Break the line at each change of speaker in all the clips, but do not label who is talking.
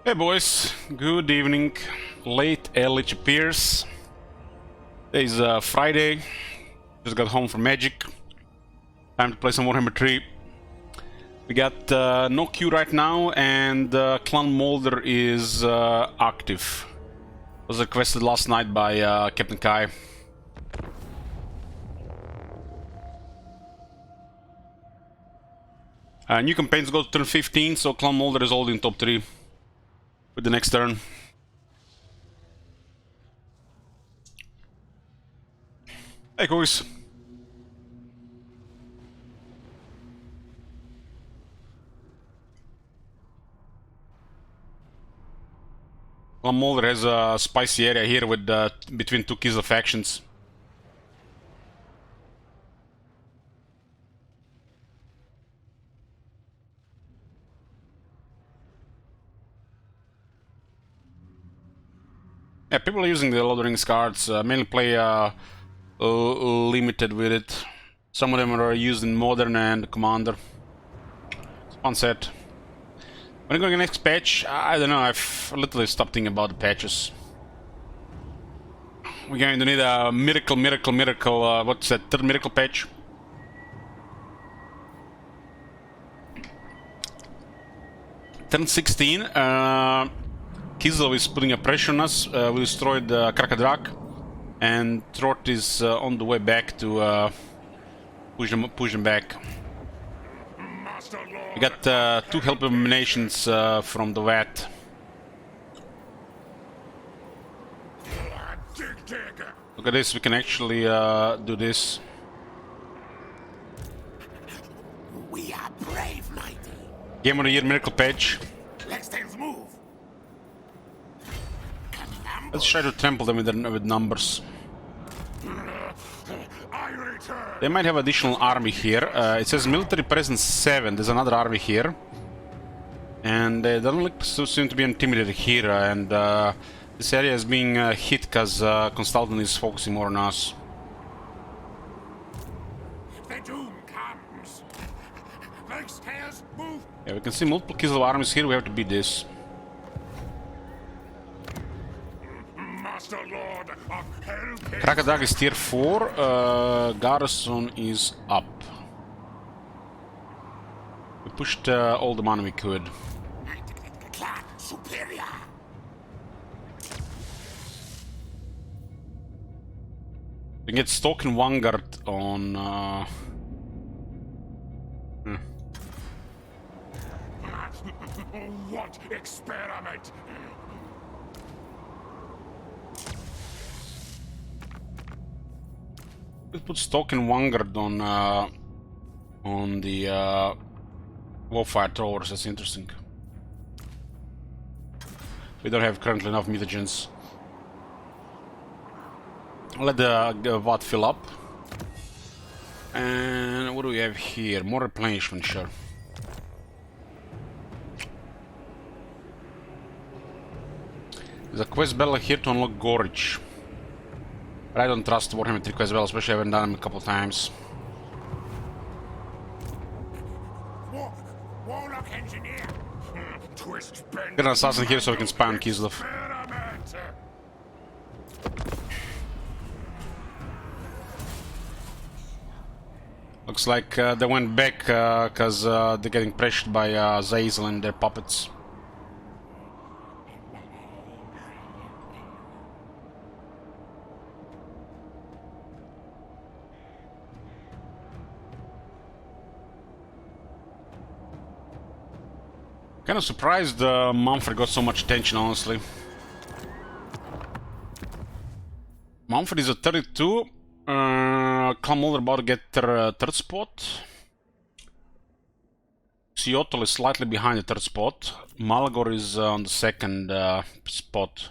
Hey boys, good evening. Late Elich appears. Today's Friday. Just got home from Magic. Time to play some Warhammer 3. We got no queue right now, and Clan Molder is active. Was requested last night by Captain Kai. New campaigns go to turn 15, so Clan Molder is already in top 3 with the next turn. Hey guys. Clan Molder has a spicy area here with between two Kislev factions. Yeah, people are using the Lord of the Rings cards, mainly play limited with it. Some of them are used in Modern and Commander. It's fun set. When are going to next patch? I don't know, I've literally stopped thinking about the patches. We're going to need a miracle, what's that, third miracle patch? Turn 16, Kislev is putting a pressure on us. We destroyed Krakadrak, and Trot is on the way back to push them back. We got two help abominations from the VAT. Look at this, we can actually do this.
We are brave, mighty.
Game of the Year Miracle Patch.
Let things move.
Let's try to trample them with numbers. They might have additional army here. It says military presence 7. There's another army here. And they don't look so seem to be intimidated here. And this area is being hit because Consultant is focusing more on us.
The doom comes. Make scales move.
Yeah, we can see multiple Kislev armies here. We have to beat this.
Master Lord of Hell.
Krakadrak is tier 4. Garrison is up. We pushed all the mana we could.
Clan superior.
We can get Stoke and Vanguard on...
What experiment?
Let's put Stoke and Vanguard on the Warfire Towers. That's interesting. We don't have currently enough mutagens. Let the VAT fill up. And what do we have here? More replenishment, sure. There's a quest battle here to unlock Gorge. But I don't trust Warhammer 3 quest battle, especially I haven't done them a couple times.
Warlock engineer. Twist bend.
Get an assassin here so we can spy on Kislev.
Experiment.
Looks like they went back because they're getting pressured by Zazel and their puppets. Kind of surprised Mumford got so much attention, honestly. Mumford is at 32. Clan Molder about to get their third spot. Seattle is slightly behind the third spot. Malagor is on the second spot.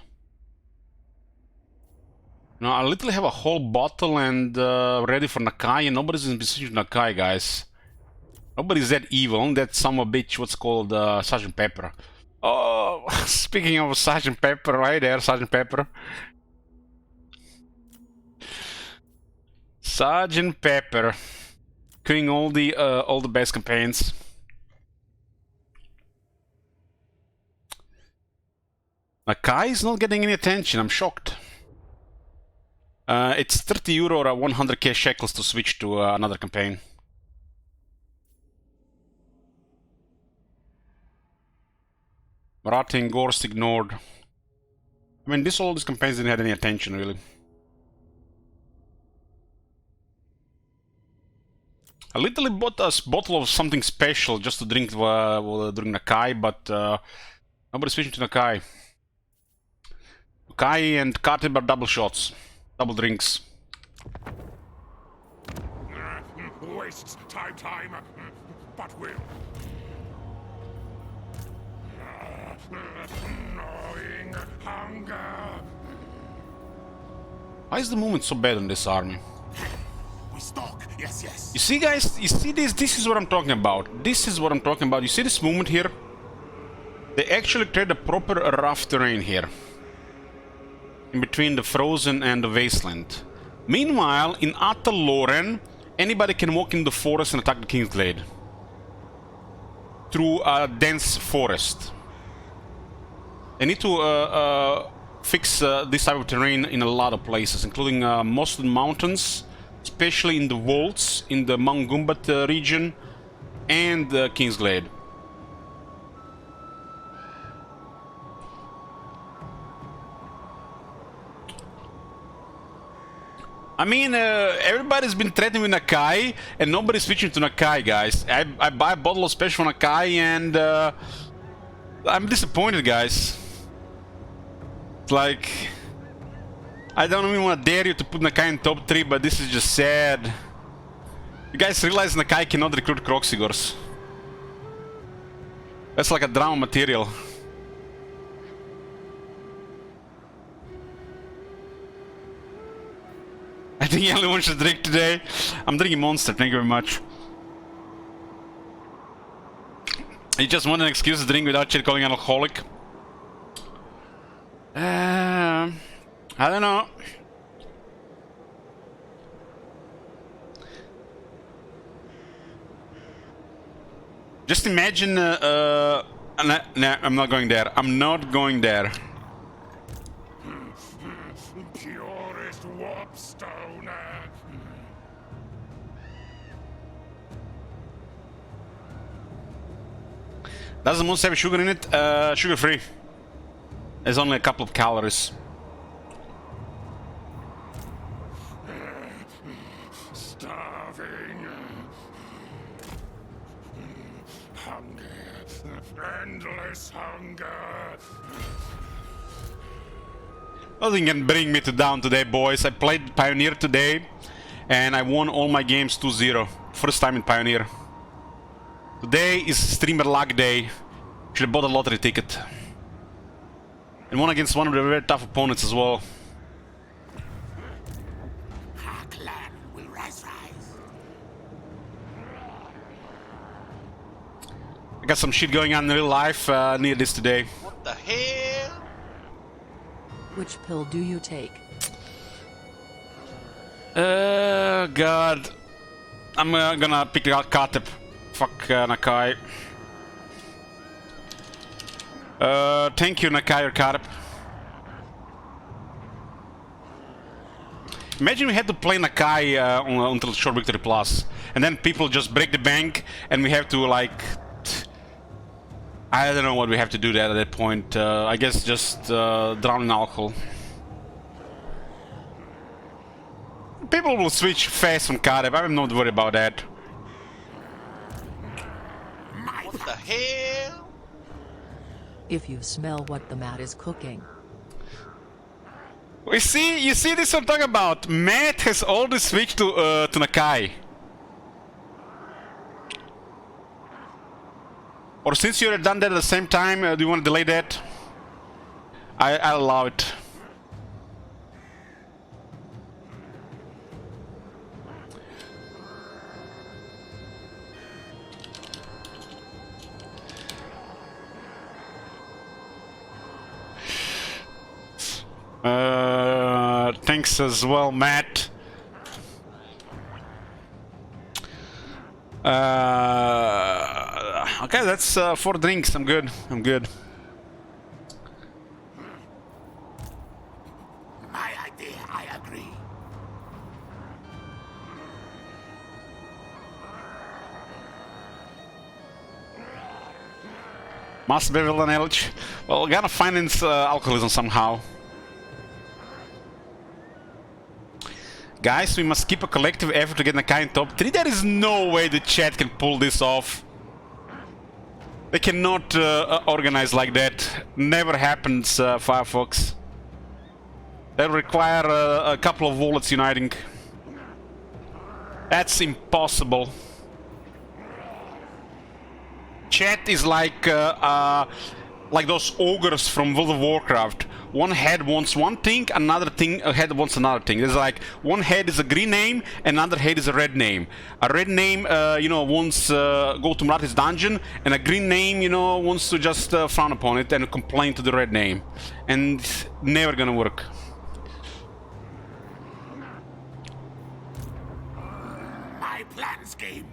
Now, I literally have a whole bottle and ready for Nakai, and nobody's in besiege Nakai, guys. Nobody's that evil, only that son of a bitch, what's called Sergeant Pepper. Oh, speaking of Sergeant Pepper, right there, Sergeant Pepper. Sergeant Pepper, doing all the best campaigns. Nakai is not getting any attention, I'm shocked. It's 30 euro or 100k shekels to switch to another campaign. Marathi and Gorst ignored. I mean, all these campaigns didn't have any attention, really. I literally bought a bottle of something special just to drink during Nakai, but nobody's switching to Nakai. Nakai and Katib are double shots. Double drinks.
Wastes time, but will. Gnawing hunger.
Why is the movement so bad on this army?
We stalk. Yes.
You see, guys? You see this? This is what I'm talking about. This is what I'm talking about. You see this movement here? They actually create a proper rough terrain here. In between the frozen and the wasteland. Meanwhile, in Atal Loren, anybody can walk in the forest and attack the Kingsglade. Through a dense forest. They need to fix this type of terrain in a lot of places, including most of the mountains, especially in the Wolds, in the Mount Gumbat region, and Kingsglade. I mean, everybody's been threatening with Nakai, and nobody's switching to Nakai, guys. I buy a bottle of special Nakai, and I'm disappointed, guys. It's like, I don't even want to dare you to put Nakai in top 3, but this is just sad. You guys realize Nakai cannot recruit Kroxigors. That's like a drama material. I think he only wants to drink today. I'm drinking Monster, thank you very much. He just wanted an excuse to drink without calling an alcoholic. I don't know. Just imagine, nah, I'm not going there. I'm not going there.
Purest warpstone.
Does the monster have sugar in it? Sugar free. There's only a couple of calories.
Starving. Hunger. Endless hunger.
Nothing can bring me to down today, boys. I played Pioneer today, and I won all my games 2-0. First time in Pioneer. Today is streamer luck day. Should have bought a lottery ticket. And won against one of the very tough opponents as well.
Our clan will rise.
I got some shit going on in real life near this today.
What the hell?
Which pill do you take?
God. I'm gonna pick out Katep. Fuck Nakai. Thank you, Nakai or Katep. Imagine we had to play Nakai until Short Victory Plus, and then people just break the bank, and we have to, like... I don't know what we have to do there at that point. I guess just drown in alcohol. People will switch fast from Katep. I'm not worried about that.
What the hell?
If you smell what the mat is cooking.
You see this what I'm talking about. Matt has already switched to Nakai. Or since you had done that at the same time, do you want to delay that? I'll allow it. Thanks as well, Matt. Okay, that's 4 drinks. I'm good. Must be Bevel and Elch. Well, gotta finance alcoholism somehow. Guys, we must keep a collective effort to get Nakai in top 3. There is no way the chat can pull this off. They cannot organize like that. Never happens, Firefox. That will require a couple of wallets uniting. That's impossible. Chat is like those ogres from World of Warcraft. One head wants one thing, another head wants another thing. There's like one head is a green name, another head is a red name. A red name, you know, wants go to Mrati's dungeon, and a green name, you know, wants to just frown upon it and complain to the red name, and it's never gonna work.
My plan scheme.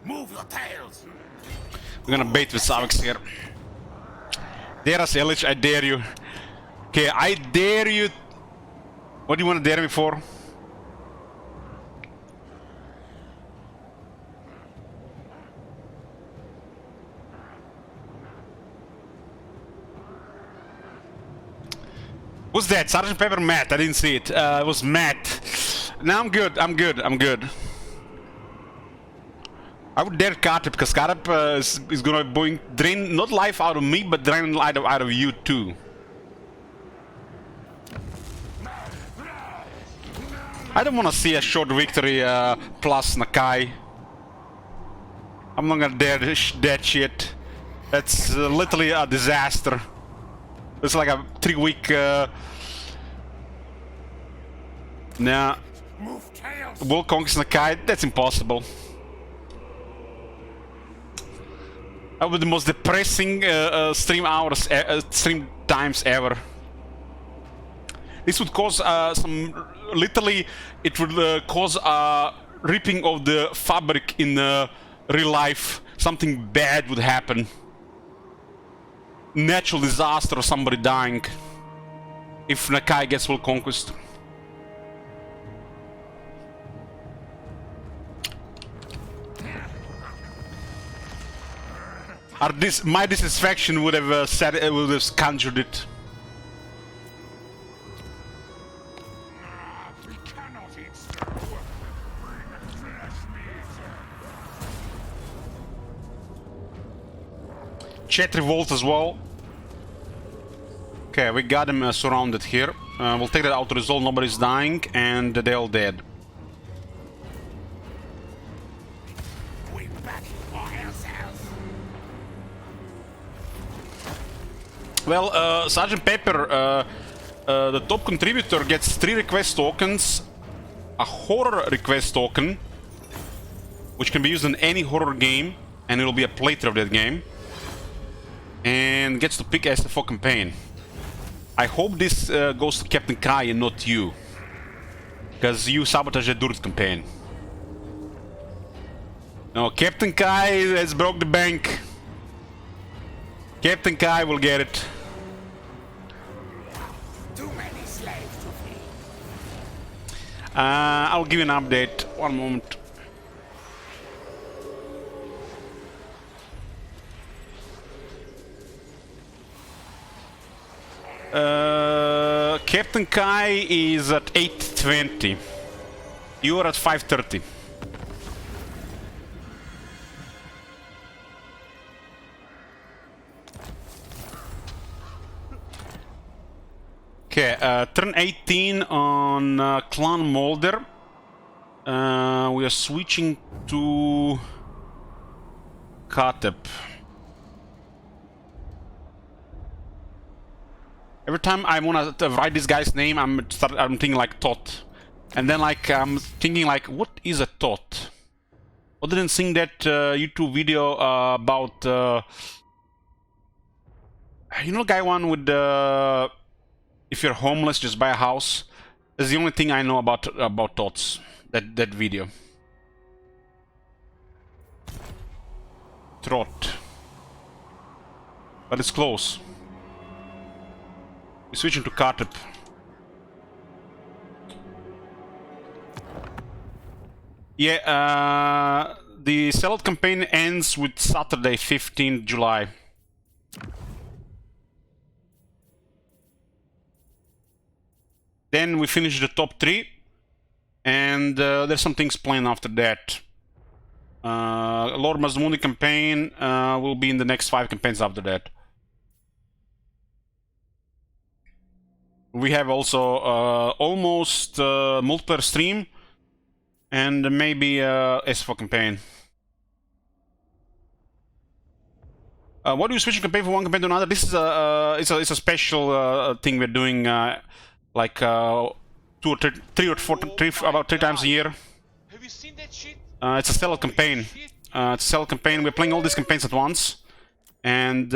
Move your tails.
We're gonna bait with Savix here. Dare us, Elich, I dare you. Okay, I dare you. What do you want to dare me for? Who's that? Sergeant Pepper? Matt? I didn't see it. It was Matt. No, I'm good. I'm good. I'm good. I would dare Kartep, because Kartep is gonna drain not life out of me, but drain life out of you too. I don't want to see a short victory plus Nakai. I'm not gonna dare that shit. That's literally a disaster. It's like a 3-week. Nah.
Move tails.
Will conquers Nakai. That's impossible. That was the most depressing stream times ever. This would cause literally, it would cause a ripping of the fabric in real life. Something bad would happen. Natural disaster or somebody dying. If Nakai gets world conquest. My dissatisfaction would have would have conjured it.
We cannot eat stew. Bring fresh meat.
Chat revolt as well. Okay, we got him surrounded here. We'll take that out to resolve. Nobody's dying, and they're all dead.
We back ourselves.
Well, Sergeant Pepper, the top contributor, gets 3 request tokens, a horror request token, which can be used in any horror game, and it'll be a playthrough of that game, and gets to pick SFO campaign. I hope this goes to Captain Kai and not you, because you sabotaged the Dirt campaign. No, Captain Kai has broke the bank. Captain Kai will get it.
Too many slaves to feed.
I'll give you an update. One moment. Captain Kai is at 8:20. You are at 5:30. Okay, turn 18 on Clan Molder. We are switching to Kartep. Every time I wanna write this guy's name, I'm thinking like Tot, and then like I'm thinking like, what is a Tot? Other than seeing that YouTube video about you know, guy one with if you're homeless, just buy a house. That's the only thing I know about Tots. That video. Trot, but it's close. We're switching to Kartep. Yeah, the sellout campaign ends with Saturday, 15th July. Then we finish the top 3, and there's some things planned after that. Lord Mazmuni campaign will be in the next 5 campaigns after that. We have also almost multiplayer stream, and maybe S4 campaign. What do you switch a campaign from one campaign to another? This is it's a special thing we're doing, like 2 or 3 or 4, about 3 times a year.
Have you seen that shit?
It's a sellout campaign.
Shit.
It's a sellout campaign. We're playing all these campaigns at once, and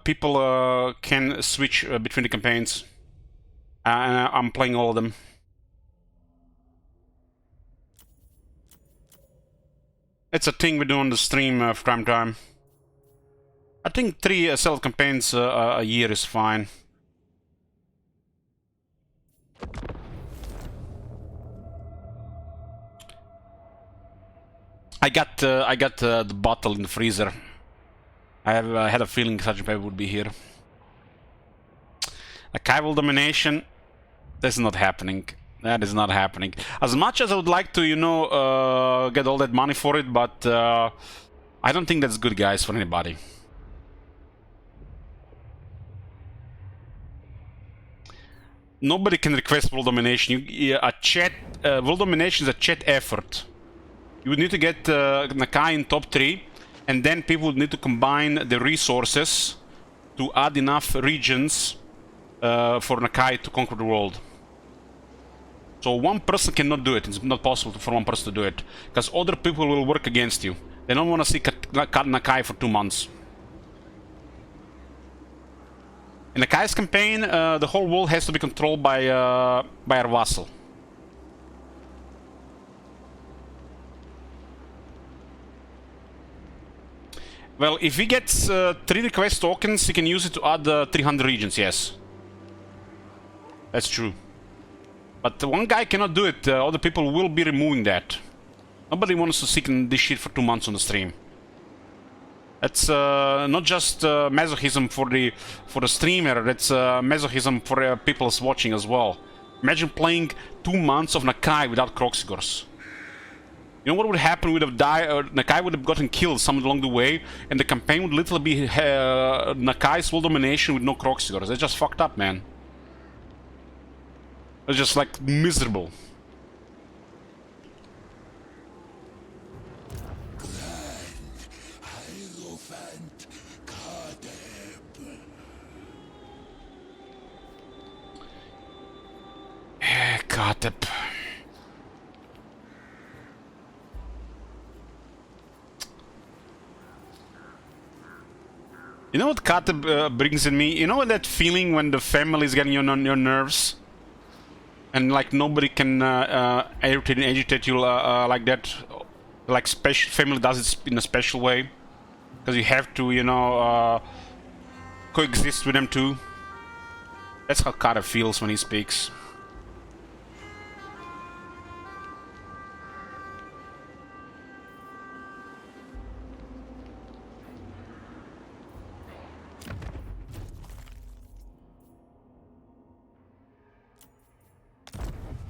people can switch between the campaigns. I'm playing all of them. It's a thing we do on the stream from time to time. I think 3 sellout campaigns a year is fine. I got the bottle in the freezer. I have had a feeling Sergeant Pepper would be here. A Kaival domination. That's not happening. That is not happening. As much as I would like to, you know, get all that money for it, but I don't think that's good, guys, for anybody. Nobody can request world domination. World domination is a chat effort. You would need to get Nakai in top 3, and then people would need to combine the resources to add enough regions for Nakai to conquer the world. So one person cannot do it. It's not possible for one person to do it, because other people will work against you. They don't want to see Nakai for 2 months. In Nakai's campaign, the whole world has to be controlled by our vassal. Well, if he gets 3 request tokens, he can use it to add 300 regions, yes. That's true. But one guy cannot do it, other people will be removing that. Nobody wants to see this shit for 2 months on the stream. That's not just masochism for the streamer, that's masochism for people watching as well. Imagine playing 2 months of Nakai without Kroxigors. You know what would happen? Would have died. Nakai would have gotten killed somewhere along the way, and the campaign would literally be Nakai's world domination with no Kroxigors. That's just fucked up, man. It's just like miserable. Katep. You know what Kateb brings in me? You know that feeling when the family is getting on your nerves? And like nobody can irritate and agitate you like that. Like family does it in a special way. Because you have to, you know, coexist with them too. That's how Kateb feels when he speaks.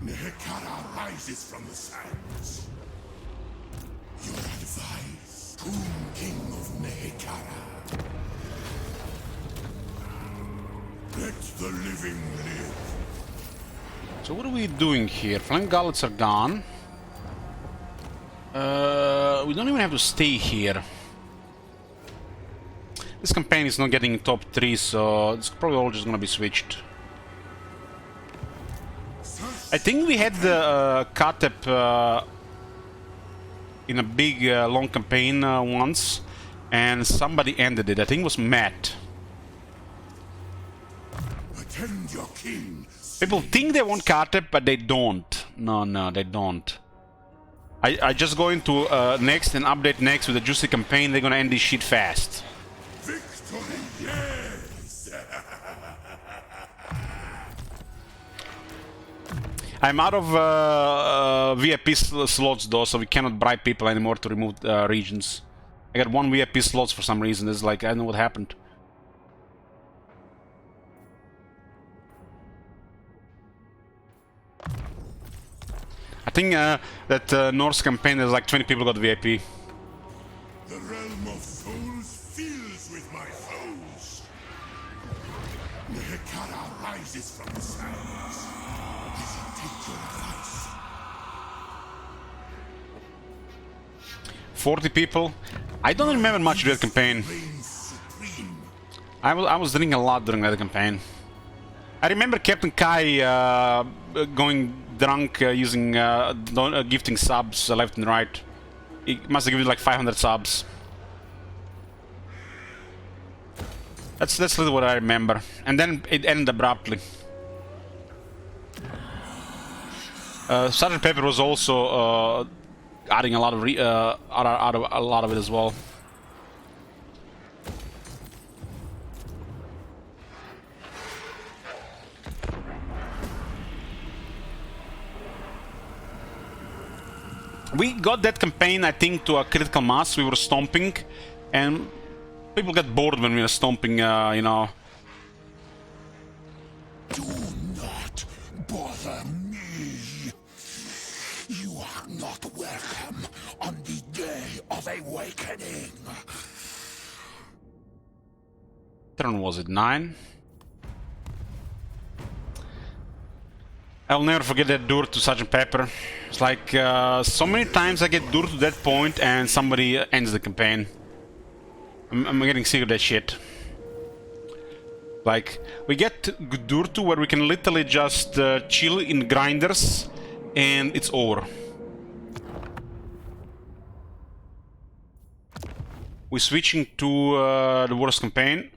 Nehekara rises from the sands. Your advice, Tomb King of Nehekara. Let the living live.
So what are we doing here? Flank Gallets are gone. We don't even have to stay here. This campaign is not getting top 3, so it's probably all just gonna be switched. I think we had the Katep in a big long campaign once, and somebody ended it. I think it was Matt.
Attend your king.
People think they want Katep, but they don't. No, they don't. I just go into next and update next with a juicy campaign. They're gonna end this shit fast.
Victory, yes.
I'm out of VIP slots though, so we cannot bribe people anymore to remove regions. I got 1 VIP slots for some reason. It's like, I don't know what happened. I think that Norse campaign, there's like 20 people got VIP.
The realm of souls fills with my foes. The Hekara rises from the sands. I shall take your advice.
40 people. I don't remember much of that campaign.
Reigns supreme.
I was drinking a lot during that campaign. I remember Captain Kai going drunk using gifting subs left and right. He must have given like 500 subs. That's literally what I remember. And then it ended abruptly. Sergeant Pepper was also adding a lot of a lot of it as well. We got that campaign, I think, to a critical mass. We were stomping, and people got bored when we were stomping, you know.
Do not bother me. You are not welcome on the day of awakening.
Turn was it 9? I'll never forget that door to Sergeant Pepper. It's like so many times I get door to that point and somebody ends the campaign. I'm getting sick of that shit. Like, we get Durtu where we can literally just chill in grinders and it's over. We're switching to the worst campaign.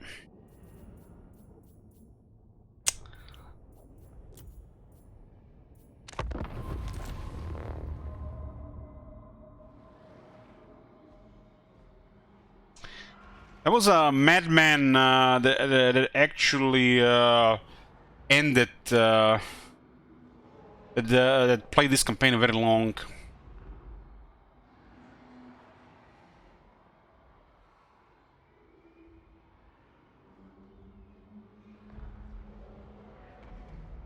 That was a madman that actually ended that played this campaign very long.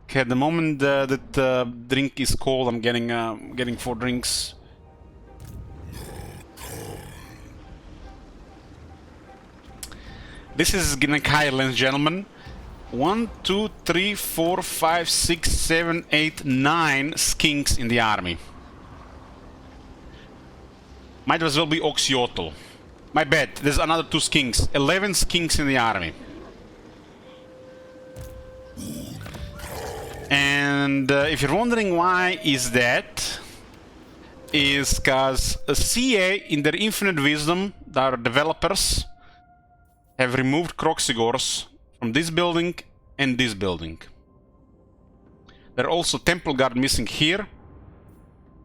Okay, at the moment that drink is cold, I'm getting 4 drinks. This is Gennkai, ladies and gentlemen. 1, 2, 3, 4, 5, 6, 7, 8, 9 skinks in the army. Might as well be Oxyotl. My bad, there's another 2 skinks. 11 skinks in the army. And if you're wondering why is that, is because CA, in their infinite wisdom, our developers, have removed Kroxigors from this building and this building. There are also Temple Guard missing here,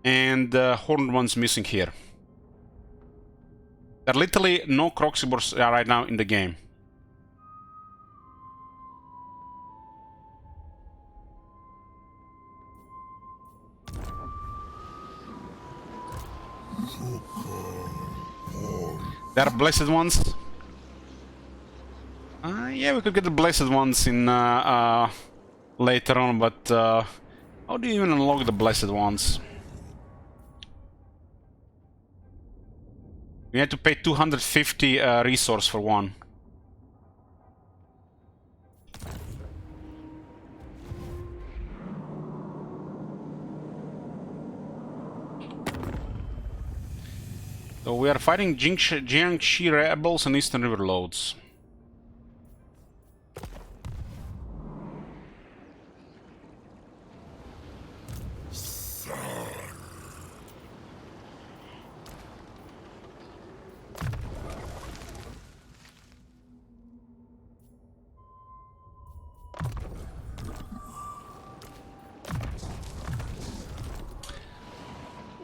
and Horned Ones missing here. There are literally no Kroxigors right now in the game. There are Blessed Ones. Yeah, we could get the Blessed Ones in later on, but how do you even unlock the Blessed Ones? We had to pay 250 resource for one. So we are fighting Jiangxi rebels and Eastern River Lords.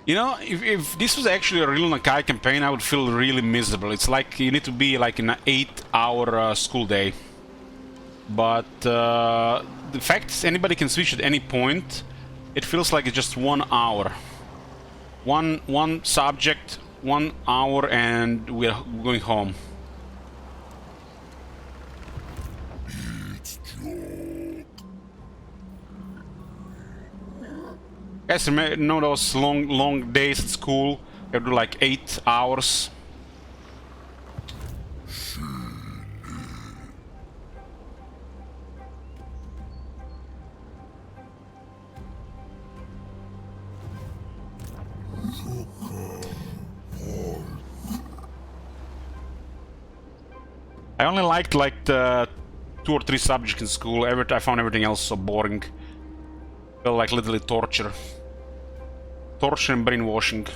You know, if this was actually a real Nakai campaign, I would feel really miserable. It's like you need to be like in an 8-hour school day. But the fact is anybody can switch at any point it feels like it's just 1 hour. One subject, 1 hour, and we're going home. Guys, know those long days at school? You have to do like 8 hours. I only liked like the 2 or 3 subjects in school. I found everything else so boring. Felt like literally torture. Torture and brainwashing.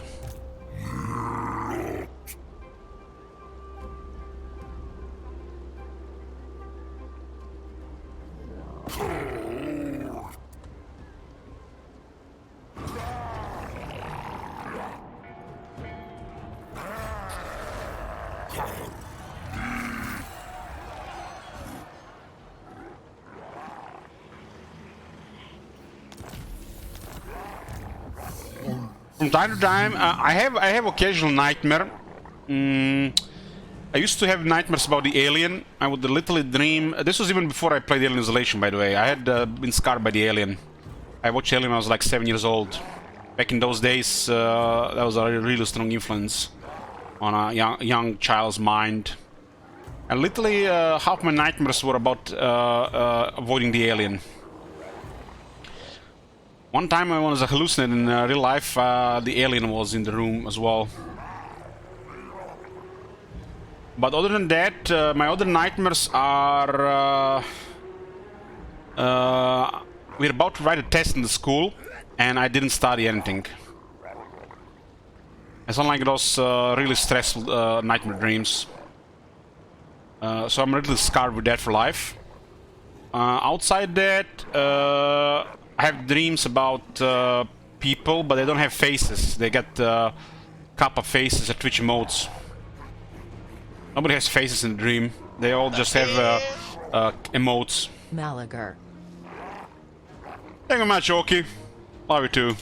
From time to time, I have occasional nightmare. I used to have nightmares about the alien. I would literally dream. This was even before I played Alien Isolation, by the way. I had been scarred by the alien. I watched Alien when I was like 7 years old. Back in those days, that was a really strong influence on a young child's mind. And literally, half my nightmares were about avoiding the alien. One time I was hallucinating in real life, the alien was in the room as well. But other than that, my other nightmares are... we're about to write a test in the school, and I didn't study anything. It's not like those really stressful nightmare dreams. So I'm really scarred with that for life. Outside that, I have dreams about people, but they don't have faces. They get Kappa faces or Twitch emotes. Nobody has faces in the dream. They all just have emotes.
Malagar.
Thank you much, Oki. Love you too.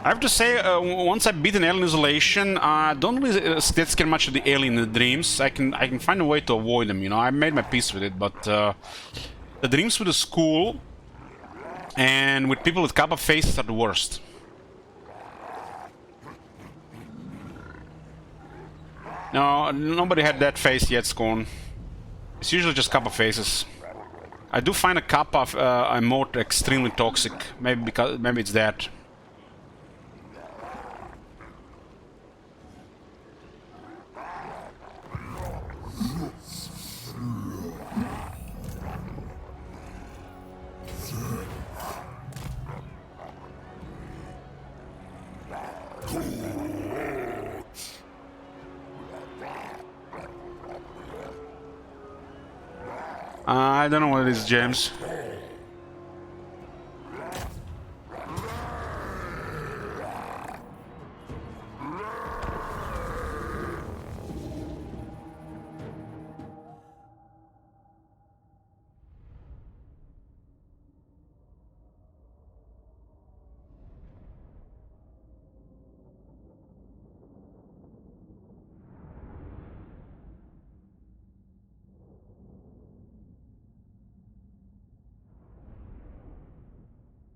I have to say, once I beat an Alien Isolation, I don't really get scared much of the alien in the dreams. I can find a way to avoid them, you know. I made my peace with it, but the dreams with the school and with people with Kappa faces are the worst. No, nobody had that face yet, Scorn. It's usually just Kappa faces. I do find a Kappa emote extremely toxic. Maybe it's that. I don't know what it is, James.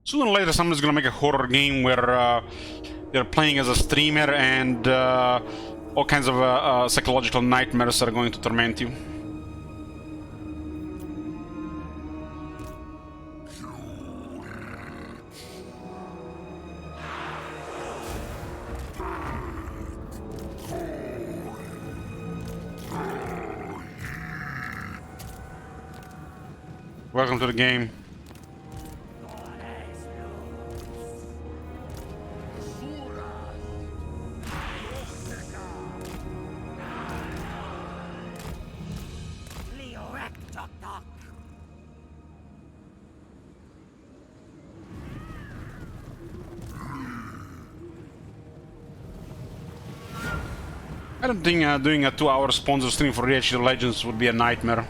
Sooner or later, someone's gonna make a horror game where you're playing as a streamer and all kinds of psychological nightmares are going to torment you. Welcome to the game. I don't think doing a 2-hour sponsor stream for Age of Legends would be a nightmare.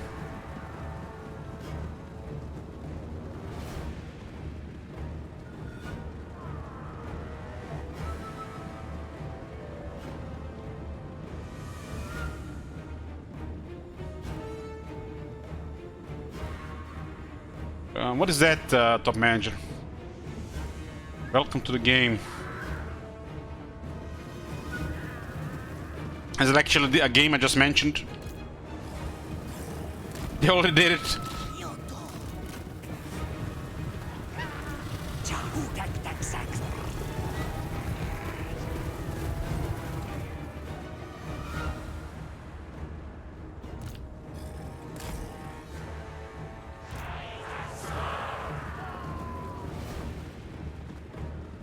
What is that, top manager? Welcome to the game. Is it actually a game I just mentioned? They already did it.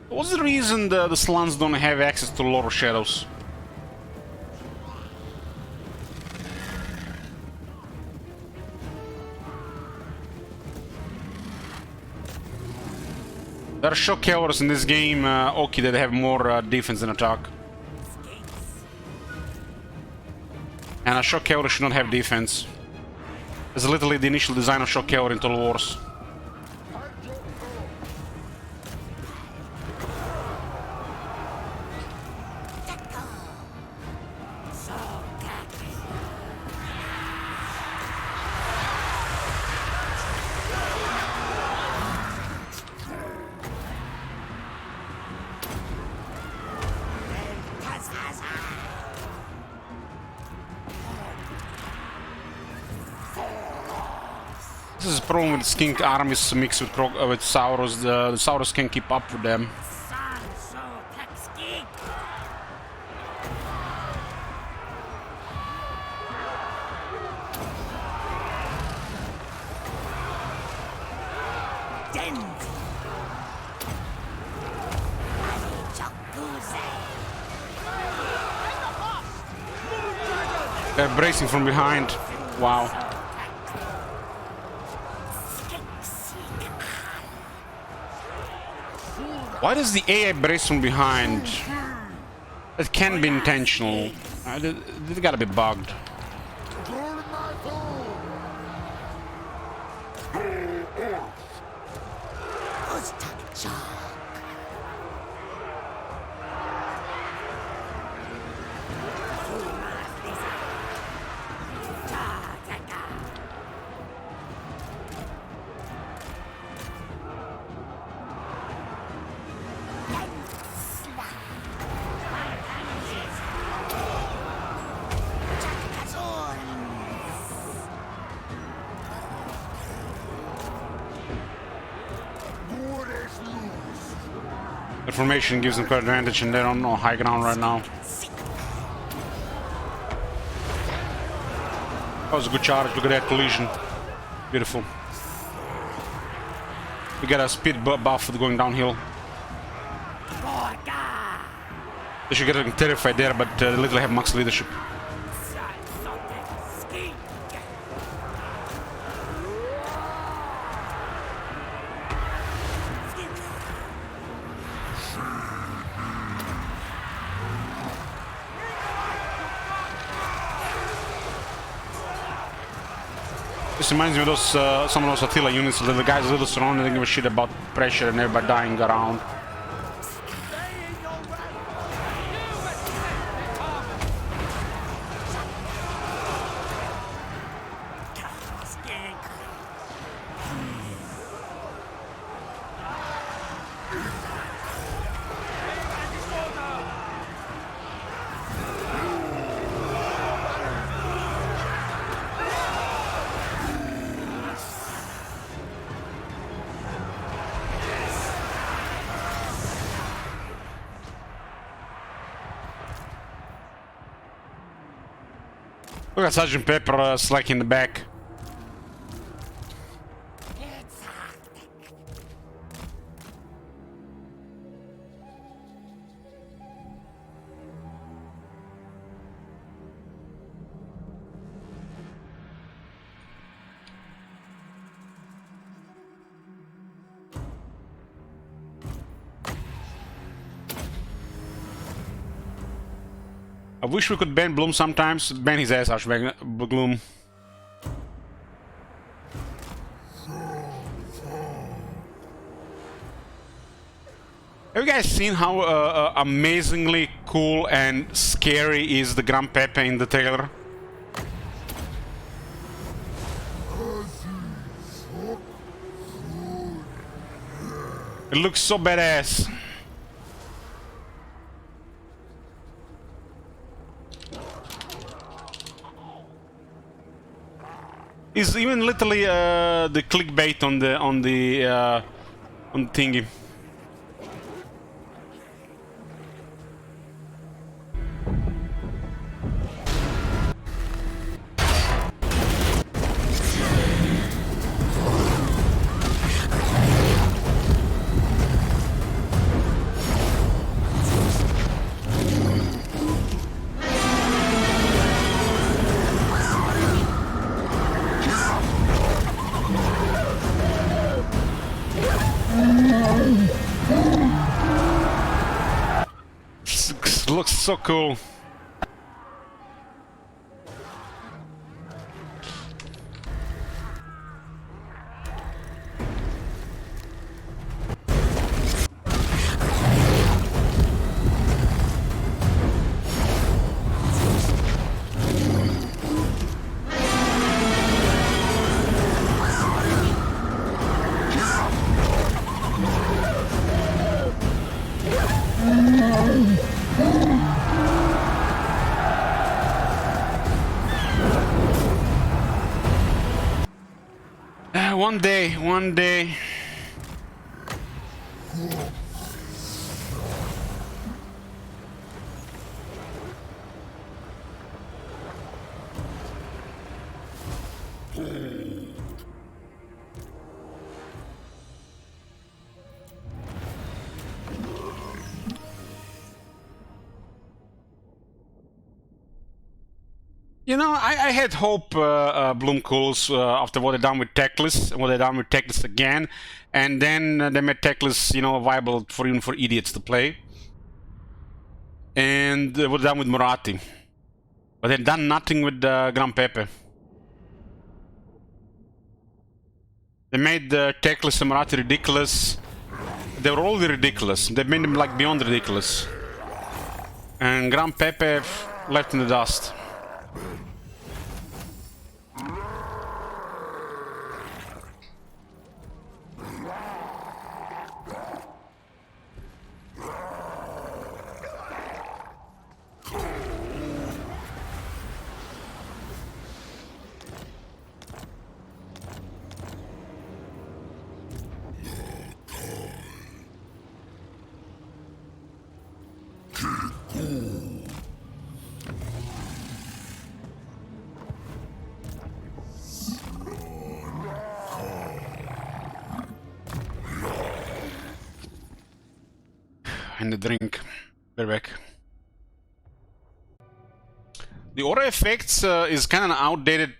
What's the reason the Slans don't have access to Lord of Shadows? There are shock killers in this game, okay, that have more defense than attack. And a shock killer should not have defense. It's literally the initial design of shock killer in Total Wars. This is a problem with skink armies mixed with Saurus. The Saurus can keep up with them. They're bracing from behind. Wow. Why does the AI brace from behind? It can be intentional. It gotta be bugged. The formation gives them quite advantage and they're on high ground right now. That was a good charge, look at that collision. Beautiful. We got a speed buff going downhill. They should get terrified there, but they literally have max leadership. This reminds me of those some of those Attila units, the guys a little surrounded, they give a shit about pressure and everybody dying around. Look at Sergeant Pepper slack in the back. I wish we could ban Bloom sometimes. Ban his ass, Ashbag Gloom. Have you guys seen how amazingly cool and scary is the Gran Pepe in the trailer? It looks so badass. It's even literally the clickbait on the thingy. Looks so cool. One day. You know, I had hope, Bloomcools, after what they done with Techless, and what they done with Techless again, and then they made Techless, you know, viable for even for idiots to play, and what they done with Moratti, but they've done nothing with Gran Pepe. They made Techless and Moratti ridiculous. They were all ridiculous. They made them like beyond ridiculous, and Gran Pepe left in the dust. And the drink. We're back. The aura effects is kind of an outdated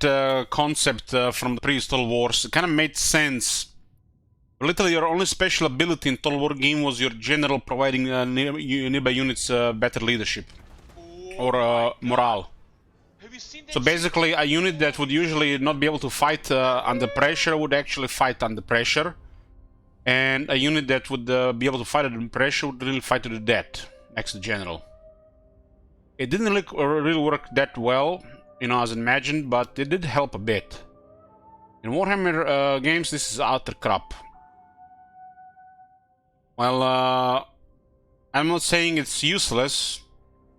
concept from the previous Total Wars. It kind of made sense. Literally, your only special ability in Total War game was your general providing nearby units better leadership or morale.
Have you seen that
So basically, a unit that would usually not be able to fight under pressure would actually fight under pressure. And a unit that would be able to fight under pressure would really fight to the death, next to General. It didn't really work that well, you know, as imagined, but it did help a bit. In Warhammer games, this is utter crap. Well, I'm not saying it's useless.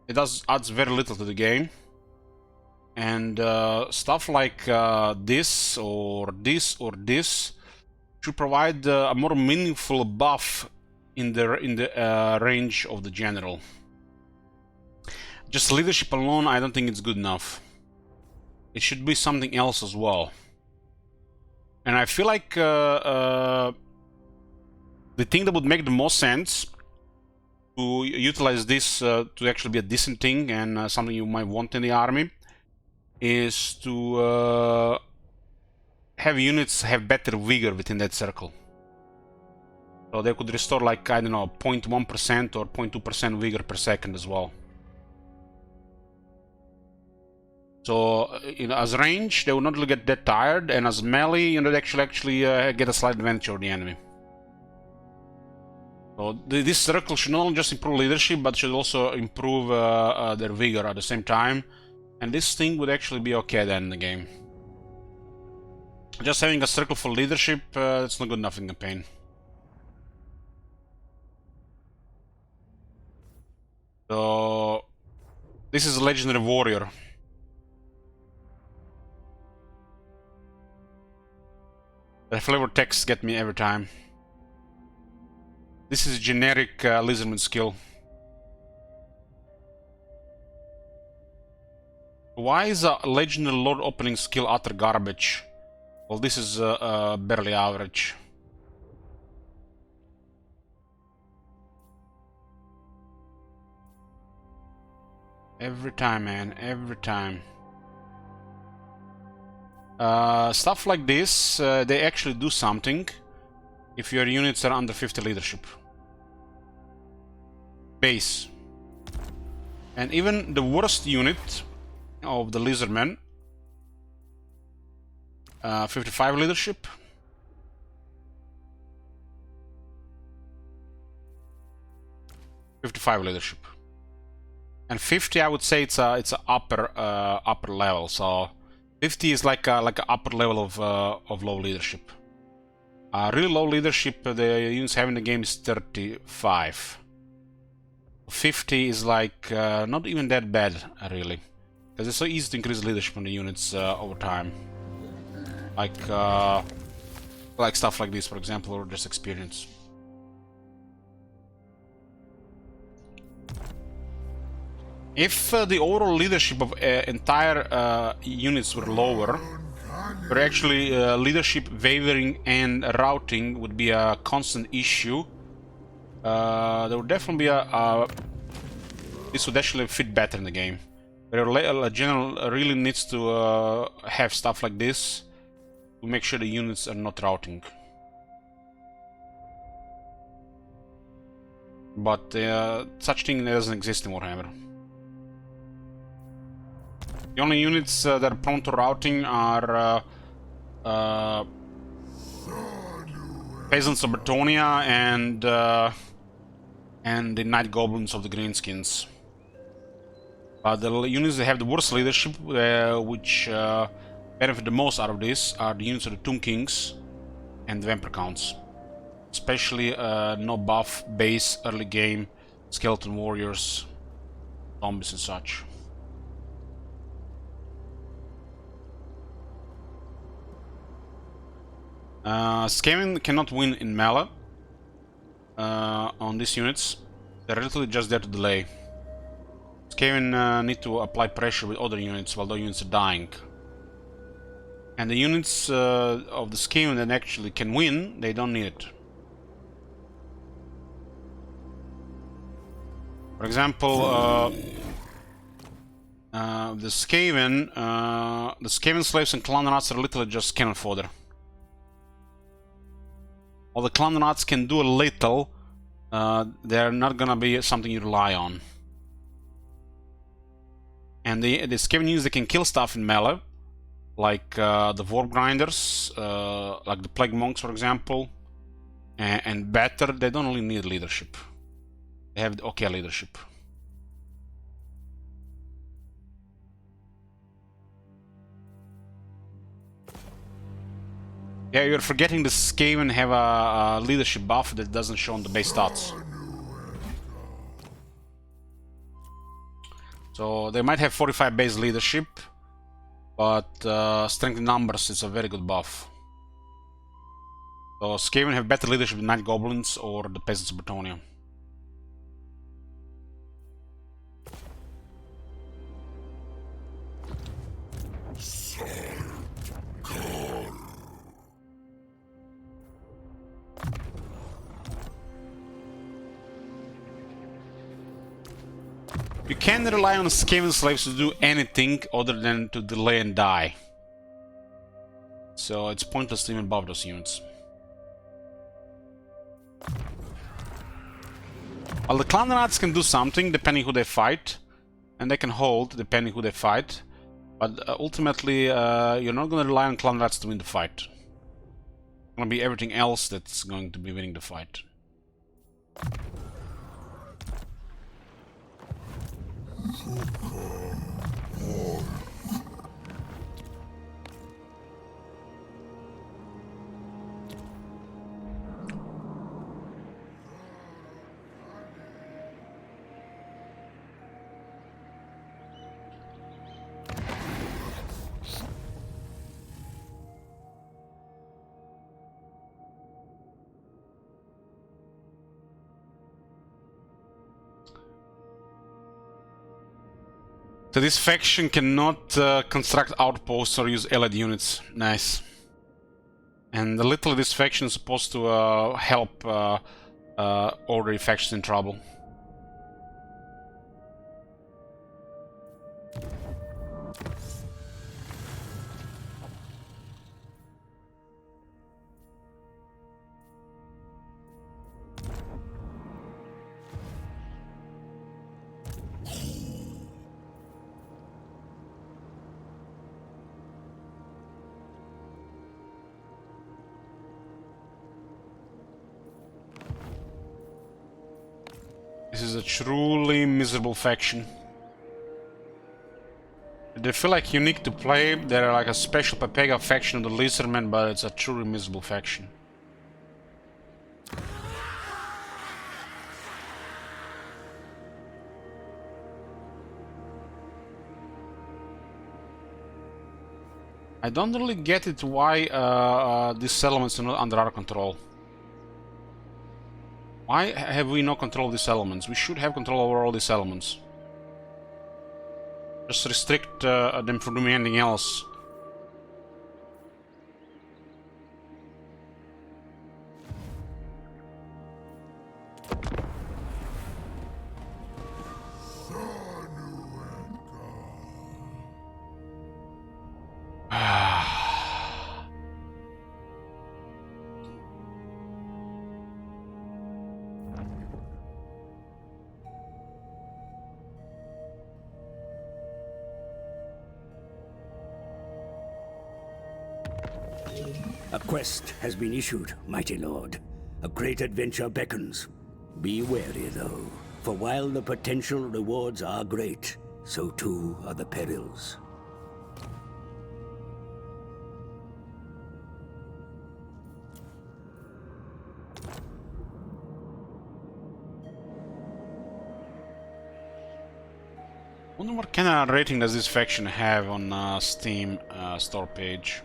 It adds very little to the game. And stuff like this or this or this should provide a more meaningful buff in the range of the general. Just leadership alone, I don't think it's good enough. It should be something else as well. And I feel like the thing that would make the most sense to utilize this to actually be a decent thing and something you might want in the army is to have units have better vigor within that circle. So they could restore like, I don't know, 0.1% or 0.2% vigor per second as well. So, you know, as range, they would not really get that tired, and as melee, you know, they actually get a slight advantage over the enemy. So this circle should not only just improve leadership, but should also improve their vigor at the same time. And this thing would actually be okay then in the game. Just having a circle for leadership, it's not good enough in campaign. So this is a legendary warrior. The flavor text get me every time. This is a generic Lizardman skill. Why is a legendary lord opening skill utter garbage? Well, this is barely average. Every time, man, every time. Stuff like this, they actually do something if your units are under 50 leadership. Base. And even the worst unit of the Lizardmen, 55 leadership. And 50, I would say it's a upper level. So 50 is like a upper level of low leadership. Really low leadership, the units having the game is 35. 50 is like not even that bad, really, because it's so easy to increase leadership on the units over time. Like stuff like this, for example, or just experience. If the overall leadership of entire units were lower, where actually leadership wavering and routing would be a constant issue, there would definitely be this would actually fit better in the game. Where a general really needs to have stuff like this to make sure the units are not routing. But such thing doesn't exist in Warhammer. The only units that are prone to routing are Peasants of Bretonnia and the Night Goblins of the Greenskins. But the units that have the worst leadership, which benefit the most out of this, are the units of the Tomb Kings and the Vampire Counts. Especially no buff, base, early game, Skeleton Warriors, zombies and such. Skaven cannot win in melee on these units. They're literally just there to delay. Skaven need to apply pressure with other units while the units are dying. And the units of the Skaven that actually can win, they don't need it. For example, the Skaven slaves and clan rats are literally just cannon fodder. While the clan rats can do a little, they're not gonna be something you rely on. And the Skaven units that can kill stuff in melee, like the Warp Grinders, like the Plague Monks, for example, and better, they don't really need leadership. They have okay leadership. Yeah, you're forgetting the Skaven have a leadership buff that doesn't show on the base stats. So they might have 45 base leadership, but strength in numbers is a very good buff. So Skaven have better leadership than Night Goblins or the Peasants of Bretonnia. You can't rely on Skaven slaves to do anything other than to delay and die. So it's pointless to even buff those units. While the clan rats can do something depending who they fight, and they can hold depending who they fight, but ultimately you're not going to rely on clan rats to win the fight. It's going to be everything else that's going to be winning the fight. So this faction cannot construct outposts or use allied units. Nice. And literally this faction is supposed to help already factions in trouble. This is a truly miserable faction. They feel like unique to play. They're like a special Pepega faction of the Lizardmen, but it's a truly miserable faction. I don't really get it why these settlements are not under our control. Why have we no control of these elements? We should have control over all these elements. Just restrict them from doing anything else.
A quest has been issued, mighty lord. A great adventure beckons. Be wary, though, for while the potential rewards are great, so too are the perils.
Wonder what kind of rating does this faction have on Steam store page?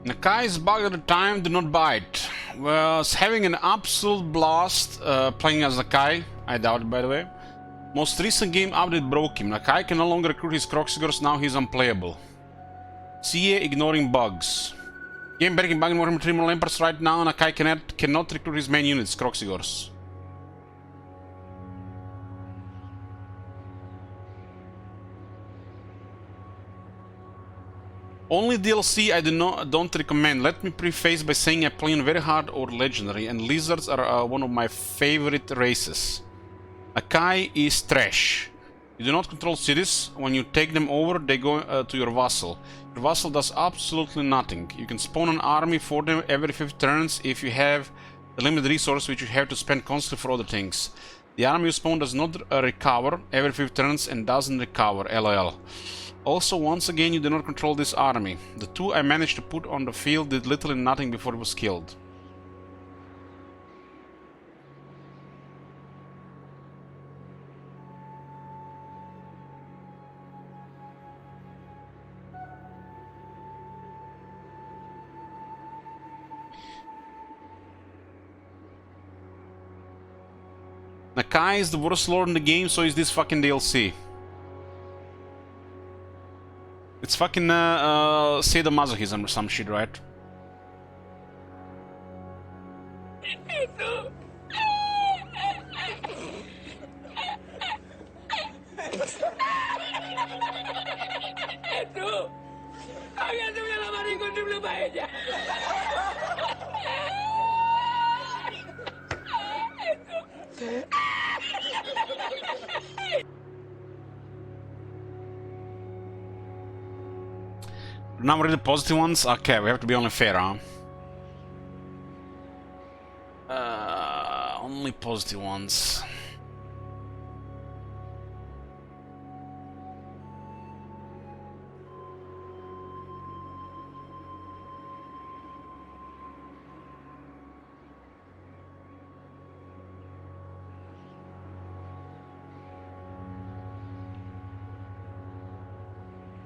Nakai's bug at the time did not bite. Was having an absolute blast playing as Nakai. I doubt it, by the way. Most recent game update broke him. Nakai can no longer recruit his Kroxigors, now he's unplayable. CA ignoring bugs. Game breaking bug in Warhammer 3 Moral Emperors right now. Nakai cannot recruit his main units, Kroxigors. Only DLC I don't recommend. Let me preface by saying I play on very hard or legendary, and lizards are one of my favorite races. Nakai is trash. You do not control cities. When you take them over, they go to your vassal. Your vassal does absolutely nothing. You can spawn an army for them every 5 turns if you have a limited resource which you have to spend constantly for other things. The army you spawn does not recover every 5 turns and doesn't recover, lol. Also, once again, you do not control this army. The 2 I managed to put on the field did literally nothing before it was killed. Nakai is the worst lord in the game, so is this fucking DLC. It's fucking sadomasochism or some shit, right? Now really positive ones? Okay, we have to be only fair, huh? Only positive ones.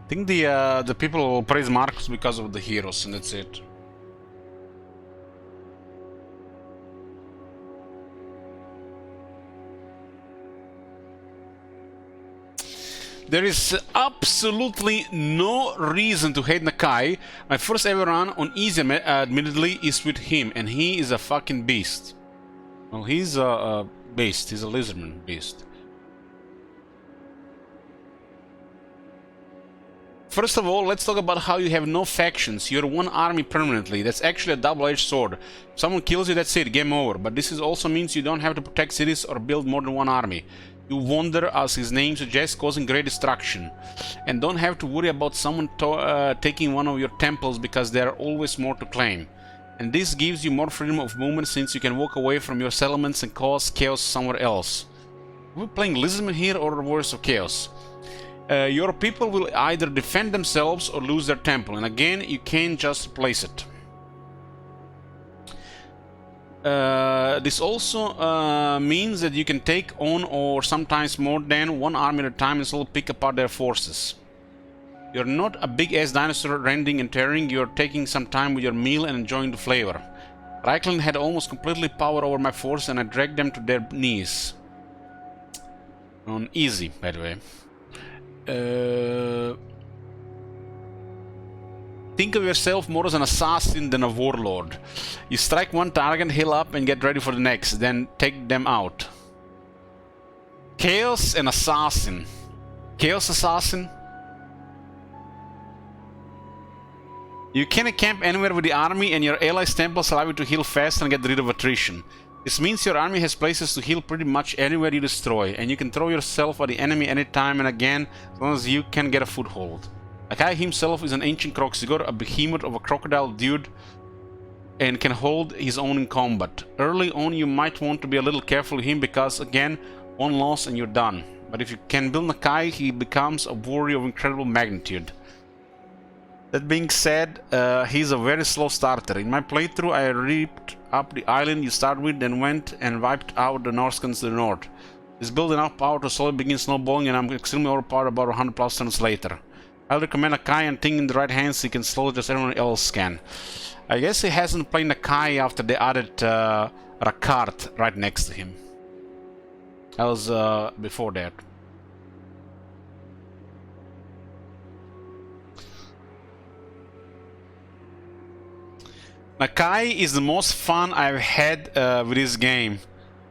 I think the people will praise Marcus because of the heroes, and that's it. There is absolutely no reason to hate Nakai. My first ever run on easy, admittedly, is with him, and he is a fucking beast. Well, he's a beast. He's a lizardman beast. First of all, let's talk about how you have no factions. You're one army permanently. That's actually a double-edged sword. If someone kills you, that's it, game over. But this also means you don't have to protect cities or build more than one army. You wander, as his name suggests, causing great destruction. And don't have to worry about someone taking one of your temples because there are always more to claim. And this gives you more freedom of movement since you can walk away from your settlements and cause chaos somewhere else. Are we playing Lizardman here or Warriors of Chaos? Your people will either defend themselves or lose their temple, and again, you can't just replace it. This also means that you can take on, or sometimes more than, one army at a time and still pick apart their forces. You're not a big-ass dinosaur rending and tearing, you're taking some time with your meal and enjoying the flavor. Reichland had almost completely power over my force and I dragged them to their knees. On easy, by the way. Think of yourself more as an assassin than a warlord. You strike one target, heal up, and get ready for the next, then take them out. Chaos and Assassin. Chaos Assassin? You can camp anywhere with the army, and your allies' temples allow you to heal fast and get rid of attrition. This means your army has places to heal pretty much anywhere you destroy, and you can throw yourself at the enemy anytime and again, as long as you can get a foothold. Nakai himself is an ancient Kroxigor, a behemoth of a crocodile dude, and can hold his own in combat. Early on you might want to be a little careful with him because, again, one loss and you're done. But if you can build Nakai, he becomes a warrior of incredible magnitude. That being said, he's a very slow starter. In my playthrough, I ripped up the island you start with, then went and wiped out the Norscans to the north. This built enough power to slowly begin snowballing, and I'm extremely overpowered about 100 plus turns later. I'll recommend Nakai and Ting in the right hands so he can slow just everyone else can. I guess he hasn't played Nakai after they added Rakart right next to him. That was before that. Nakai is the most fun I've had with this game.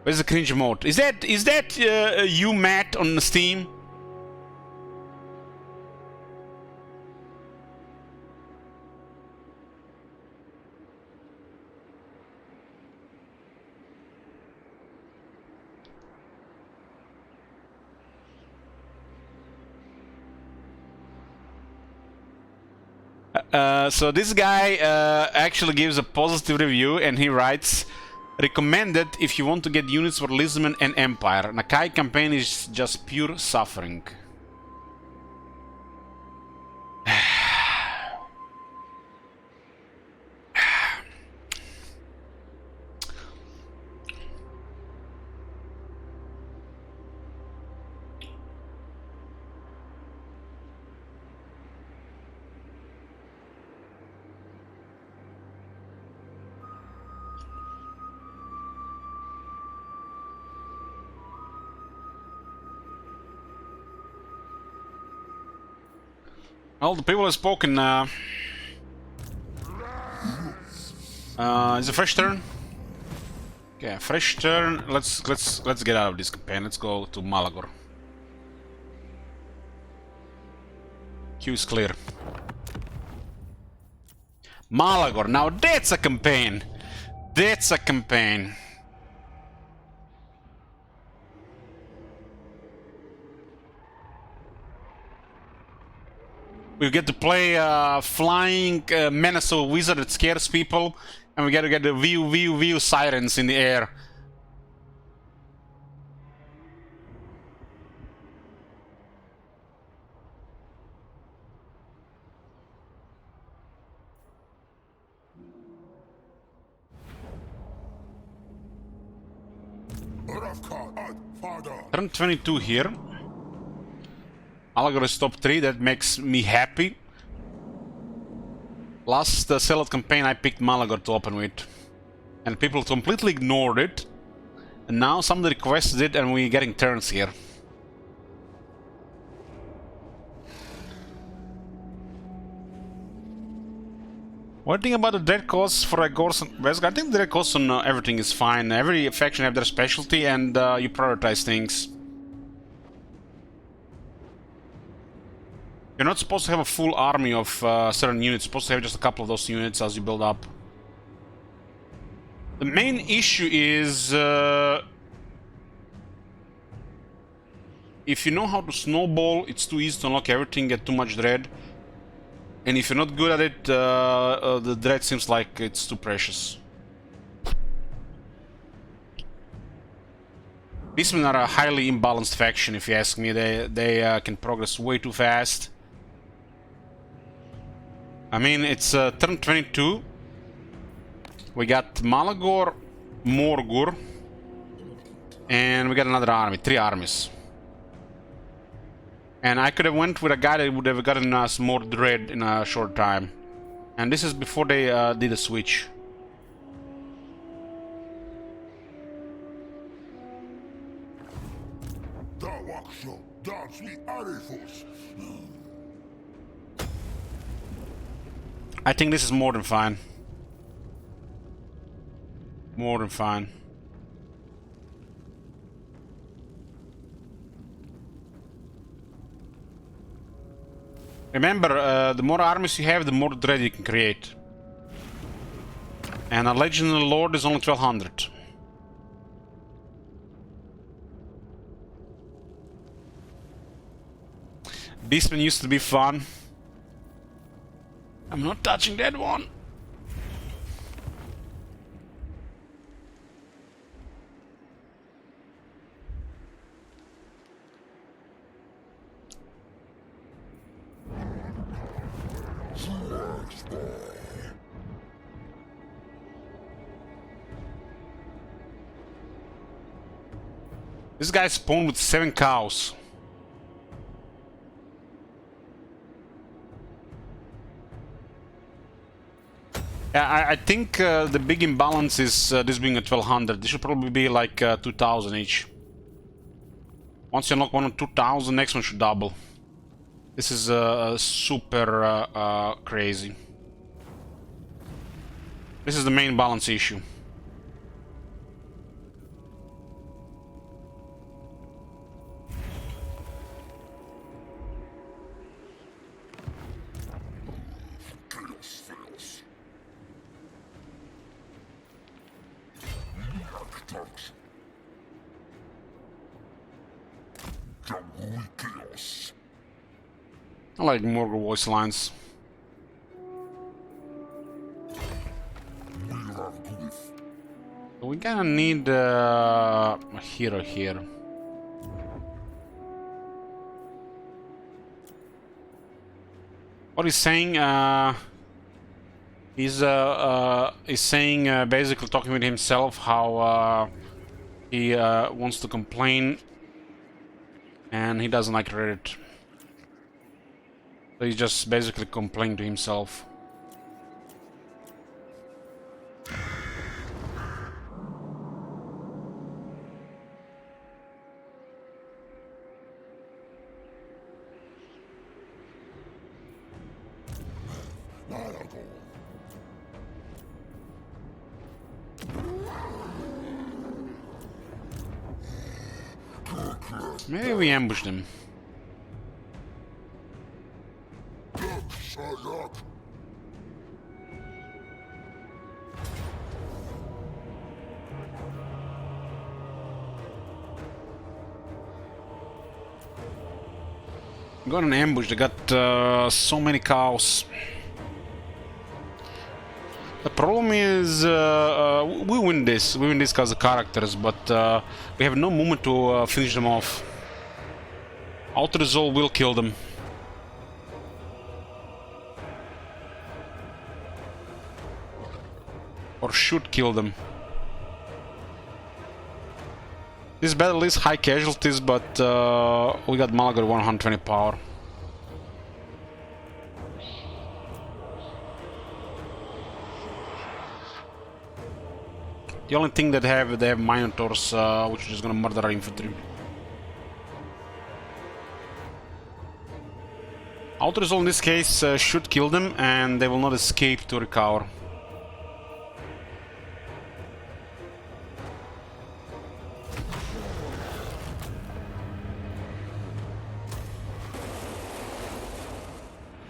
Where's the cringe mode? Is that you, Matt, on Steam? So this guy actually gives a positive review, and he writes, recommended if you want to get units for Lizardman and Empire. Nakai campaign is just pure suffering. Well, the people have spoken. Is a fresh turn? Okay, fresh turn. Let's get out of this campaign. Let's go to Malagor. Queue is clear. Malagor. Now that's a campaign. That's a campaign. We get to play flying menace of a wizard that scares people, and we get to get the view sirens in the air. Turn 22 here. Malagor is top 3, that makes me happy. Last Sellout campaign I picked Malagor to open with. And people completely ignored it. And now somebody requested it and we're getting turns here. What do you think about the Dread costs for Agors and Vesgar? I think the Dread costs on everything is fine. Every faction have their specialty and you prioritize things. You're not supposed to have a full army of certain units. You're supposed to have just a couple of those units as you build up. The main issue is if you know how to snowball, it's too easy to unlock everything, get too much Dread. And if you're not good at it, the Dread seems like it's too precious. Beastmen are a highly imbalanced faction, if you ask me. They can progress way too fast. I mean, it's turn 22. We got Malagor, Morgur, and we got another army, 3 armies. And I could have went with a guy that would have gotten us more Dread in a short time. And this is before they did a switch. I think this is more than fine. More than fine. Remember, the more armies you have, the more Dread you can create. And a Legendary Lord is only 1200. Beastmen used to be fun. I'm not touching that one. This guy spawned with 7 cows. Yeah, I think the big imbalance is this being a 1200. This should probably be like 2000 each. Once you unlock one on 2000, next one should double. This is super crazy. This is the main balance issue. I like Morgul voice lines. We're gonna need a hero here. What he's saying, he's saying basically talking with himself how he wants to complain and he doesn't like Reddit. So he's just basically complaining to himself. Maybe we ambushed him. Got an ambush. They got so many cows. The problem is we win this. We win this because of characters, but we have no movement to finish them off. Auto resolve will kill them. Or should kill them. This battle is high casualties, but we got Malagor 120 power. The only thing that they have Minotaurs, which is gonna murder our infantry. Auto resolve in this case should kill them, and they will not escape to recover.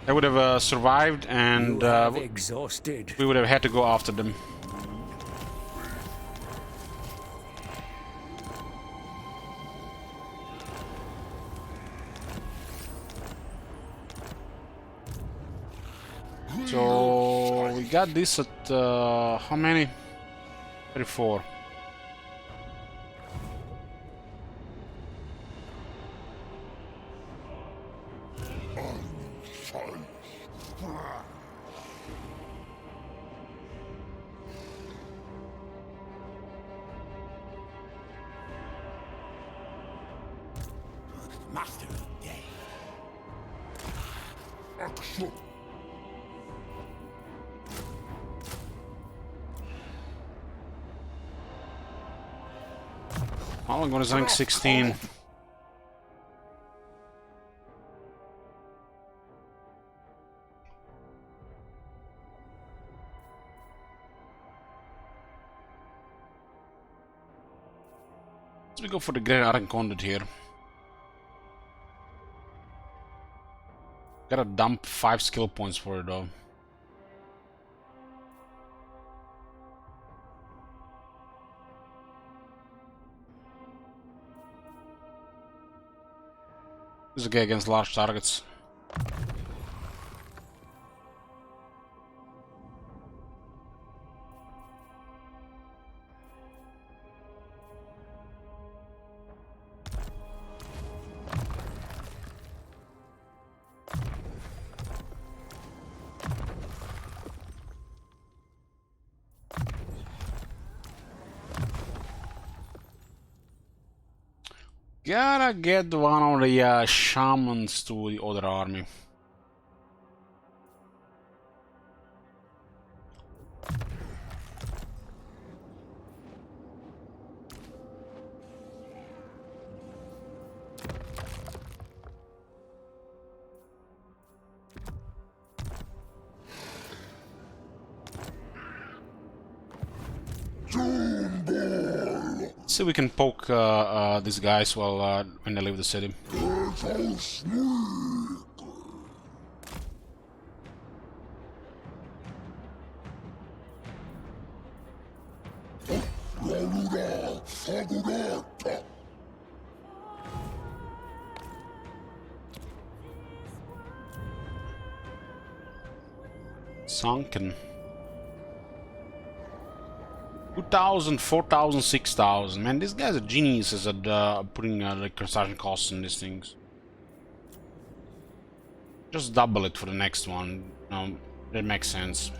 They would have survived, and
Exhausted.
we would have had to go after them. So we got this at how many? 34.
Master of Day. Action.
I'm going to rank 16. Let's go for the Great Iron Conduit here. Gotta dump 5 skill points for it though. This is okay against large targets. Gotta get one of the shamans to the other army. See if we can poke these guys while when they leave the city. Sunken. 2,000, 4,000, 6,000. Man, these guys are geniuses at putting the construction costs in these things. Just double it for the next one. That makes sense.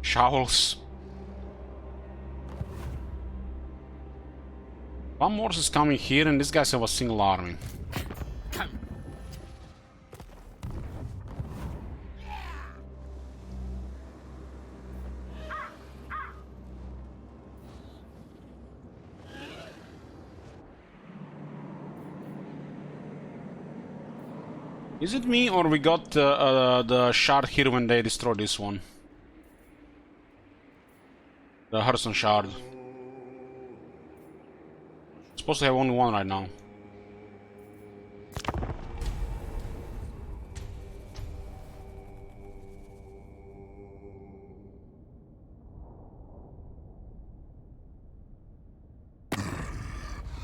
Shovels. One more is coming here, and this guy's have a single army. Is it me or we got the shard here when they destroyed this one? The Hearthstone shard. Supposed to have only one right now.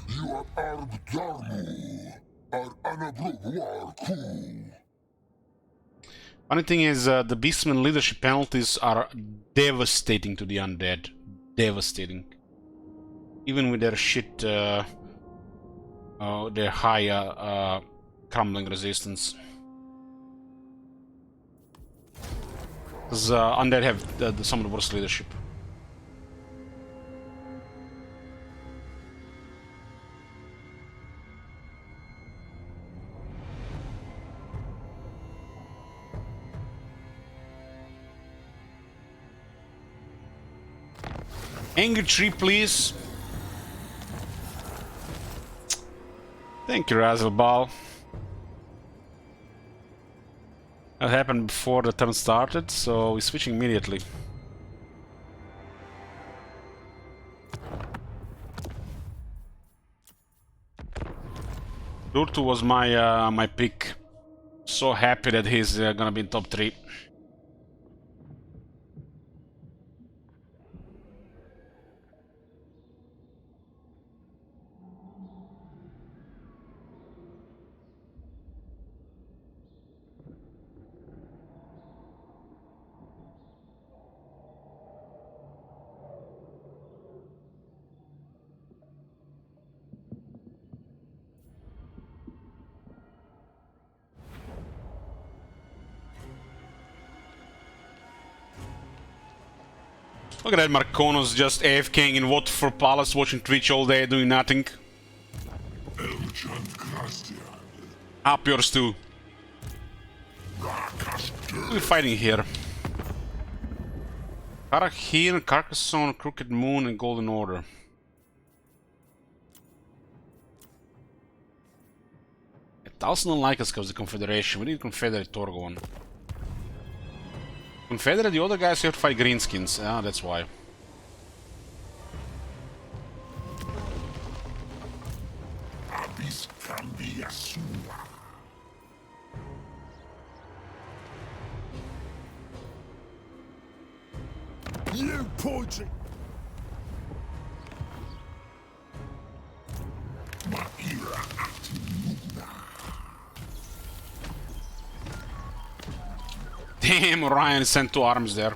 You are Arbdarmu, are Anabrobuar cool.
Funny thing is, the Beastman leadership penalties are devastating to the undead. Devastating. Even with their shit, their high crumbling resistance. Because undead have some of the worst leadership. Angry tree, please. Thank you, Razelbal. That happened before the turn started, so we're switching immediately. Durtu was my my pick. So happy that he's gonna be in top 3. Look at that Marconos just AFKing in Waterford Palace, watching Twitch all day, doing nothing. Up yours too. We're fighting here. Karahir, Carcassonne, Crooked Moon, and Golden Order. It doesn't like us because the Confederation. We need Confederate Torgon. Confederate, the other guys have to fight Greenskins. Ah, that's why.
Abyss Cambiasua. You poetry. Maira Atimuna.
Damn, Orion sent 2 arms there.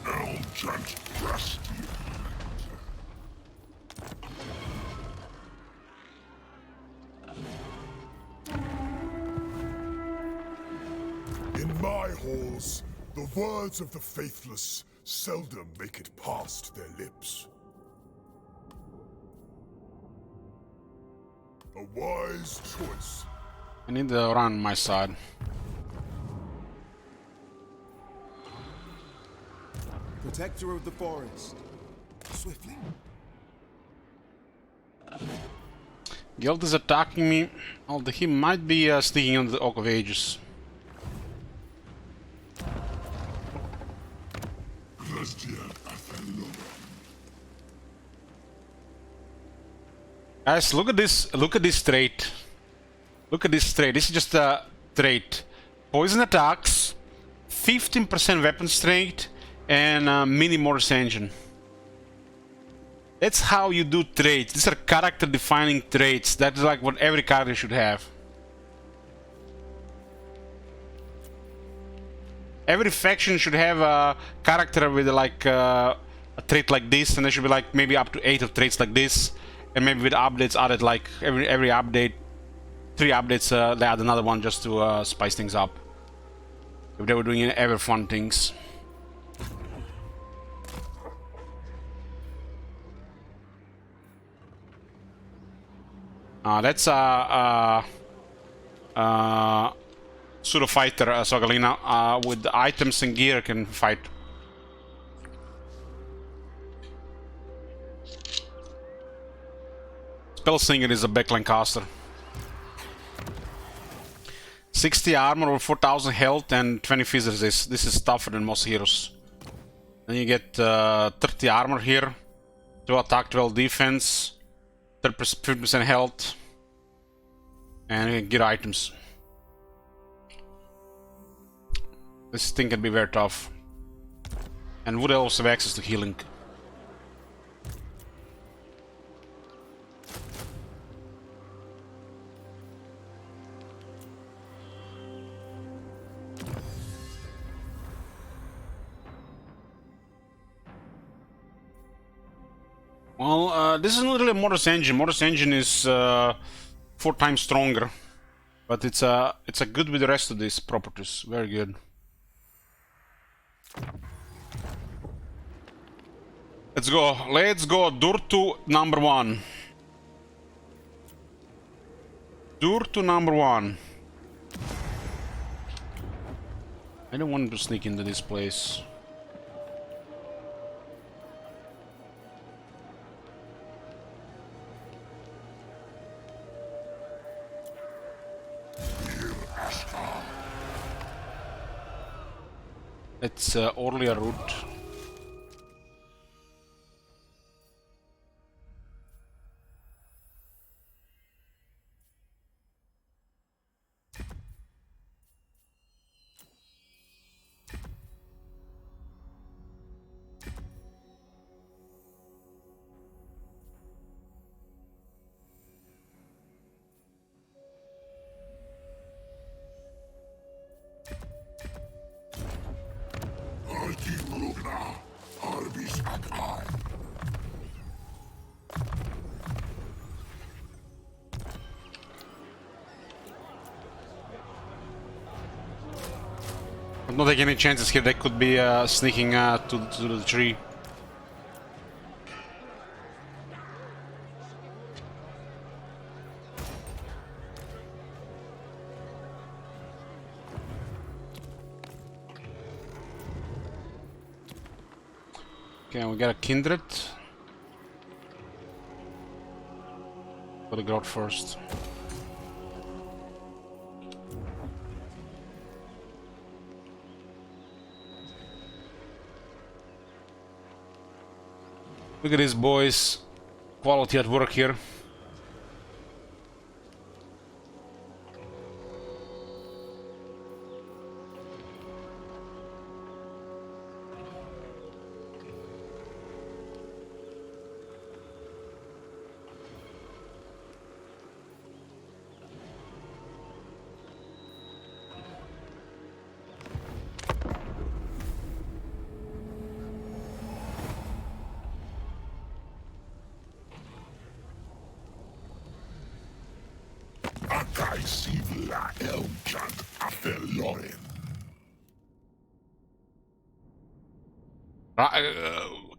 Eldritch Drusty. In my halls, the words of the faithless seldom make it past their lips. A wise choice.
I need the Orion on my side.
Protector of the forest. Swiftly.
Guild is attacking me, although he might be sneaking on the Oak of Ages. Guys, look at this trait. Look at this trait. This is just a trait. Poison attacks, 15% weapon strength, and mini Mortis engine. That's how you do traits. These are character defining traits. That's like what every character should have. Every faction should have a character with like a trait like this, and there should be like maybe up to 8 of traits like this, and maybe with updates added like every update, 3 updates they add another one just to spice things up. If they were doing ever fun things. That's pseudo fighter Sogalina with items and gear can fight. Spellslinger is a backline caster. 60 armor with 4000 health and 20 phys resist. This is tougher than most heroes. Then you get 30 armor here, 2 attack, 12 defense, 50% health, and you can get items. This thing can be very tough. And would also have access to healing. Well, this is not really a Mortis engine. Mortis engine is 4 times stronger, but it's a good with the rest of these properties. Very good. Let's go. Let's go. Durtu number 1. Durtu number 1. I don't want to sneak into this place. It's Orlia route. I'm not taking any chances here. They could be sneaking to the tree. Okay, we got a Kindred. Gotta go out first. Look at these boys. Quality at work here.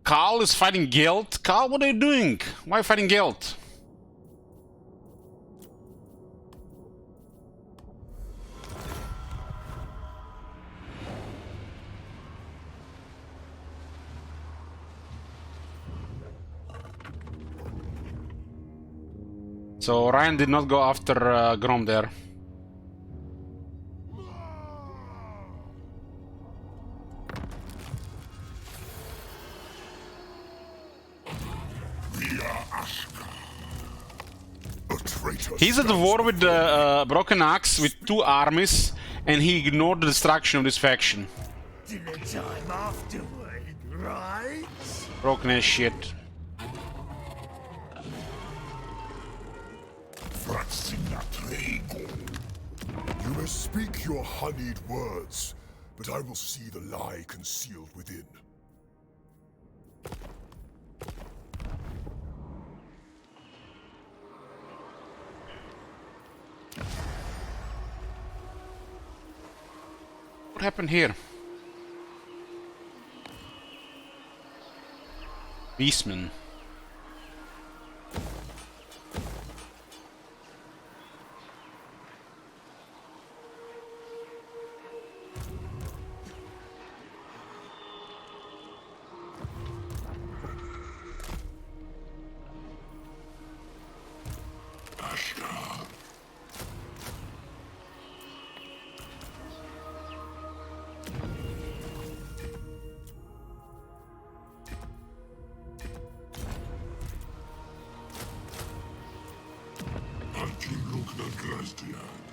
Karl is fighting Gelt. Karl, what are you doing? Why are you fighting Gelt? So Ryan did not go after Grom there. He's at the war with the Broken Axe with 2 armies, and he ignored the destruction of this faction.
Dinner time afterward, right?
Broken as shit.
You may speak your honeyed words, but I will see the lie concealed within.
What happened here? Beastman.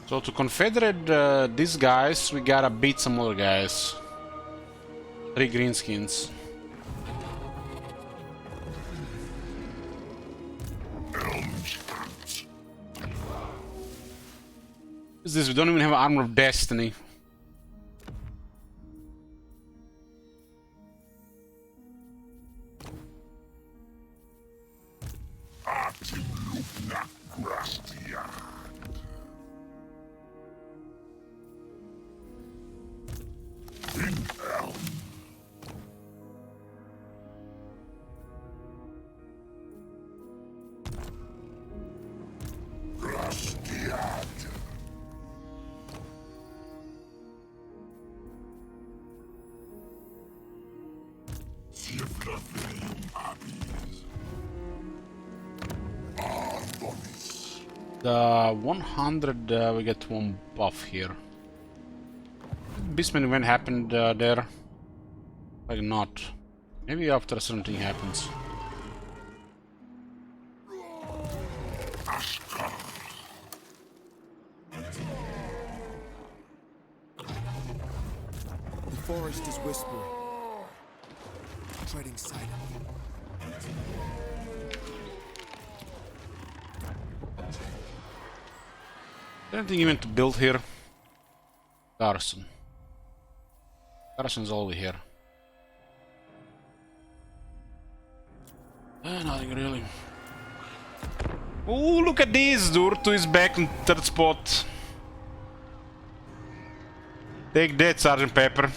So to confederate these guys, we gotta beat some other guys. 3 greenskins. What is this? We don't even have Armor of Destiny. The 100, we get 1 buff here. Beastman event happened there. Like not. Maybe after something happens.
The forest is whispering, treading silently.
Anything even to build here? Garrison. Garrison's all here. Nothing really. Oh, look at this! Durtu is back in 3rd spot. Take that, Sergeant Pepper.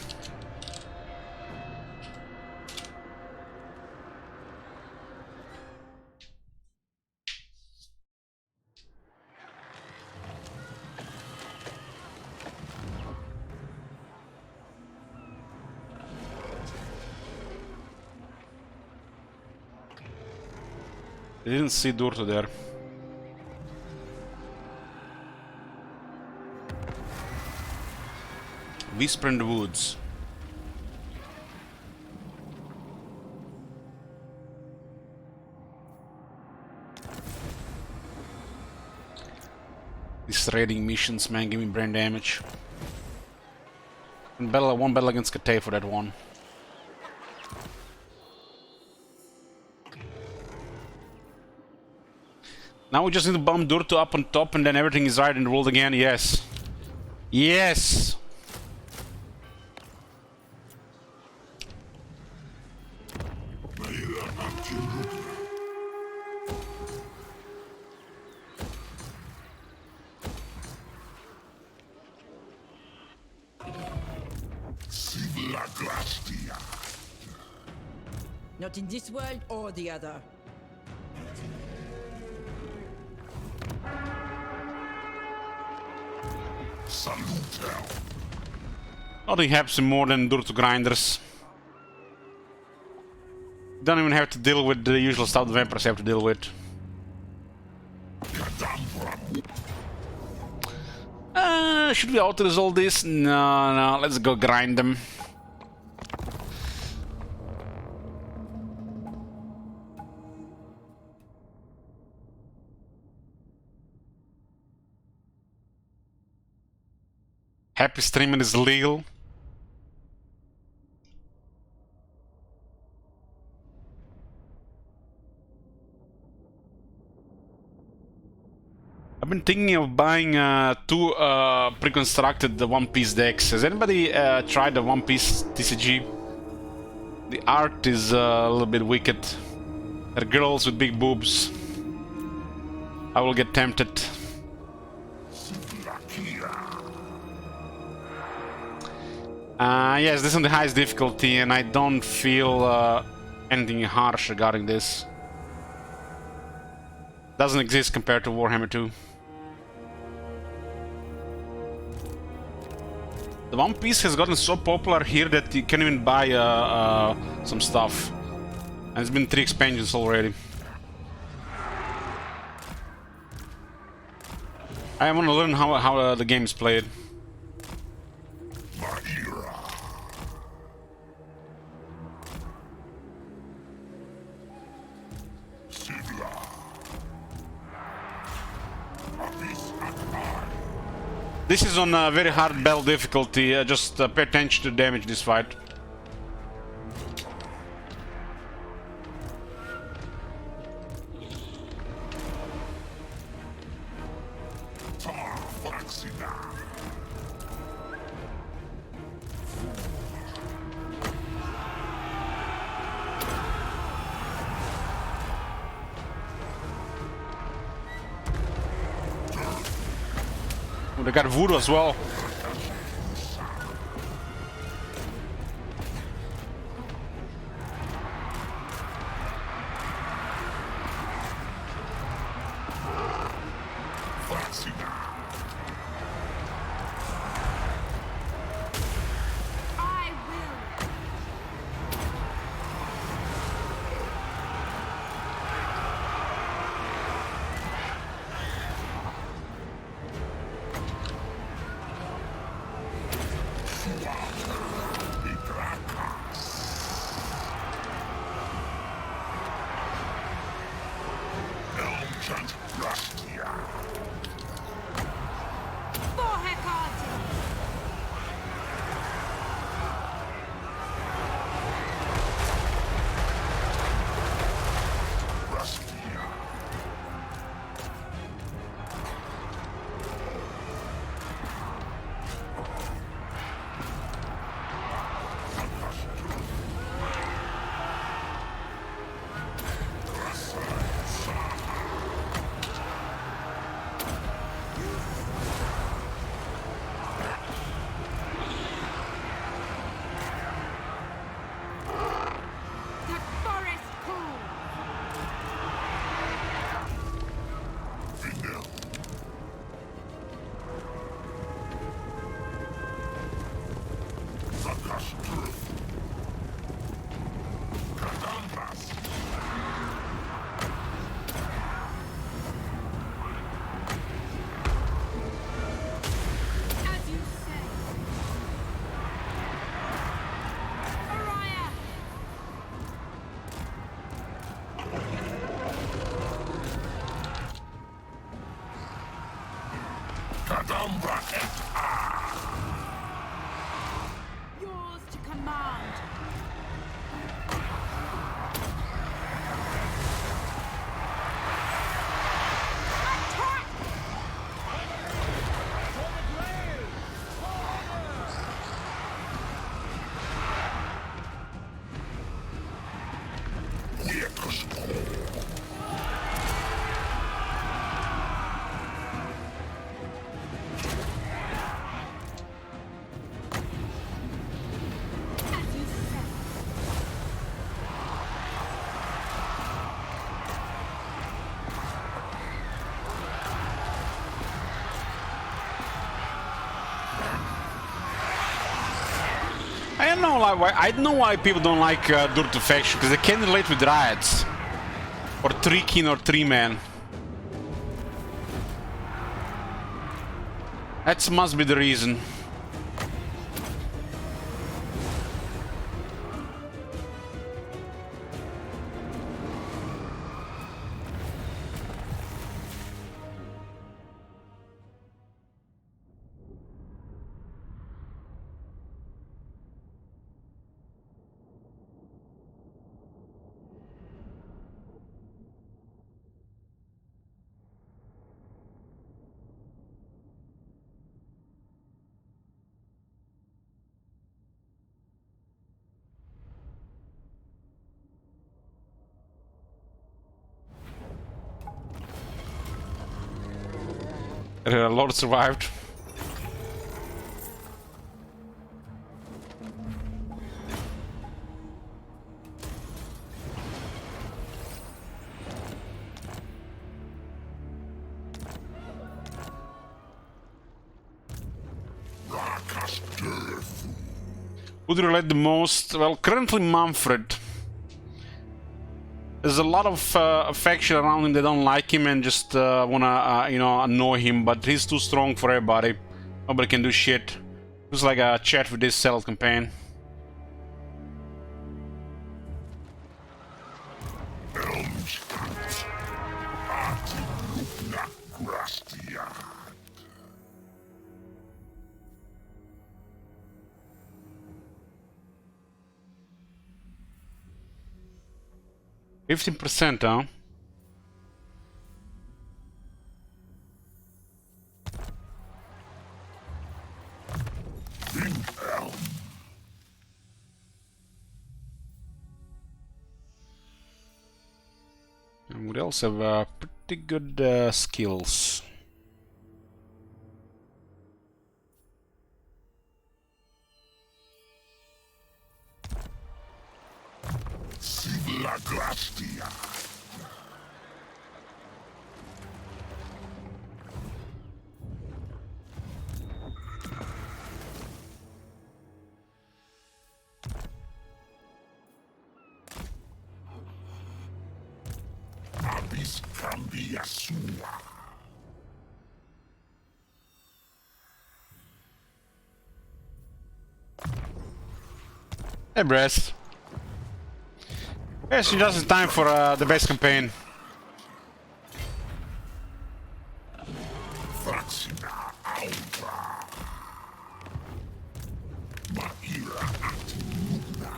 I didn't see Durtu there. Whisper in the Woods. These raiding missions, man, give me brain damage. And one battle against Kate for that one. Now we just need to bomb Durtu up on top and then everything is right in the world again. Yes. Yes!
Not in this world or the other.
Nothing happens more than Durtu grinders. Don't even have to deal with the usual stuff the vampires have to deal with. Should we auto-resolve this? No, let's go grind them. Happy streaming is legal. I've been thinking of buying 2 pre-constructed One Piece decks. Has anybody tried the One Piece TCG? The art is a little bit wicked. They're girls with big boobs. I will get tempted. Yes, this is on the highest difficulty, and I don't feel anything harsh regarding this. Doesn't exist compared to Warhammer 2. The One Piece has gotten so popular here that you can even buy some stuff. And it's been 3 expansions already. I want to learn how the game is played. This is on a very hard battle difficulty. Just pay attention to damage this fight. Oh, they got voodoo as well.
I will. For Hecate. The forest pool. As you say. Mariah. Yours to command. Attack! As you say.
I don't know why. I don't know why people don't like Durtu faction, because they can relate with riots or 3 kin or 3 man. That must be the reason. Lord survived. Who do you relate the most? Well, currently Manfred. There's a lot of faction around him that don't like him and just wanna, you know, annoy him, but he's too strong for everybody. Nobody can do shit. Looks like a chat with this Settled campaign. 15%, huh? And we also have pretty good skills.
Sigla Glastia. Abis cambia sua.
Hey, Brest. Yes, just in time for the base campaign.
Vaxina Alva. Maira Atununa.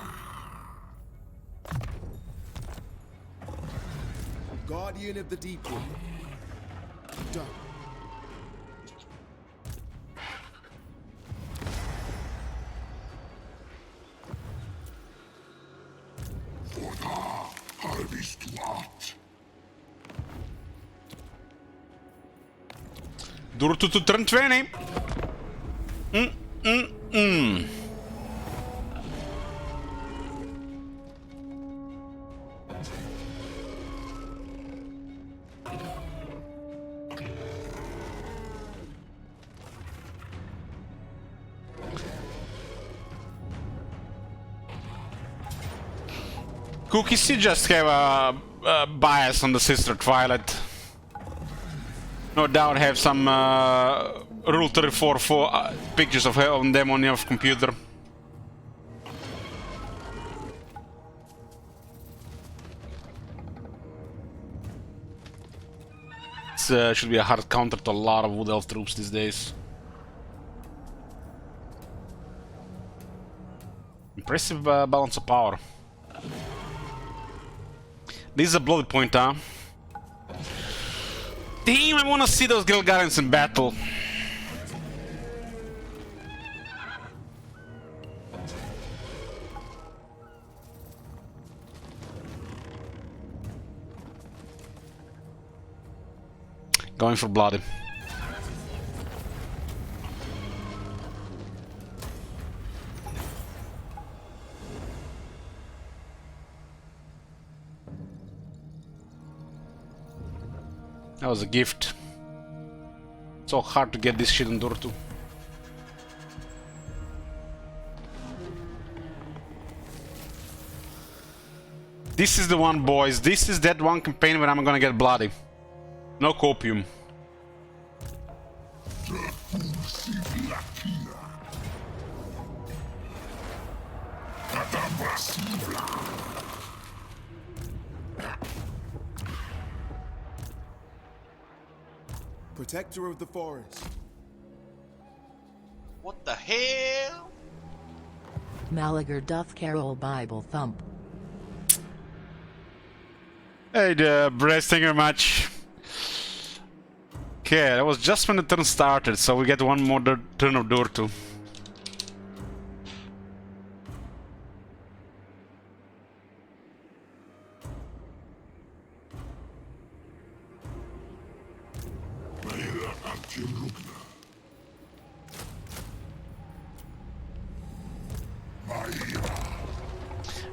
Guardian of the Deep One. Done.
Harvest what?
Durtu to turn 20. Cookies, you just have a bias on the Sister Twilight. No doubt have some Rule 34 pictures of her on them on your computer. This should be a hard counter to a lot of Wood Elf troops these days. Impressive balance of power. This is a bloody point, huh? Damn, I wanna see those Gilgarians in battle. Going for bloody. That was a gift. So hard to get this shit on Durtu. This is the one, boys. This is that one campaign where I'm gonna get bloody. No copium.
Protector of the forest.
What the hell?
Malagar doth carol Bible thump.
Hey, Brest, thank you very much. Okay, that was just when the turn started, so we get one more turn of Durtu.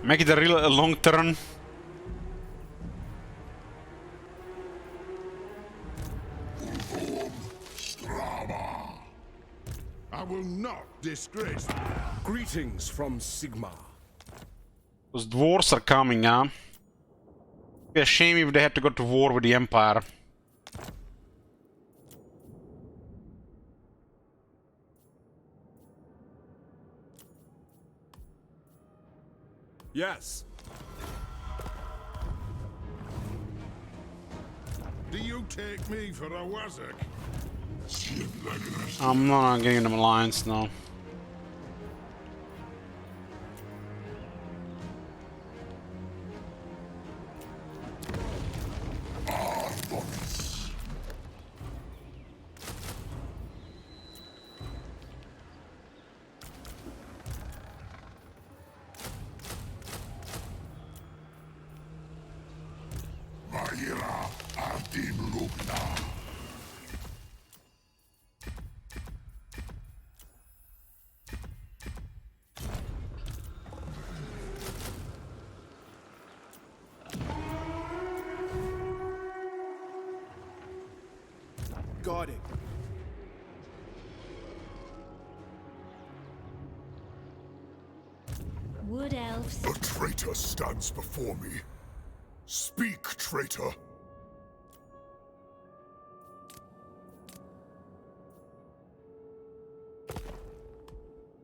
Make it a real long turn.
I will not disgrace.
Greetings from Sigma.
Those dwarves are coming, huh? It'd be a shame if they had to go to war with the Empire.
Yes.
Do you take me for a wazak?
I'm not getting them alliance now.
guarding.
Wood elves.
A traitor stands before me. Speak, traitor.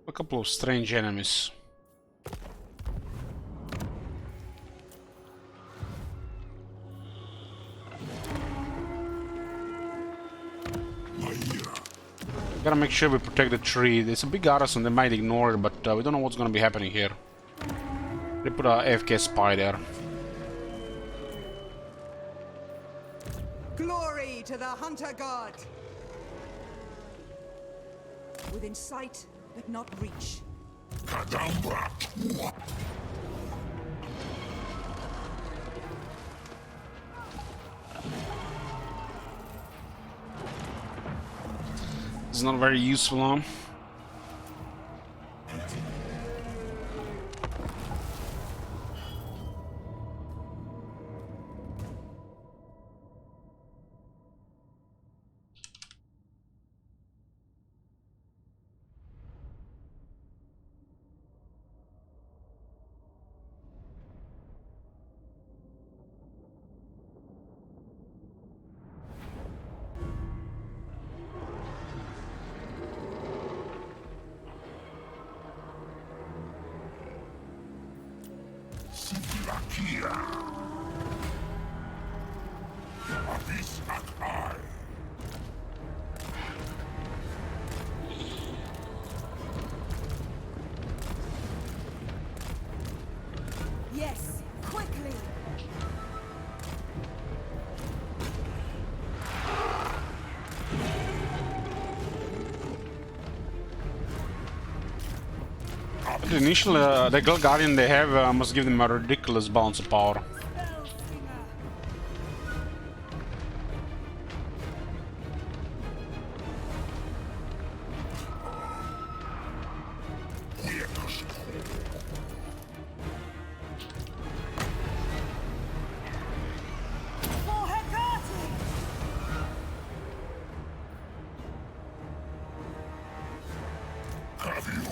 A couple of strange enemies. Gotta make sure we protect the tree. It's a big garrison, they might ignore it, but we don't know what's gonna be happening here. They put a AFK spy there.
Glory to the hunter god! Within sight, but not reach.
Kadambra.
It's not very useful, huh?
Silakia. Abyss Akai.
Yes, quickly.
The initial the Girl Guardian they have must give them a ridiculous balance of power.
For Hecate!
Have you?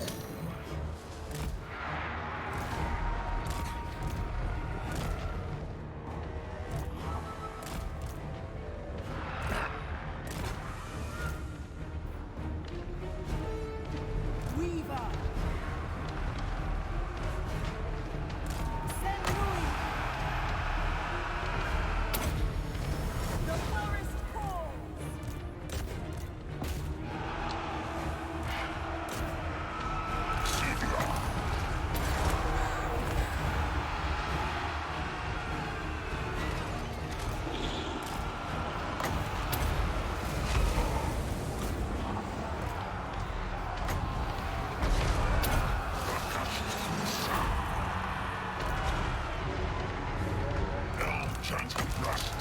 Weaver! Saint Louis! The forest calls!
Chant rust.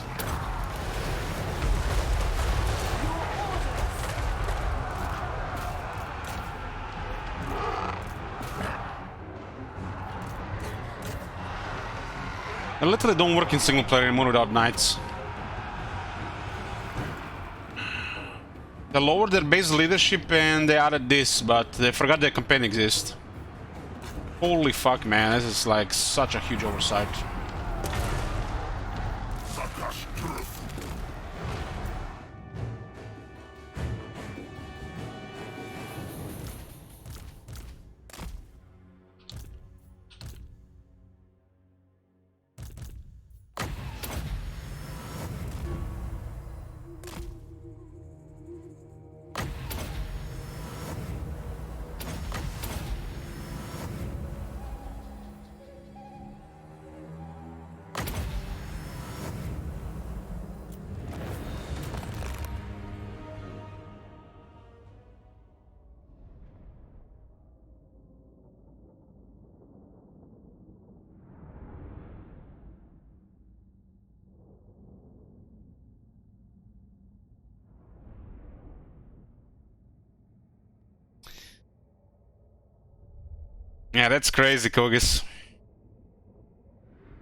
They literally don't work in single player anymore without knights. They lowered their base leadership and they added this, but they forgot their campaign exists. Holy fuck, man, this is like such a huge oversight.
Sakash Turf.
Yeah, that's crazy, Kogis.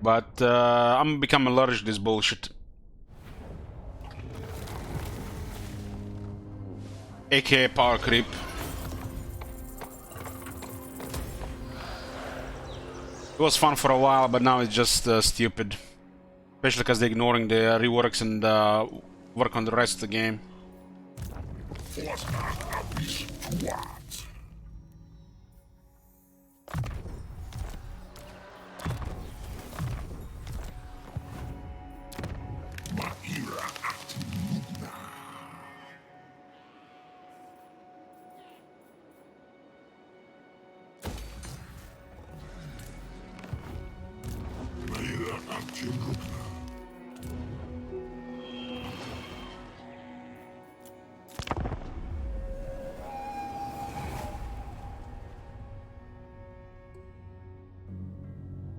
But I'm become allergic to this bullshit. aka power creep. It was fun for a while, but now it's just stupid. Especially because they're ignoring the reworks and work on the rest of the game.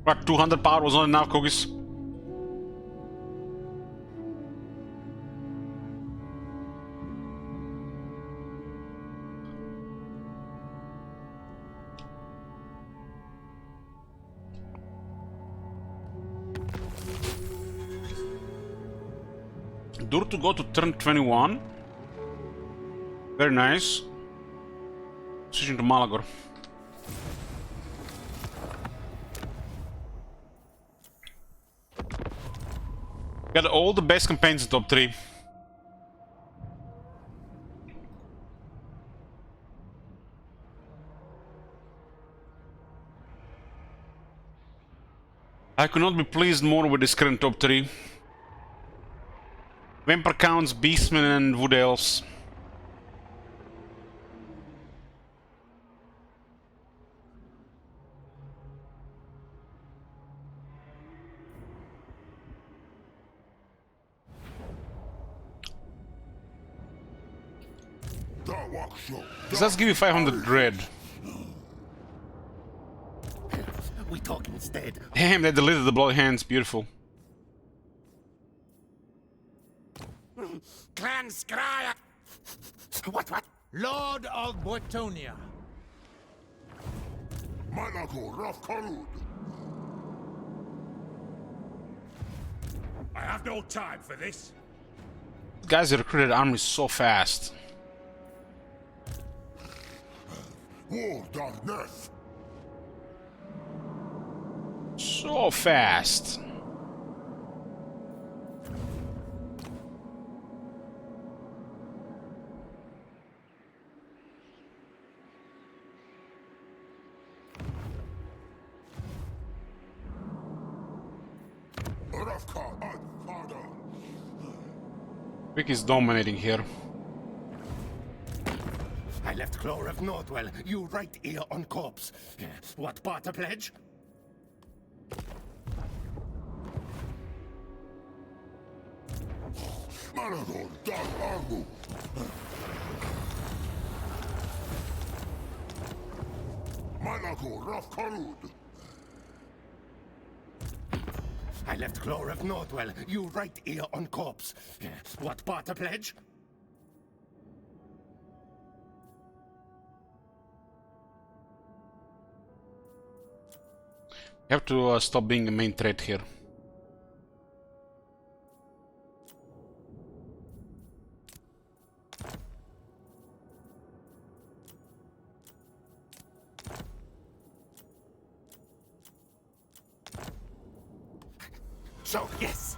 What, 200 power was not enough, Cookies? Dur to go to turn 21. Very nice. Switching to Malagor. Got all the best campaigns in top 3. I could not be pleased more with this current top 3. Vampire Counts, Beastmen and Wood Elves. Let's give you 500 dread.
We talk instead.
Damn, they deleted the bloody hands. Beautiful.
Clan Scrya! What?
Lord of Bortonia.
Malagor Rafkarud.
I have no time for this.
Guys recruited armies so fast.
War Darkness.
So fast.
Rafkar, father.
Vic is dominating here.
I left Clore of Northwell, you right ear on corpse. What part a pledge?
Malagor Dark Armu. Malagor Rafkarud.
I left Clore of Northwell, you right ear on corpse. What part a pledge?
You have to stop being a main threat here.
So, yes.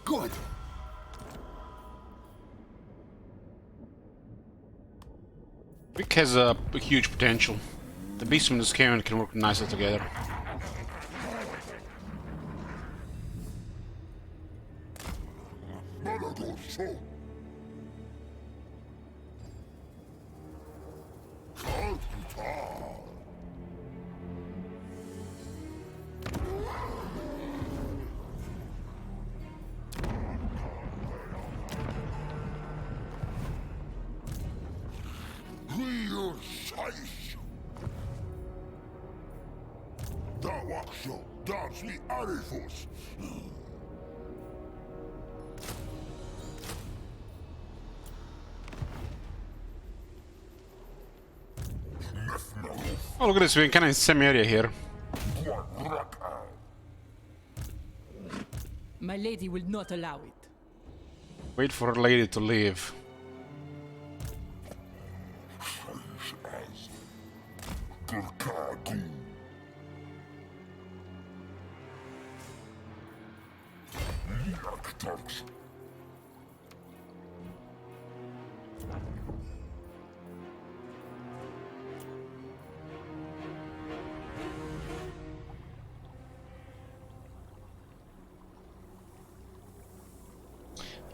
Good.
Vic has a huge potential. The Beastman and the Skaven can work nicely together.
Malagor so. Real size. Dawaksho, Darsli Arifus. Nefnaruf.
Oh, look at this. We're kind of in the same area here.
My lady will not allow it.
Wait for her lady to leave.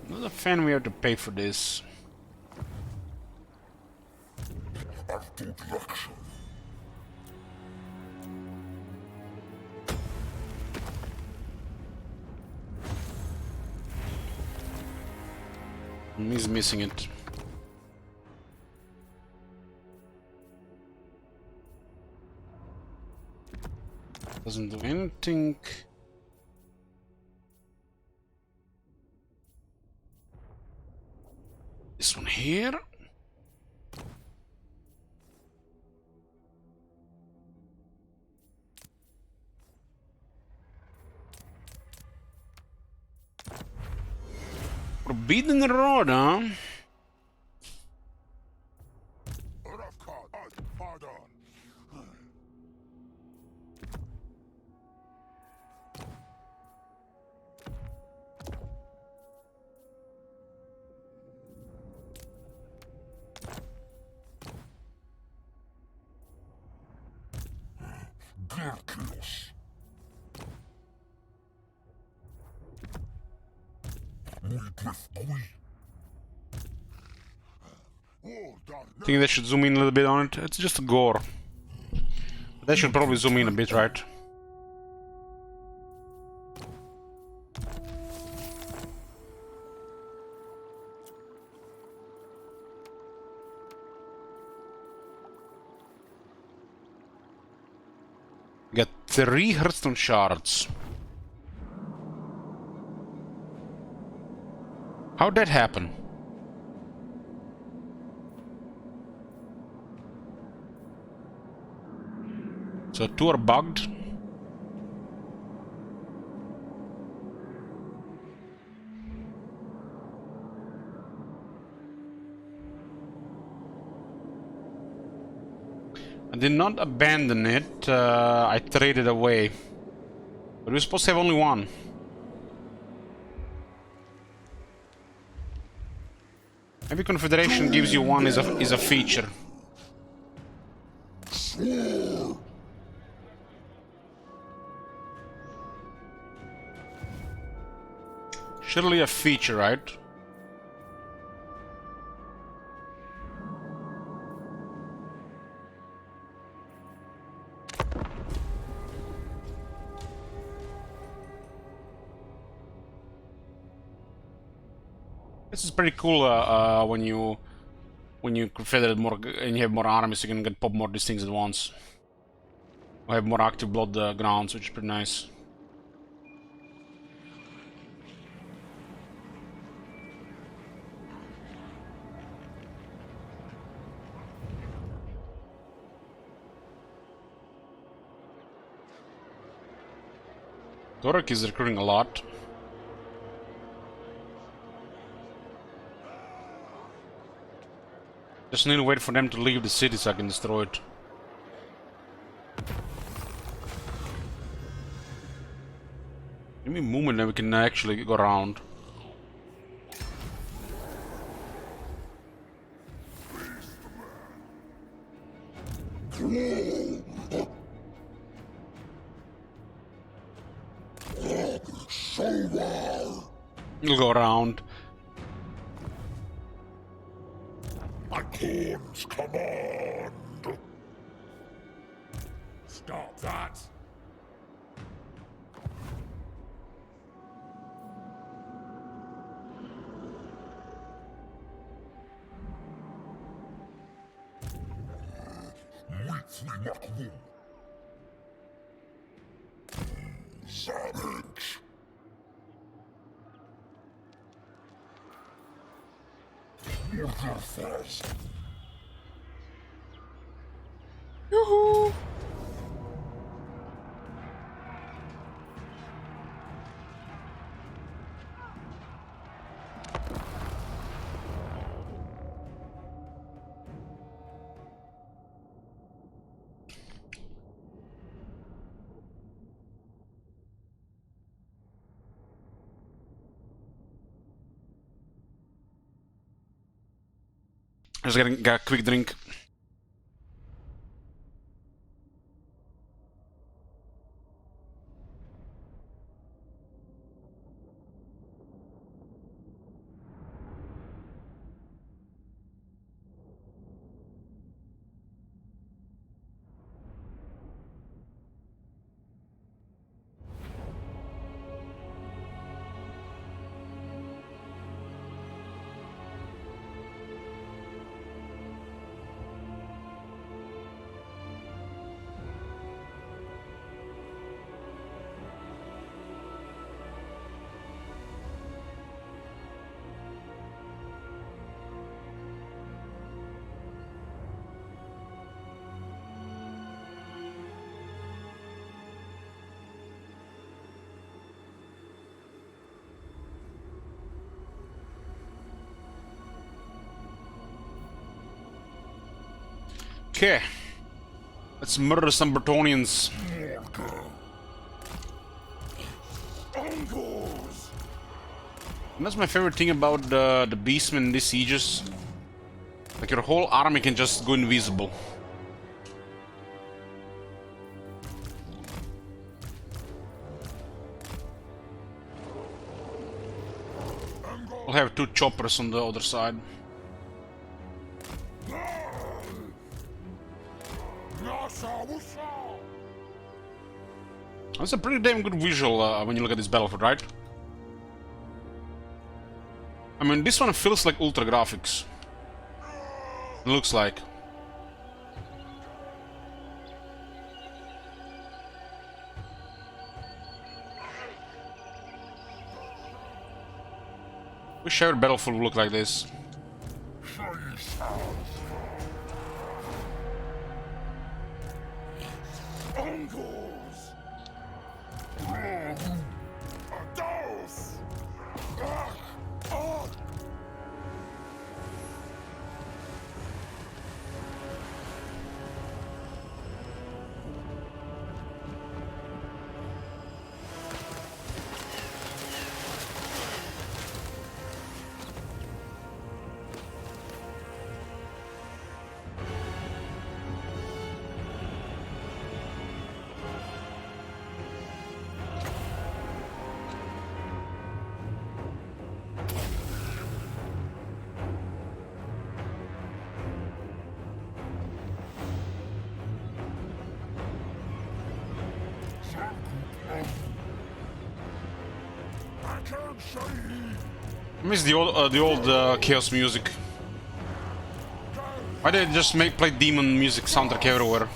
Not a fan we have to pay for this. He's missing it. Doesn't do anything. This one here. Forbidden Road, huh?
Pardon. Ridiculous.
I think they should zoom in a little bit on it. It's just a gore. But they should probably zoom in a bit, right? We got 3 Hearthstone shards. How'd that happen? So 2 are bugged. I did not abandon it, I traded away. But we're supposed to have only 1. Maybe Confederation gives you 1 is a feature. Surely a feature, right? This is pretty cool when you confederate more and you have more armies, you can get pop more these things at once. Or have more active blood grounds, which is pretty nice. Dorek is recruiting a lot. Just need to wait for them to leave the city so I can destroy it. Give me a moment and we can actually go around. You'll go around.
My Khorne's command.
Stop that!
Savage. Waterfast.
Yoo-hoo! Just getting a quick drink. Okay, let's murder some Bretonnians. And that's my favorite thing about the Beastmen in these sieges. Like, your whole army can just go invisible. We'll have 2 choppers on the other side. That's a pretty damn good visual when you look at this battlefield, right? I mean, this one feels like ultra graphics. It looks like. Wish every battlefield would look like this. I miss the old Chaos music. Why did they just play demon music soundtrack everywhere?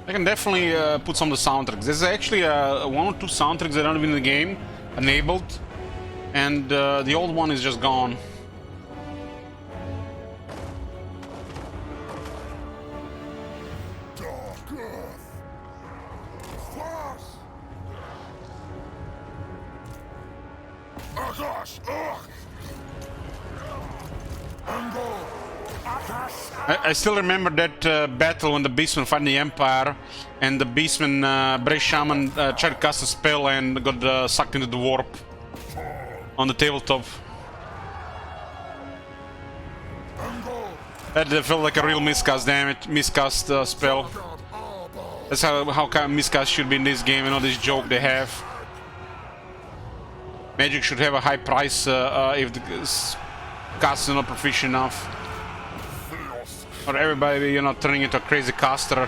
I can definitely put some of the soundtracks. There's actually 1 or 2 soundtracks that aren't even in the game enabled, and the old one is just gone. I still remember that battle when the Beastmen fight the Empire, and the Beastman Bray Shaman tried to cast a spell and got sucked into the warp on the tabletop. That felt like a real miscast, damn it. Miscast spell. That's how miscast should be in this game, and all this joke they have. Magic should have a high price if the cast is not proficient enough. Or everybody, you know, turning into a crazy caster.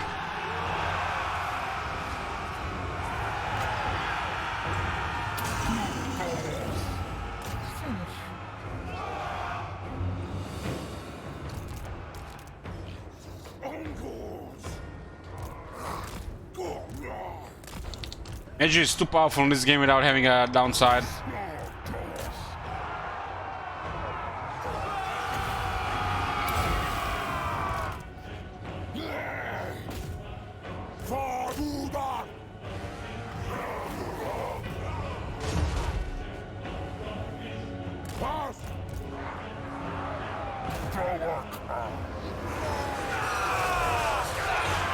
Edge is too powerful in this game without having a downside.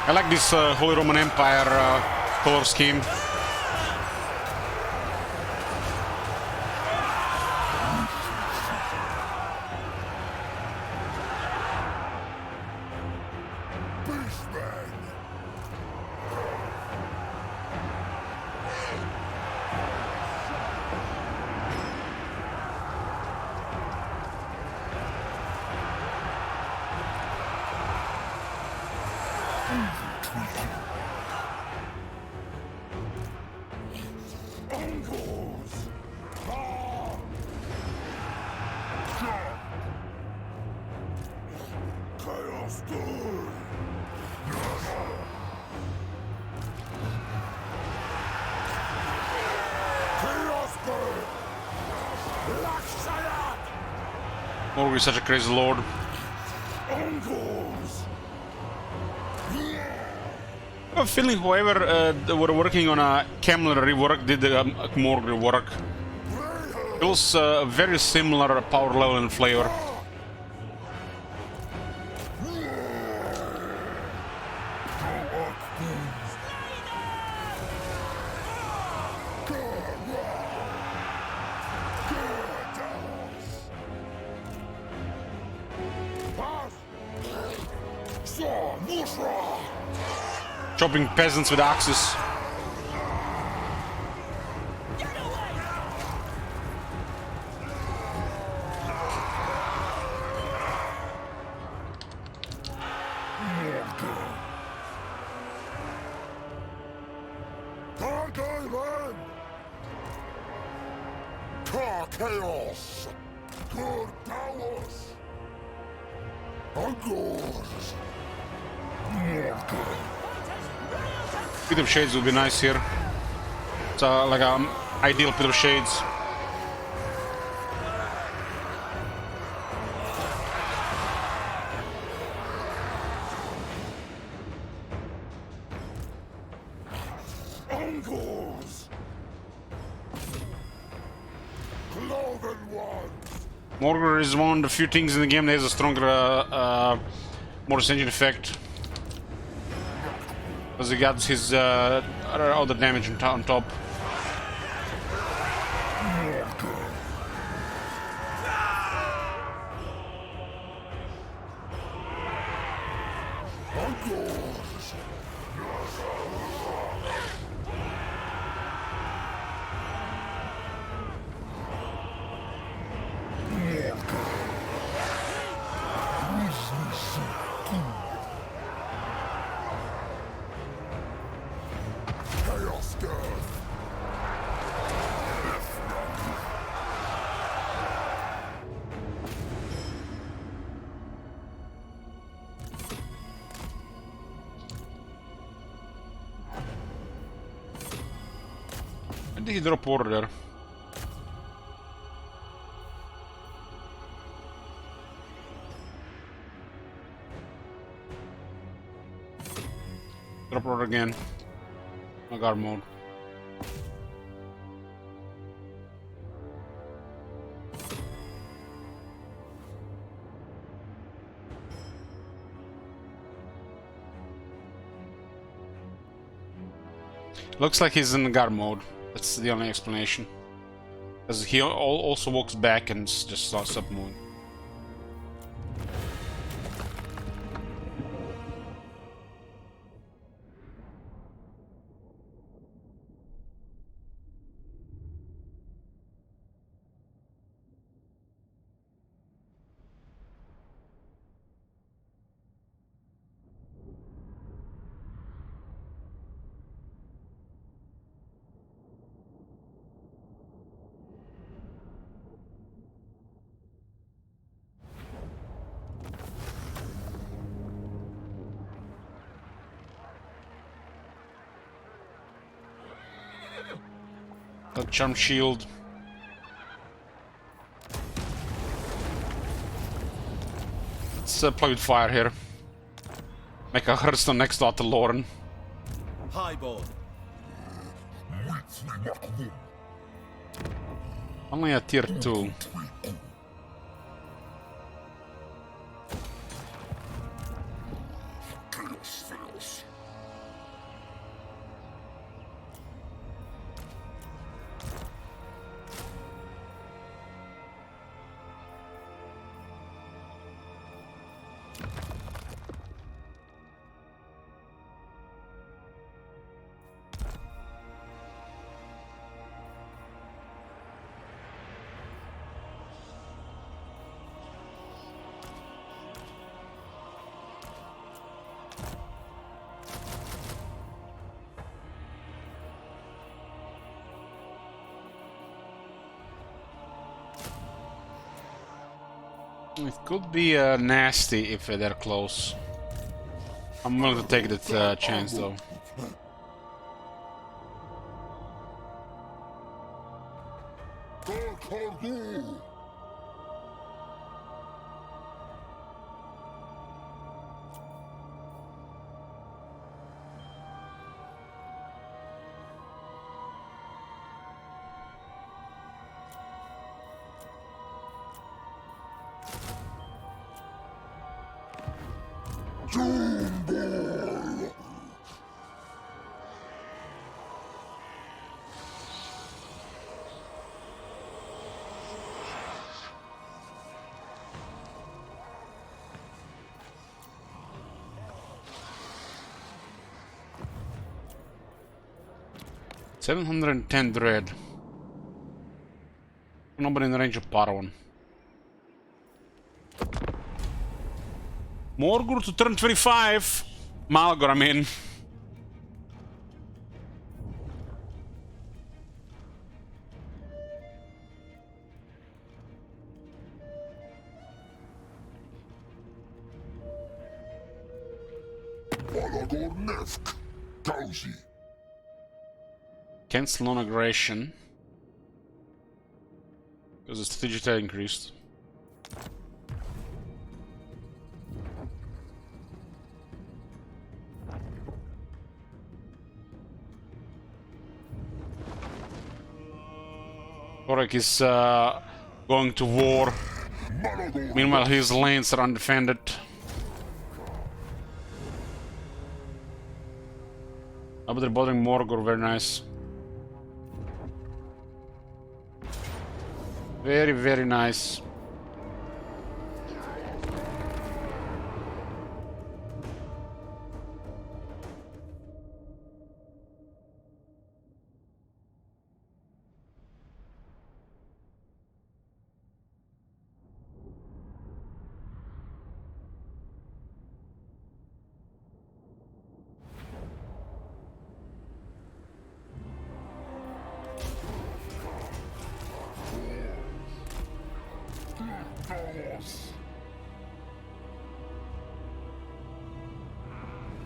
I like this Holy Roman Empire color scheme. Morgr is such a crazy lord. I have a feeling whoever were working on a Camelot rework did the Morgr rework. Feels very similar power level and flavor. Chopping peasants with axes.
Chaos! Good powers! Angors!
Pit of Shades would be nice here. It's like an ideal Pit of Shades.
Angors! Cloven ones!
Morgr is one of the few things in the game that has a stronger more ascension effect. Because he got his other damage on top. When did he drop water there? Drop water again. Guard mode. Looks like he's in guard mode. That's the only explanation. Because he also walks back and just starts up moving. Charm shield. Let's play with fire here. Make a Hearthstone next to Lauren.
Highborn.
Only a tier 2. It could be nasty if they're close. I'm willing to take that chance though.
Karkargu!
710 dread. Nobody in the range of Parwan. Morgur to turn 25. Malgor, I mean.
Balagor Nefk! Tausi!
Cancel non-aggression. Because the strategic attack increased. Korek is going to war. Meanwhile, his lanes are undefended. Oh, but they're bothering Morgor, very nice. Very, very nice.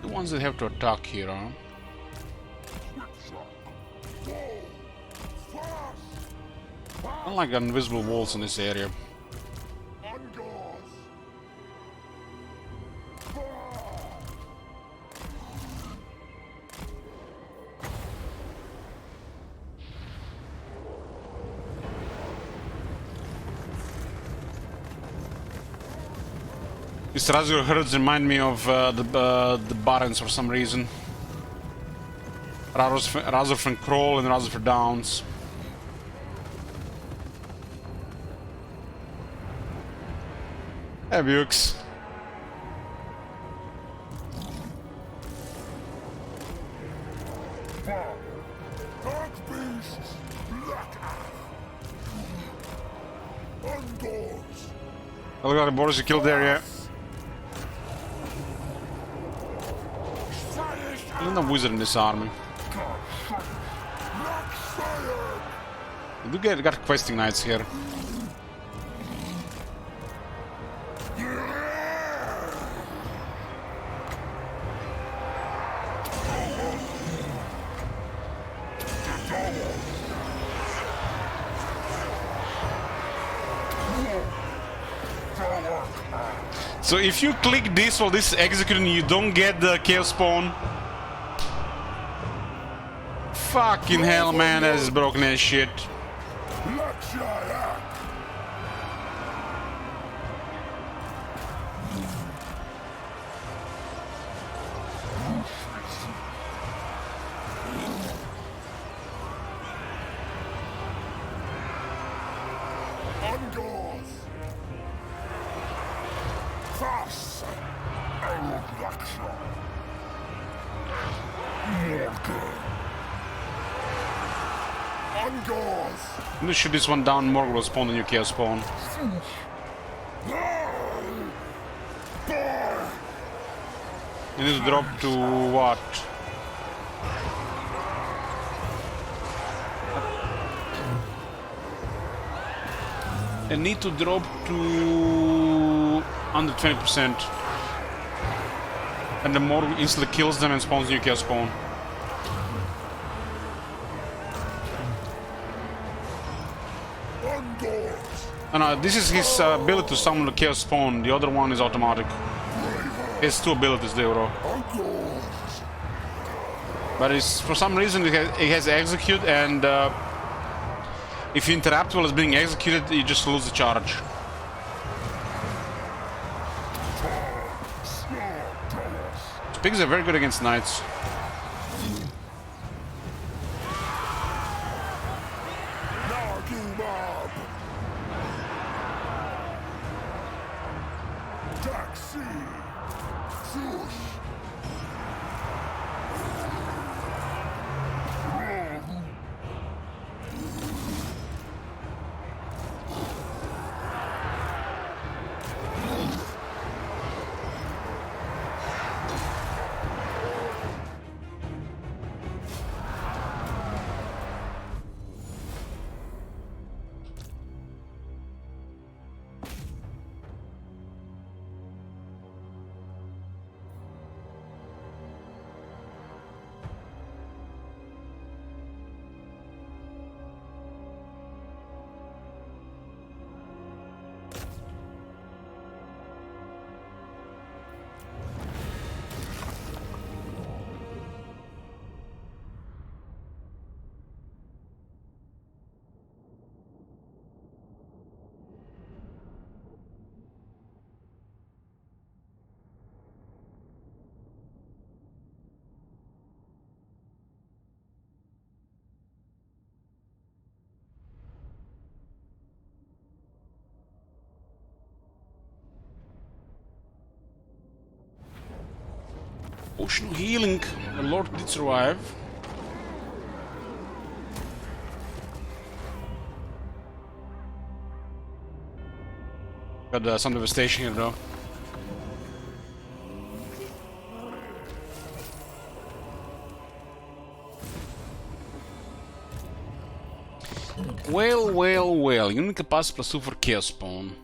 The ones that have to attack here, huh? Unlike invisible walls in this area. These Razor herds remind me of the Barons for some reason. Razorfen Kroll and Razorfen Downs. Hey, Bukes.
Dark beasts! Black Ungors!
Oh, look at the borders you killed there, yeah. There's no wizard in this army. You do got questing knights here. So if you click this while this is executing, you don't get the Chaos Spawn. Fucking hell, man, that is broken as shit. I'm gonna shoot this one down, Morgul will spawn the new Chaos Spawn. You need to drop to what? They need to drop to under 20%. And the more instantly kills them and spawns new chaos spawn. No, this is his ability to summon the chaos spawn. The other one is automatic. He has 2 abilities there, bro. But it's, for some reason it has execute, and if you interrupt while it's being executed, you just lose the charge. Pigs are very good against knights. Potion healing. The Lord did survive. Got some devastation here though. Well. Unit capacity plus 2 for chaos spawn.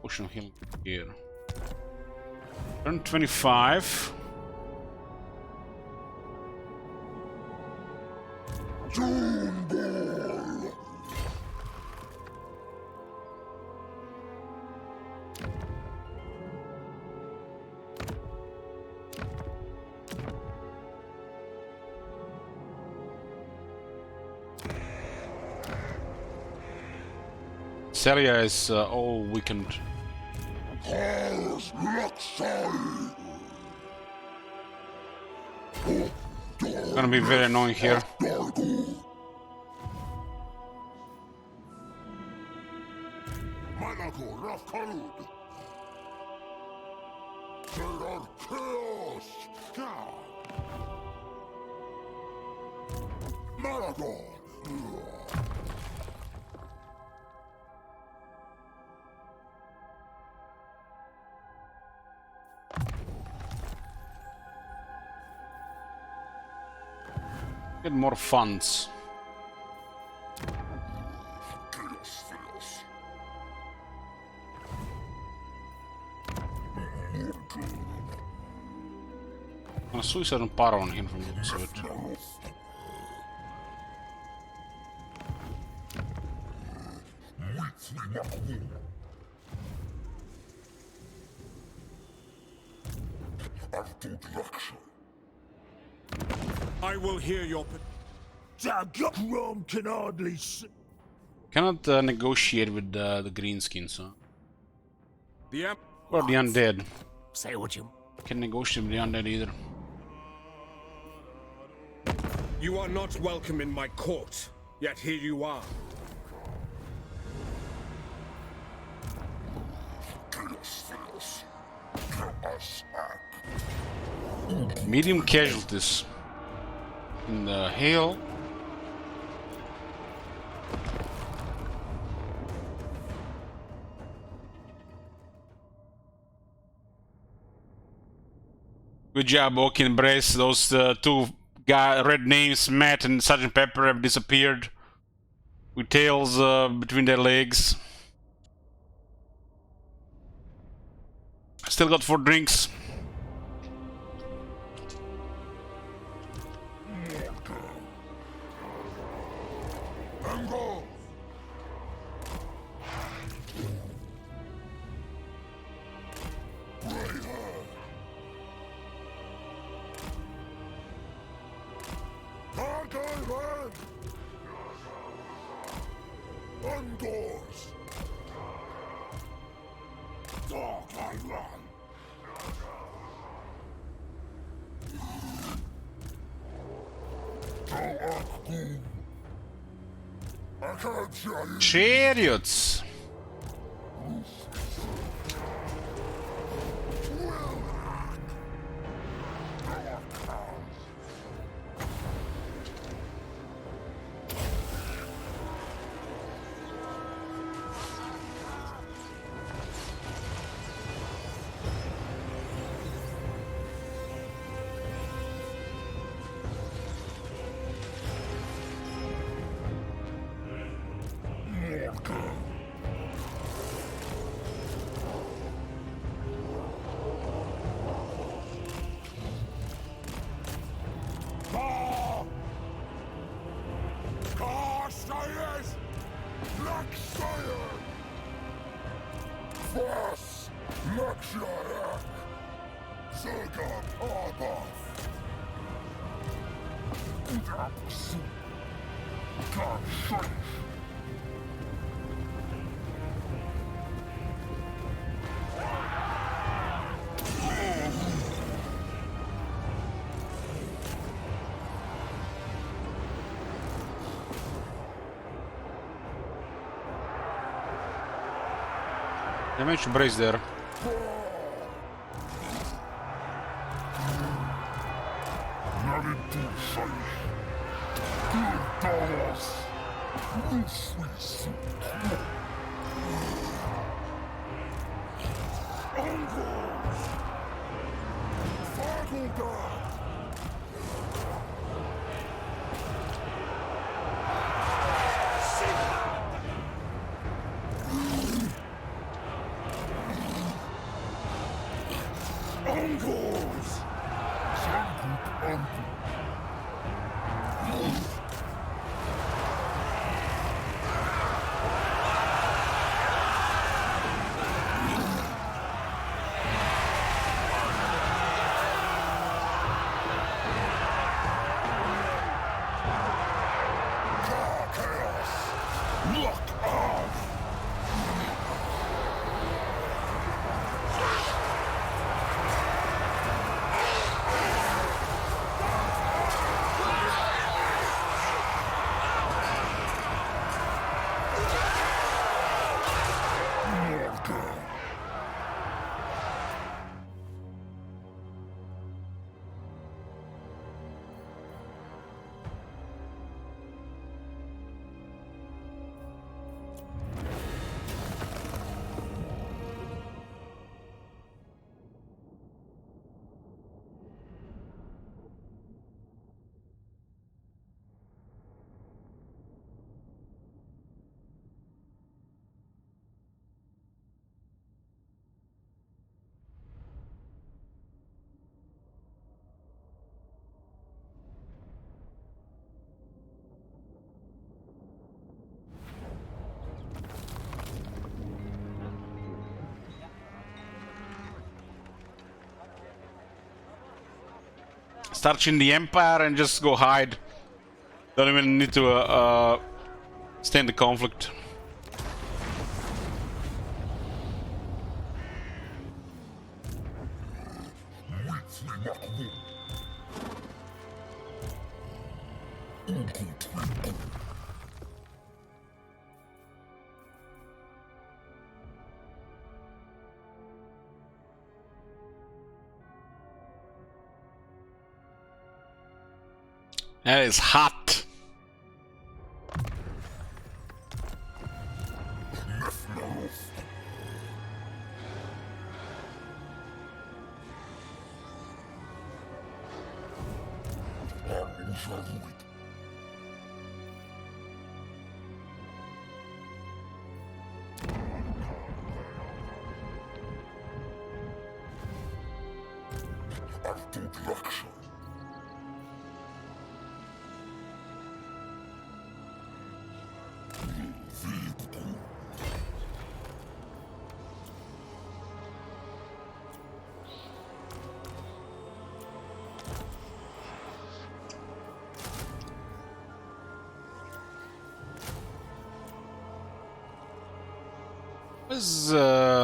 Potion healing here. Turn 25. Celia is all weakened. Gonna be very annoying here. Get more funds. A suicide and power on him from the looks of it.
I will hear your... Rome can hardly...
Cannot negotiate with the greenskins, huh?
The
Or the undead.
Say what you...
Can't negotiate with the undead either.
You are not welcome in my court, yet here you are.
Medium casualties in the hail. Good job, Oak. Embrace those 2 guy, red names, Matt and Sergeant Pepper have disappeared with tails between their legs. Still got 4 drinks.
Angle! Undoors! Dark Island! I can't hear you!
Chariots!
Sires! Black Sire! Voss! Luxurak! Zergab Arbath! Udapsu! Ganshish!
Damage brace there. Start in the Empire and just go hide. Don't even need to stay in the conflict. That is hot.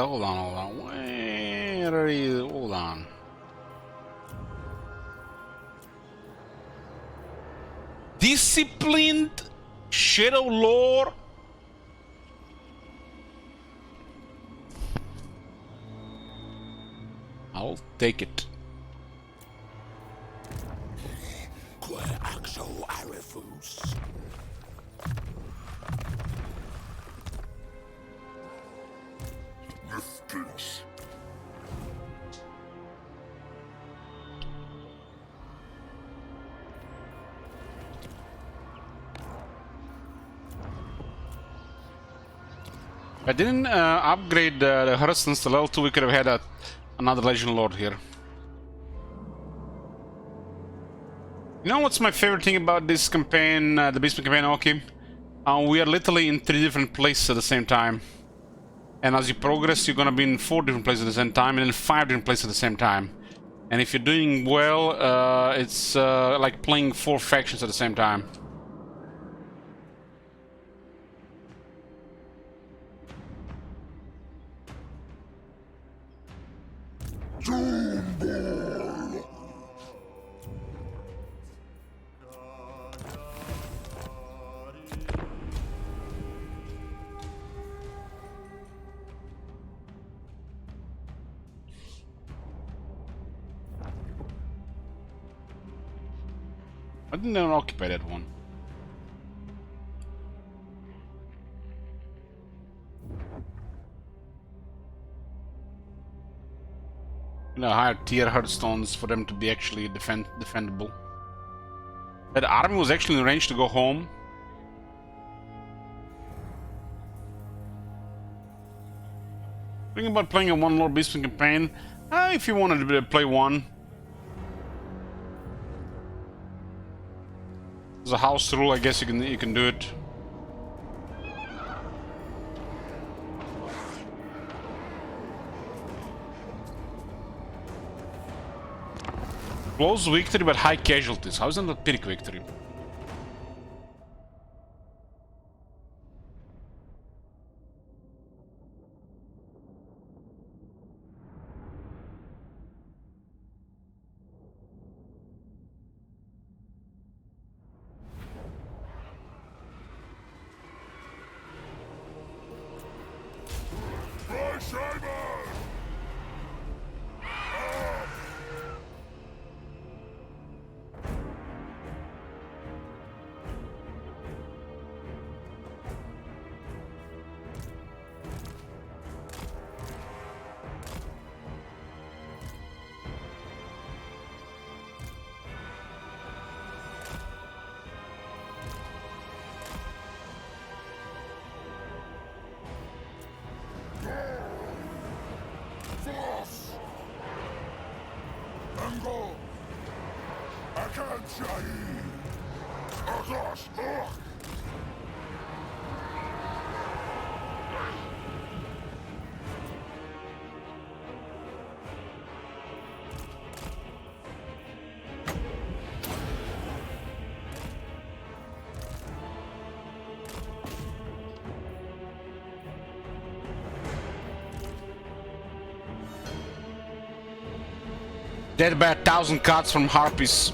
Hold on. Where are you? Hold on. Disciplined Shadow Lore. I'll take it.
Axo Arifus. This
If I didn't upgrade the Hurricanes to level 2, we could have had another Legend Lord here. You know what's my favorite thing about this campaign, the Beastman campaign, Oki? We are literally in 3 different places at the same time. And as you progress, you're gonna be in 4 different places at the same time, and then 5 different places at the same time. And if you're doing well, it's like playing 4 factions at the same time. I didn't occupy that one. You know, higher tier hearthstones for them to be actually defendable. That army was actually in range to go home. Thinking about playing a one Lord Beastman campaign. If you wanted to play one. As a house rule, I guess you can do it. Close victory but high casualties. How is that a Pyrrhic victory? Dead by 1,000 cuts from Harpies.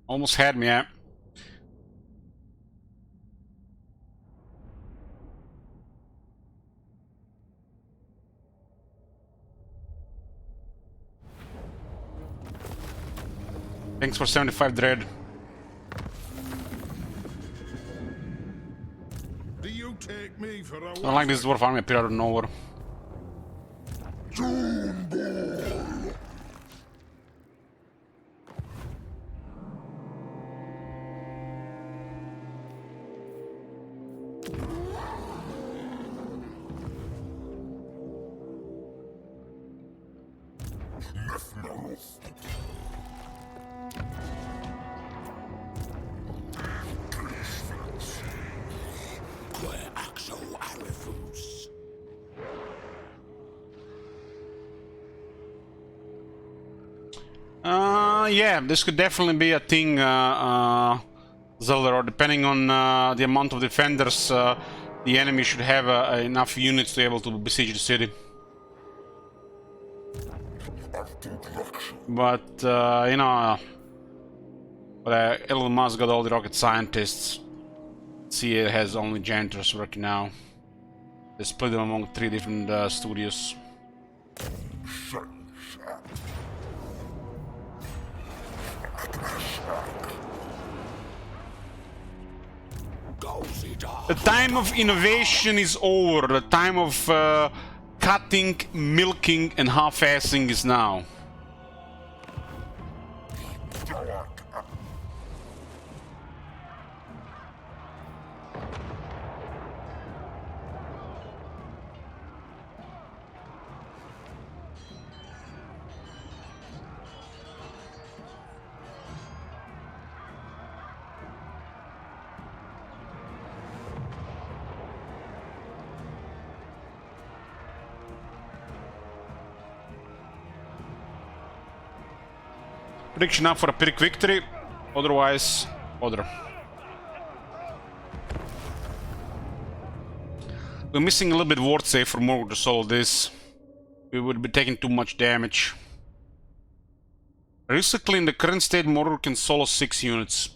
Almost had me, yeah. Thanks for 75 dread.
Do you take me for a
I don't like this dwarf army appear out of nowhere. Yeah, this could definitely be a thing, Zelda, or depending on the amount of defenders, the enemy should have enough units to be able to besiege the city. But, you know, Elon Musk got all the rocket scientists. CA has only janitors working now. They split them among 3 different studios. The time of innovation is over. The time of cutting, milking, and half-assing is now. Prediction up for a Pyrrhic victory, otherwise, other. We're missing a little bit ward save for Morgul to solve this. We would be taking too much damage. Realistically, in the current state, Morgul can solo 6 units.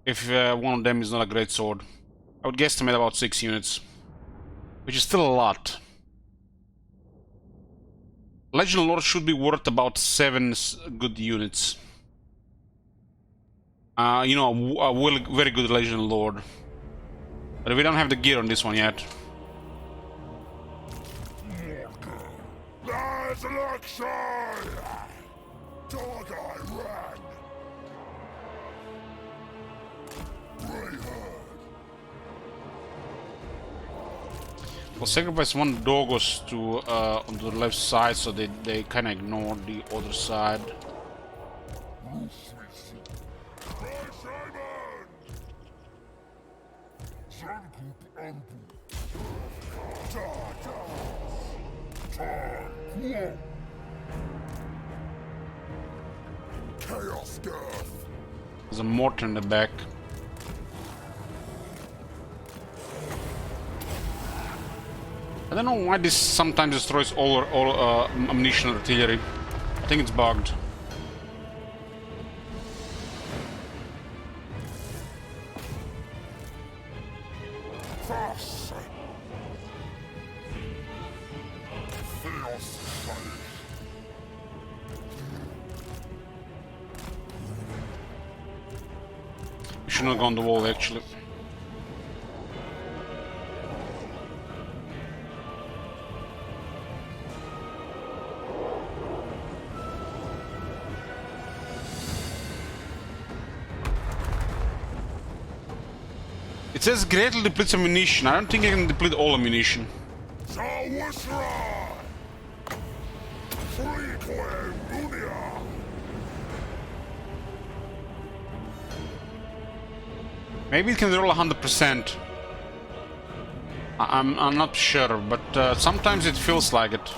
If one of them is not a great sword. I would guesstimate about 6 units. Which is still a lot. Legend Lord should be worth about 7 good units. You know, a very good Legend Lord. But we don't have the gear on this one yet.
There's Lakshai! Dog I ran!
We'll sacrifice one Dogos to on the left side, so they kind of ignore the other side.
Chaos Death!
There's a mortar in the back. I don't know why this sometimes destroys all ammunition and artillery. I think it's bugged. We should not go on the wall, actually. It says greatly depletes ammunition. I don't think I can deplete all ammunition. Maybe it can roll 100%. I'm not sure, but sometimes it feels like it.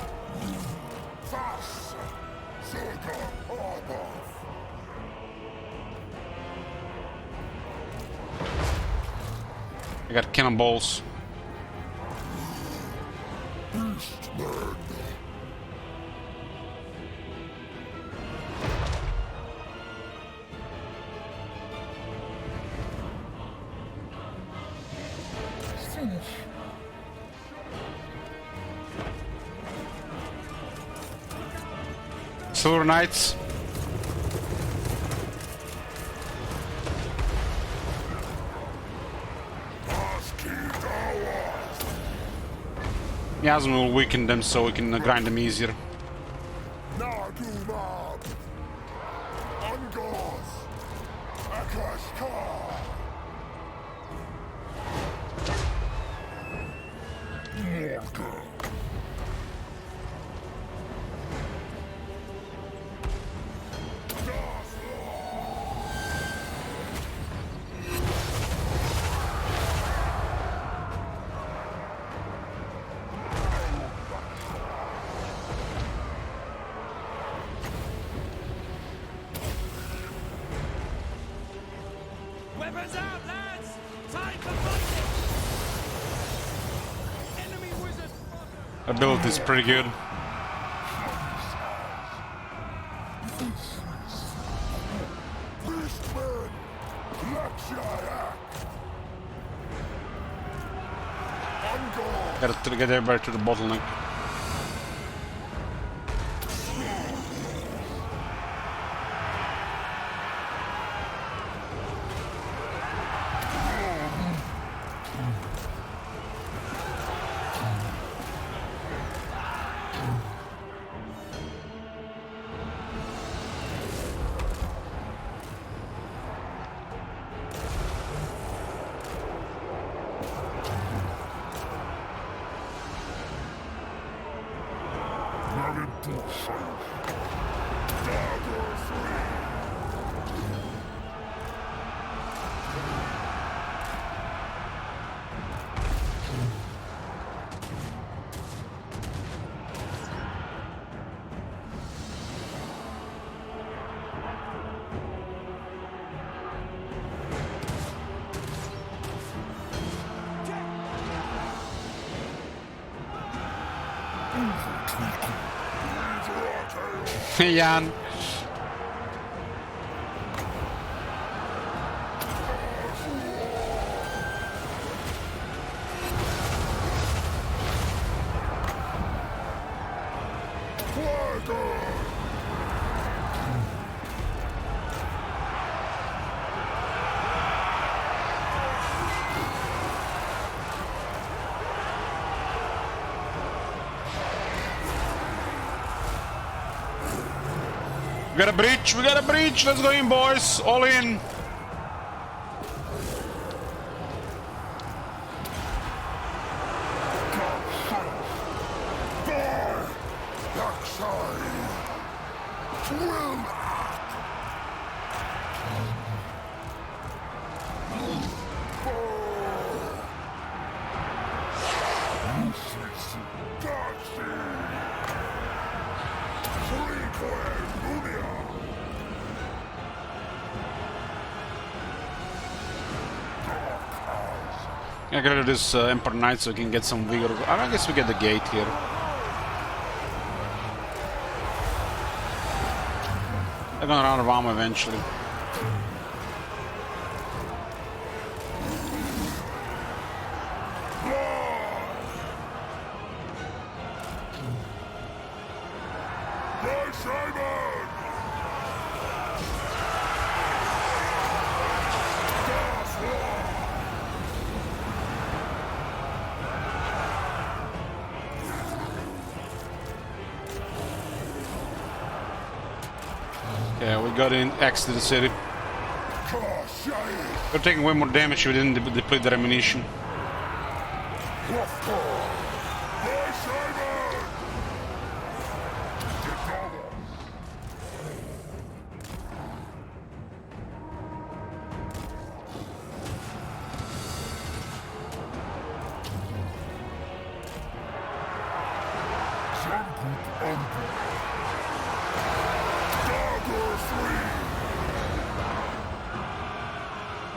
I got cannonballs. Silver Knights. Miasm will weaken them so we can grind them easier.
Nagumab! Ungos! Akashkar! Morgul!
Weapons out, lads! Time for fighting! Enemy wizard!
Ability is pretty good.
Beastmen! Lakshayak! Ungos!
Gotta get everybody to the bottleneck. Jan. We got a breach, we got a breach, let's go in boys, all in. I get rid of this Emperor Knight so we can get some vigor. I guess we get the gate here. They're gonna run out of ammo eventually. Yeah, we got in X to the city. We're taking way more damage if we didn't deplete their ammunition.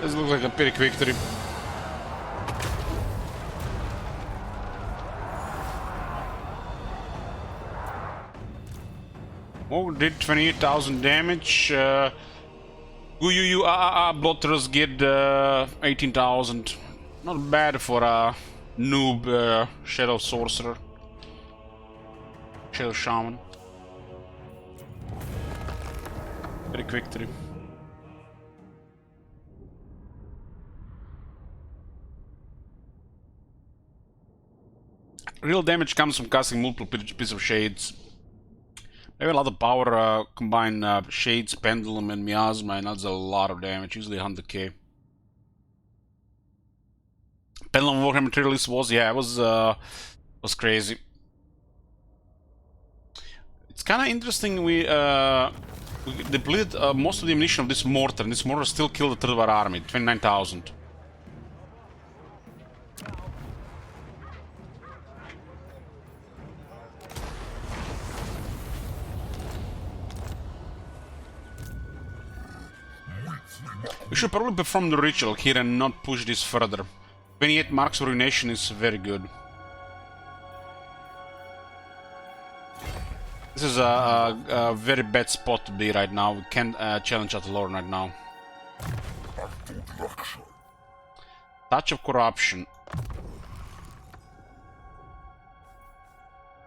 This looks like a pretty quick victory. Oh, did 28,000 damage. Bloodthirst get 18,000. Not bad for noob Shadow Sorcerer. Shadow Shaman. Very quick 3. Real damage comes from casting multiple pieces of shades. Maybe a lot of power combine shades, pendulum, and miasma, and that's a lot of damage. Usually 100k. Pendulum Warhammer 3 release was was crazy. It's kind of interesting. We depleted most of the ammunition of this mortar, and this mortar still killed the third of our army. 29,000. We should probably perform the ritual here and not push this further. 28 marks of ruination is very good. This is a very bad spot to be right now. We can't challenge Atalorn right now. Touch of Corruption.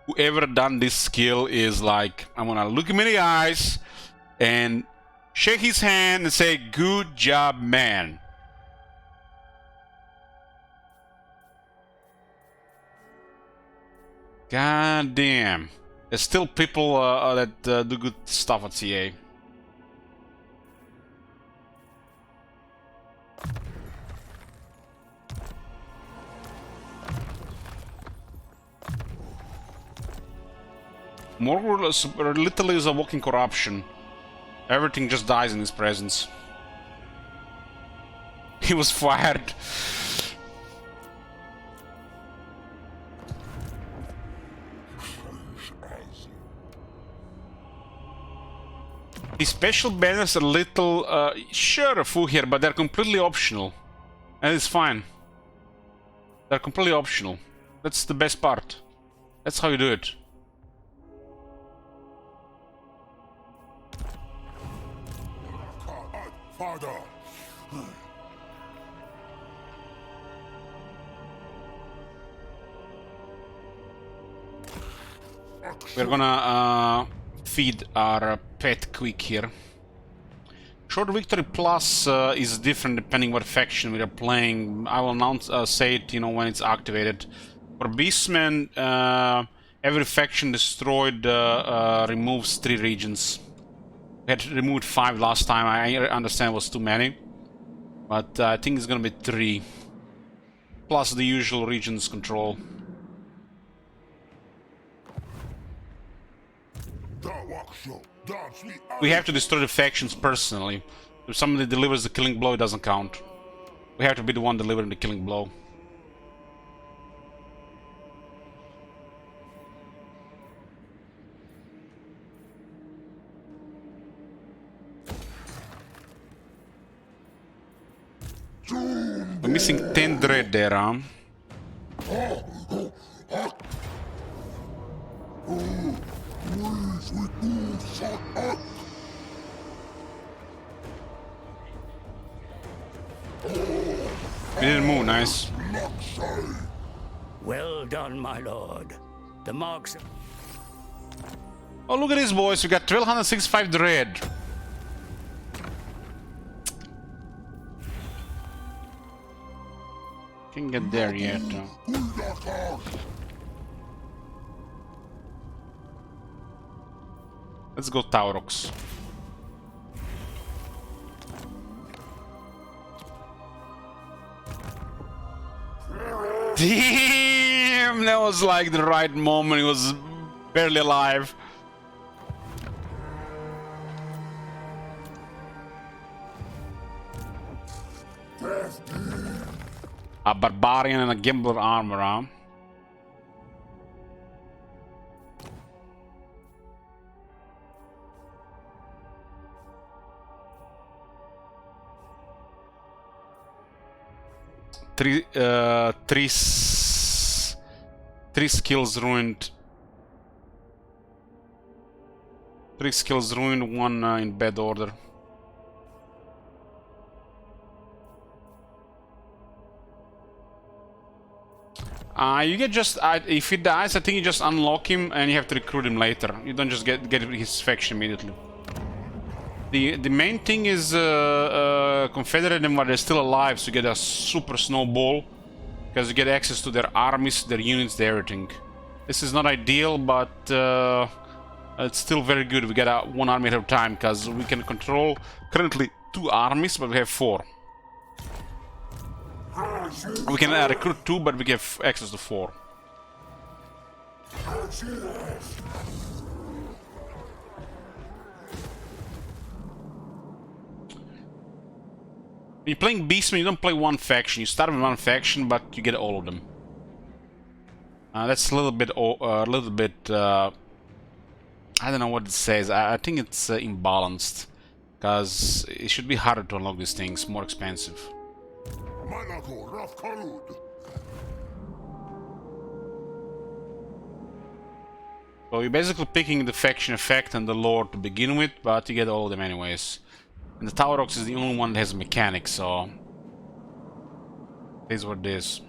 Whoever done this skill is like, I'm gonna look him in the eyes and shake his hand and say, "Good job, man." God damn. There's still people that do good stuff at CA. Morgul literally is a walking corruption. Everything just dies in his presence. He was fired. The special banners are a little, sure, full here, but they're completely optional. And it's fine. They're completely optional. That's the best part. That's how you do it.
Father.
We're gonna feed our pet quick here. Short Victory Plus is different depending what faction we are playing. I will announce, say it, you know, when it's activated. For Beastmen, every faction destroyed removes 3 regions. We had removed 5 last time. I understand it was too many, but I think it's gonna be 3 plus the usual regions control. We have to destroy the factions personally. If somebody delivers the killing blow, it doesn't count. We have to be the one delivering the killing blow. We're missing 10 dread there, huh? We didn't move, nice.
Well done, my lord. The marks...
Oh, look at this, boys. We got 1265 dread. Can't get there yet. Let's go Taurox. Damn, that was like the right moment. He was barely alive. A barbarian and a Gambler armor, huh? Three skills ruined. 3 skills ruined, 1 in bad order. You get just if he dies, I think you just unlock him and you have to recruit him later. You don't just get his faction immediately. The main thing is confederate them while they're still alive, so you get a super snowball because you get access to their armies, their units, their everything. This is not ideal, but it's still very good. We get one army at a time because we can control currently 2 armies, but we have 4. We can recruit 2, but we have access to 4. When you're playing Beastmen, you don't play one faction. You start with one faction, but you get all of them. That's a little bit, I don't know what it says. I think it's imbalanced, because it should be harder to unlock these things, more expensive. So you're basically picking the faction effect and the lore to begin with, but you get all of them anyways. And the Tower Rocks is the only one that has mechanics, so it is what it is.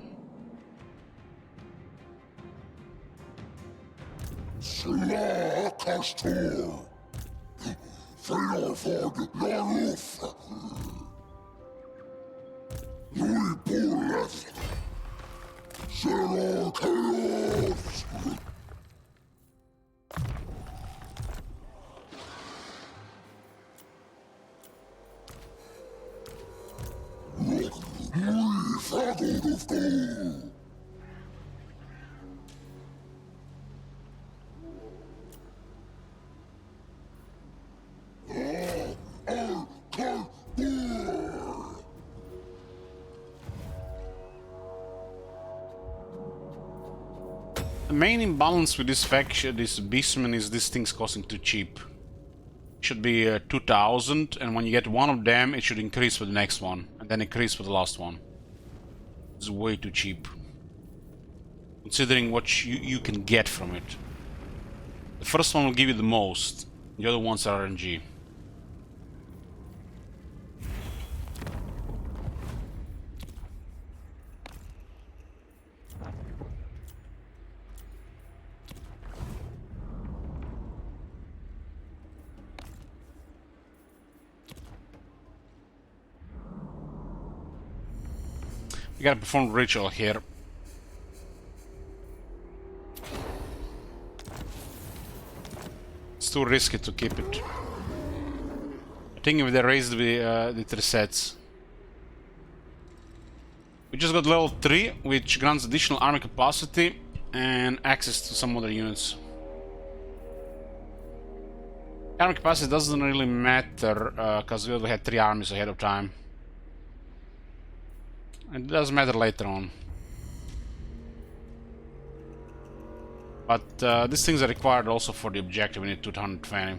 The main imbalance with this faction, this Beastman, is this thing's costing too cheap. It should be 2000, and when you get one of them, it should increase for the next one, and then increase for the last one. It's way too cheap, considering what you can get from it. The first one will give you the most, the other ones are RNG. We gotta perform ritual here. It's too risky to keep it. I think if they raise it resets. We just got level 3, which grants additional army capacity and access to some other units. Army capacity doesn't really matter, because we already had 3 armies ahead of time. It does matter later on. But these things are required also for the objective. We need 220.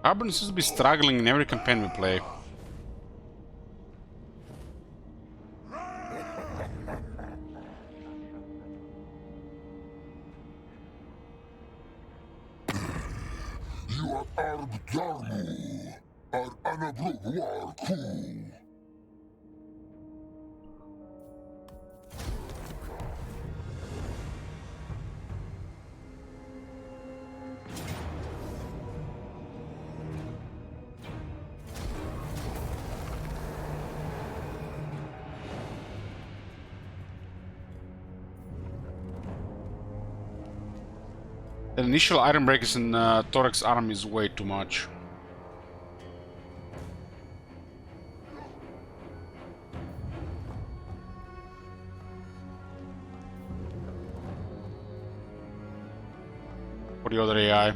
Carbon seems to be struggling in every campaign we play.
You are Argdarmu, are Anabluar Ku.
The initial iron breakers in Thorax army is way too much. the other AI.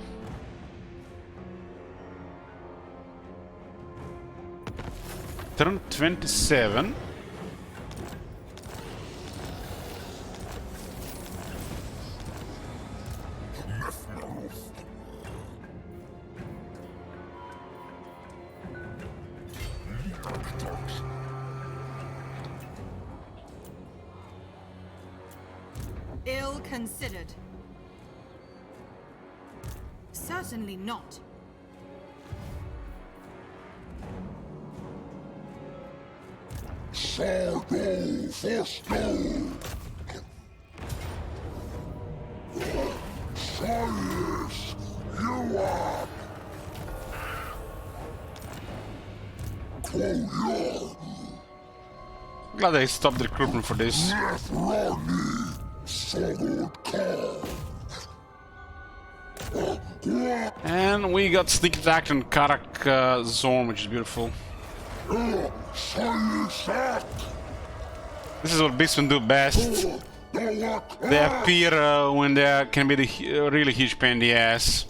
Turn 27.
Ill considered. Certainly not.
Sargo Fosto! Silas, you are...
Glad they stopped the recruitment for this. And we got sneak attack and Karak zone, which is beautiful. This is what Beastmen do best. They appear when they can be the really huge pain in the ass.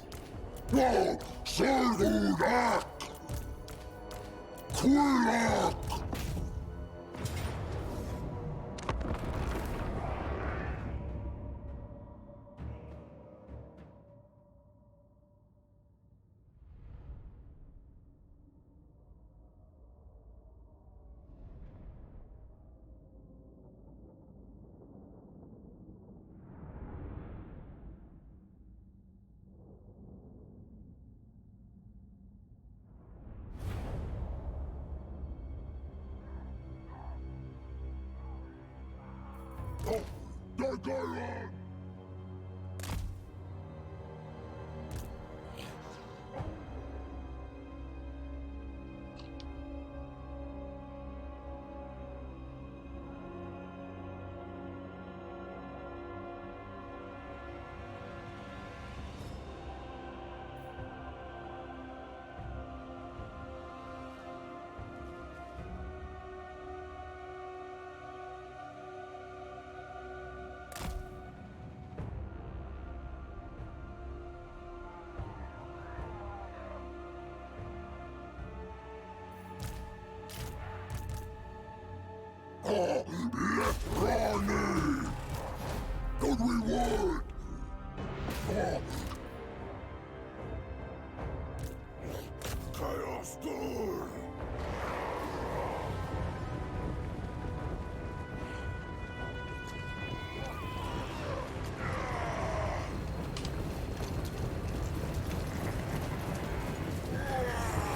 Good reward! Chaos Door!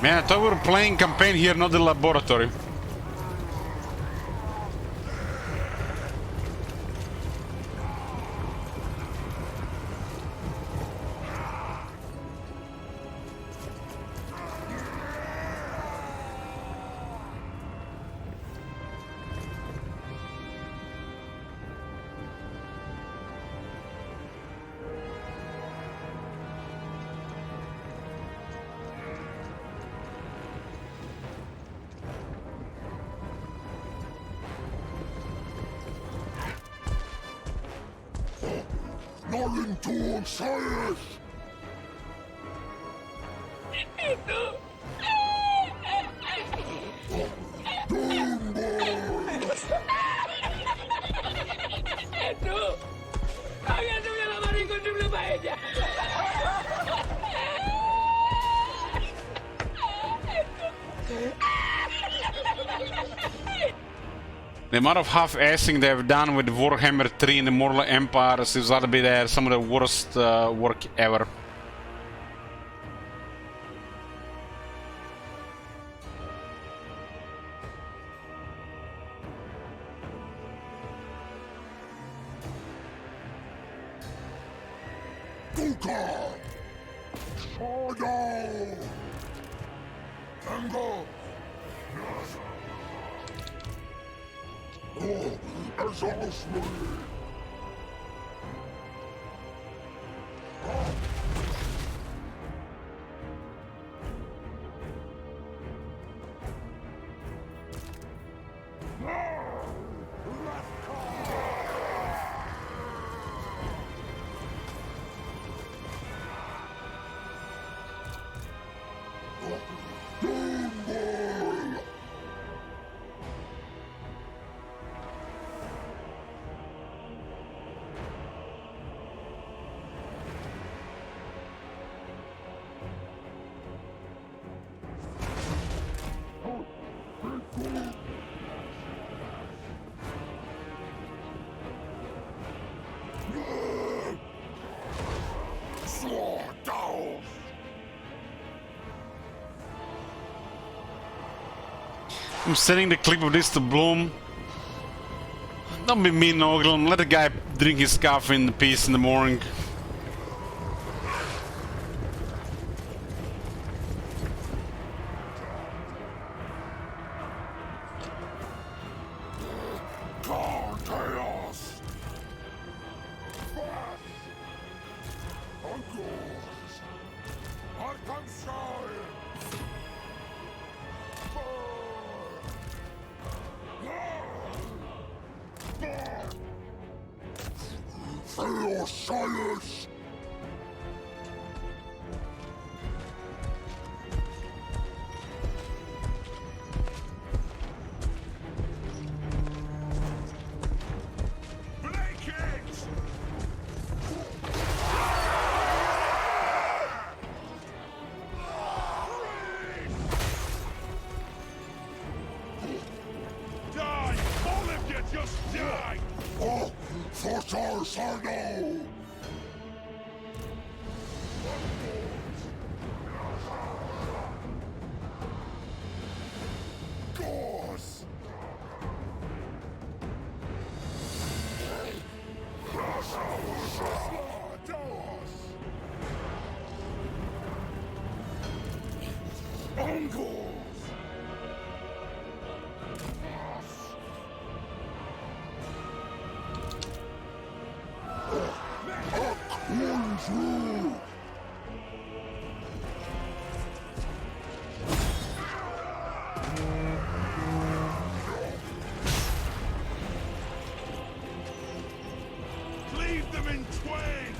Man, I thought we were playing campaign here, not the laboratory.
Norrington Silas!
The amount of half-assing they've done with Warhammer 3 and the Mortal Empire is gotta be there some of the worst work ever.
Duka! Shadow! Tango! Exhaust me!
I'm sending the clip of this to Bloom. Don't be mean, Oglan. Let the guy drink his coffee in peace in the morning.
Silence!
Die! All of you just die!
Oh, for Tar Sardo! Gauze! Ungles! Untrue!
Cleave them in twain!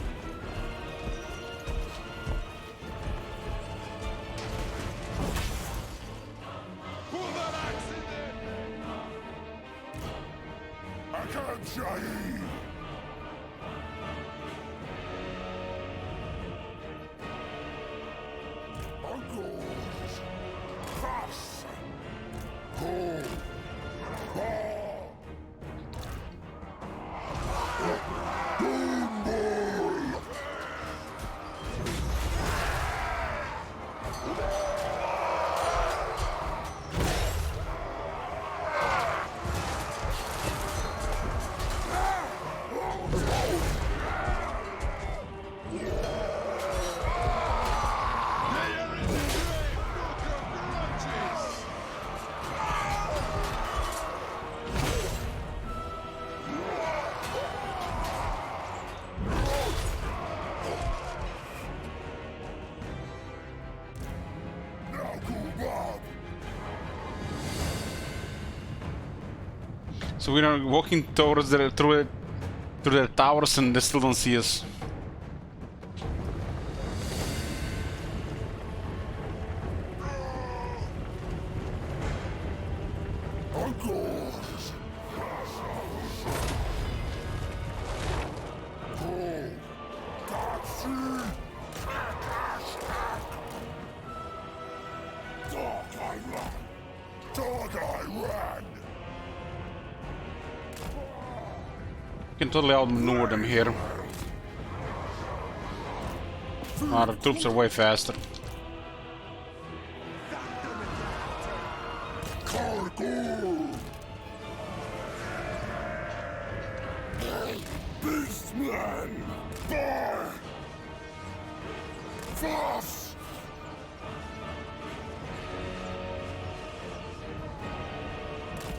Pull that axe in there!
Akanshai! Uncles! Cross! Go! Ball! Boom!
So we are walking towards the through the towers, and they still don't see us.
Uncles! Go! Tatsu! Dog I run! Dog I run!
We can totally outmaneuver them here. Our troops are way faster.
Cargo! Beastman! Bar! Floss!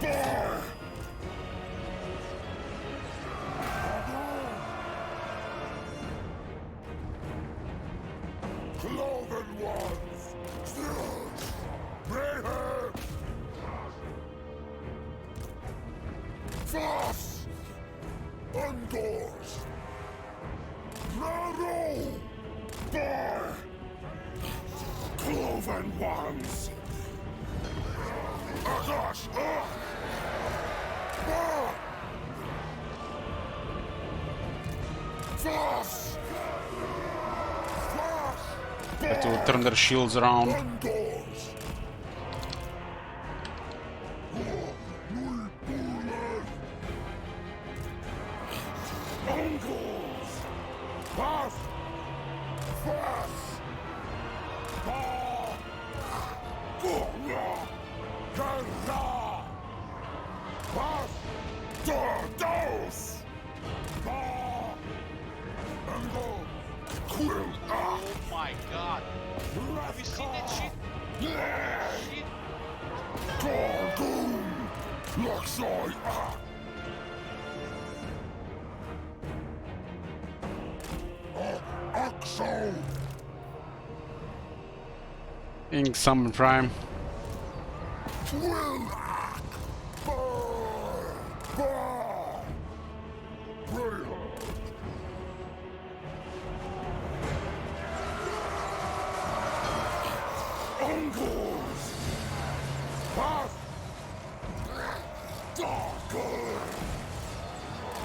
Bar! Cloven ones! Steelers! Mayhem! Floss! Undoors! Raro! Bar! Cloven ones! Oh gosh! Bar! Floss!
Have to turn their shields around.
Undoors! Uncles! Pass! Fast! Bah! Gora! Kara! Dos! Ba! Ango! Quill!
Oh my god. Have you seen that shit? Shit.
Targoon! Luxoi! Axo!
Ink Summon Prime.
Quill! Uncles! Path! Darker!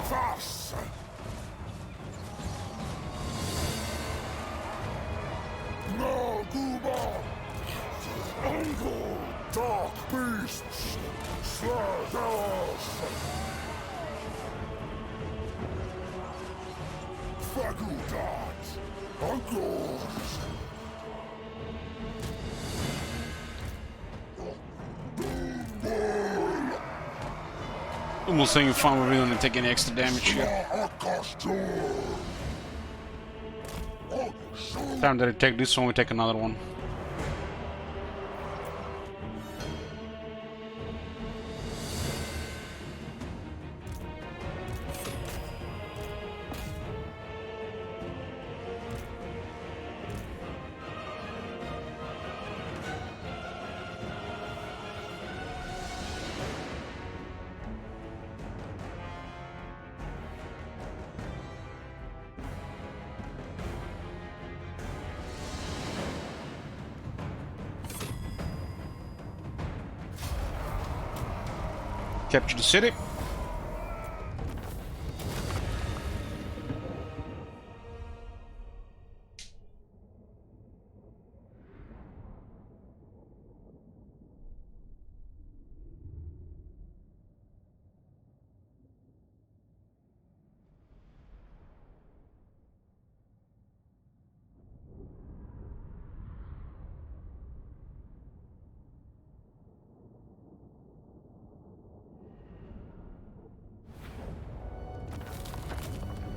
Fast! No, Gooba! Uncle! Dark beasts! Slurs! Fagudat! Uncles!
Almost saying fun with me when I take any extra damage here. Time that I take this one, we take another one. Capture the city.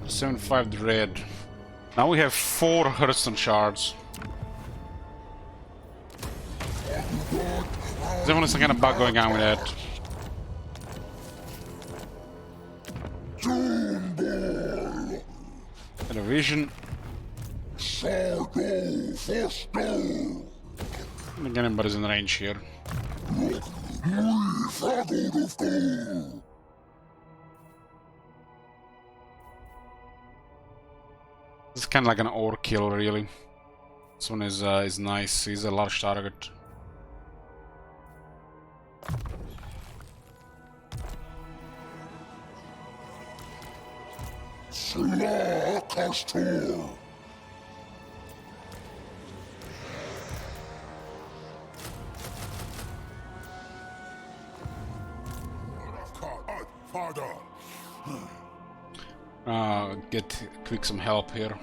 $75 dread. Now we have 4 Hearthstone shards. There's definitely some kind of bug going on with that. Got a vision. Again, anybody's in range here. This is kind of like an overkill, really. This one is nice. He's a large target. Get quick some help here.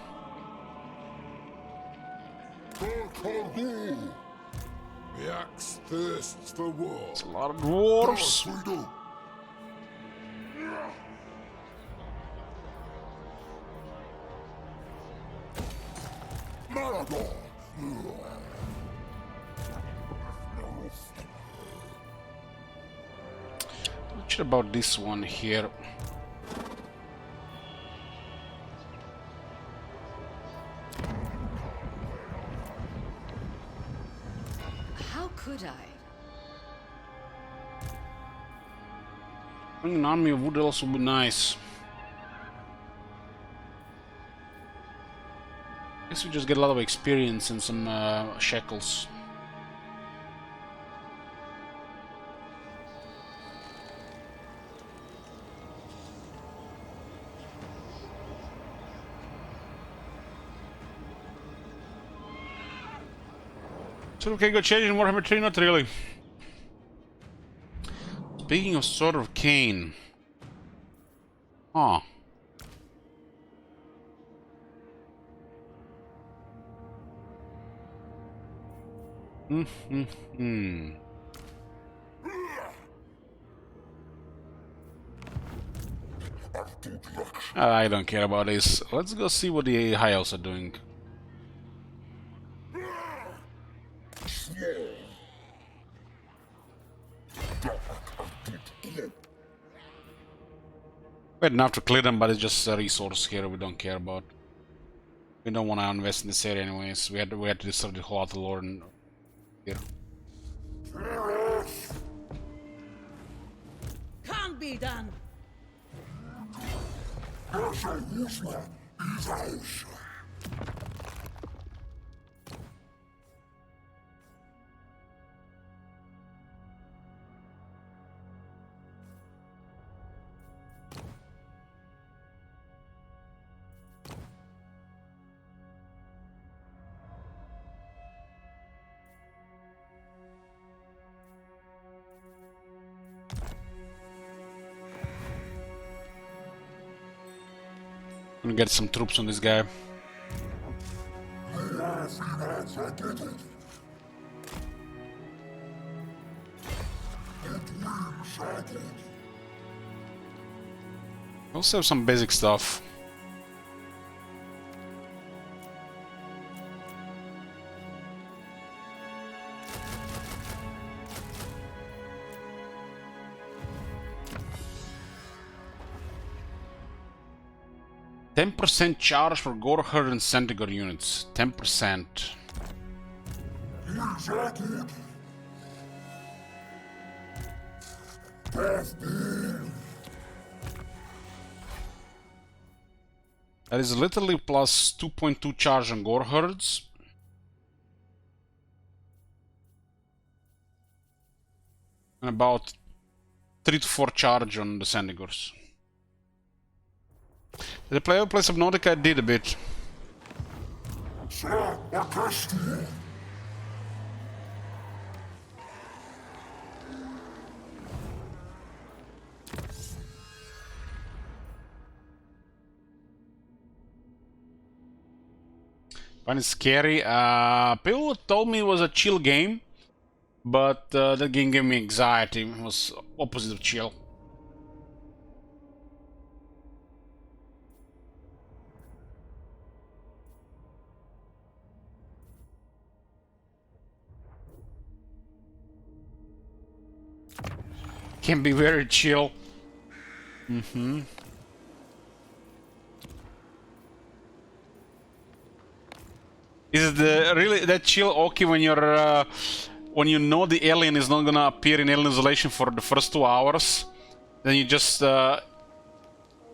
The axe thirsts for war.
It's a lot of dwarves. What about this one here?
How could I?
An army of wood elves would be nice. Guess we just get a lot of experience and some shekels. So okay, go change in Warhammer 3, not really. Speaking of Sword of Cain. Ah. I don't care about this. Let's go see what the High Elves are doing. We had enough to clear them, but it's just a resource here we don't care about. We don't want to invest in this area anyways. We had to destroy the whole other lore here.
Can't be done.
I'm gonna get some troops on this guy. Also have some basic stuff. %10 charge for Goreherd and Centigur units. 10%. That is literally plus 2.2 charge on Goreherds. And about 3 to 4 charge on the Sendigurs. The player place of Nordica did a bit. Find it scary. People told me it was a chill game, but that game gave me anxiety. It was opposite of chill. Can be very chill. Is the really that chill okay when you're when you know the alien is not gonna appear in Alien Isolation for the first 2 hours? Then you just you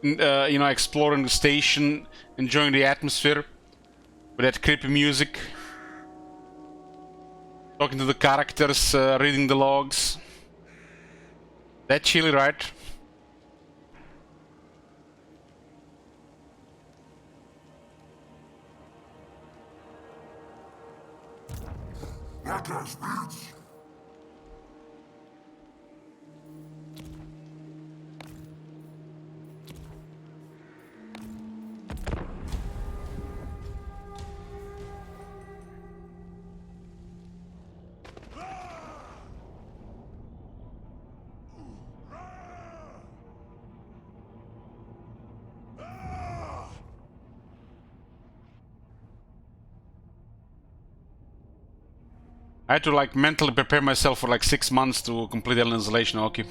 know, exploring the station, enjoying the atmosphere with that creepy music, talking to the characters, reading the logs. That chilly, right? I had to like mentally prepare myself for like 6 months to complete Alien Isolation, okay.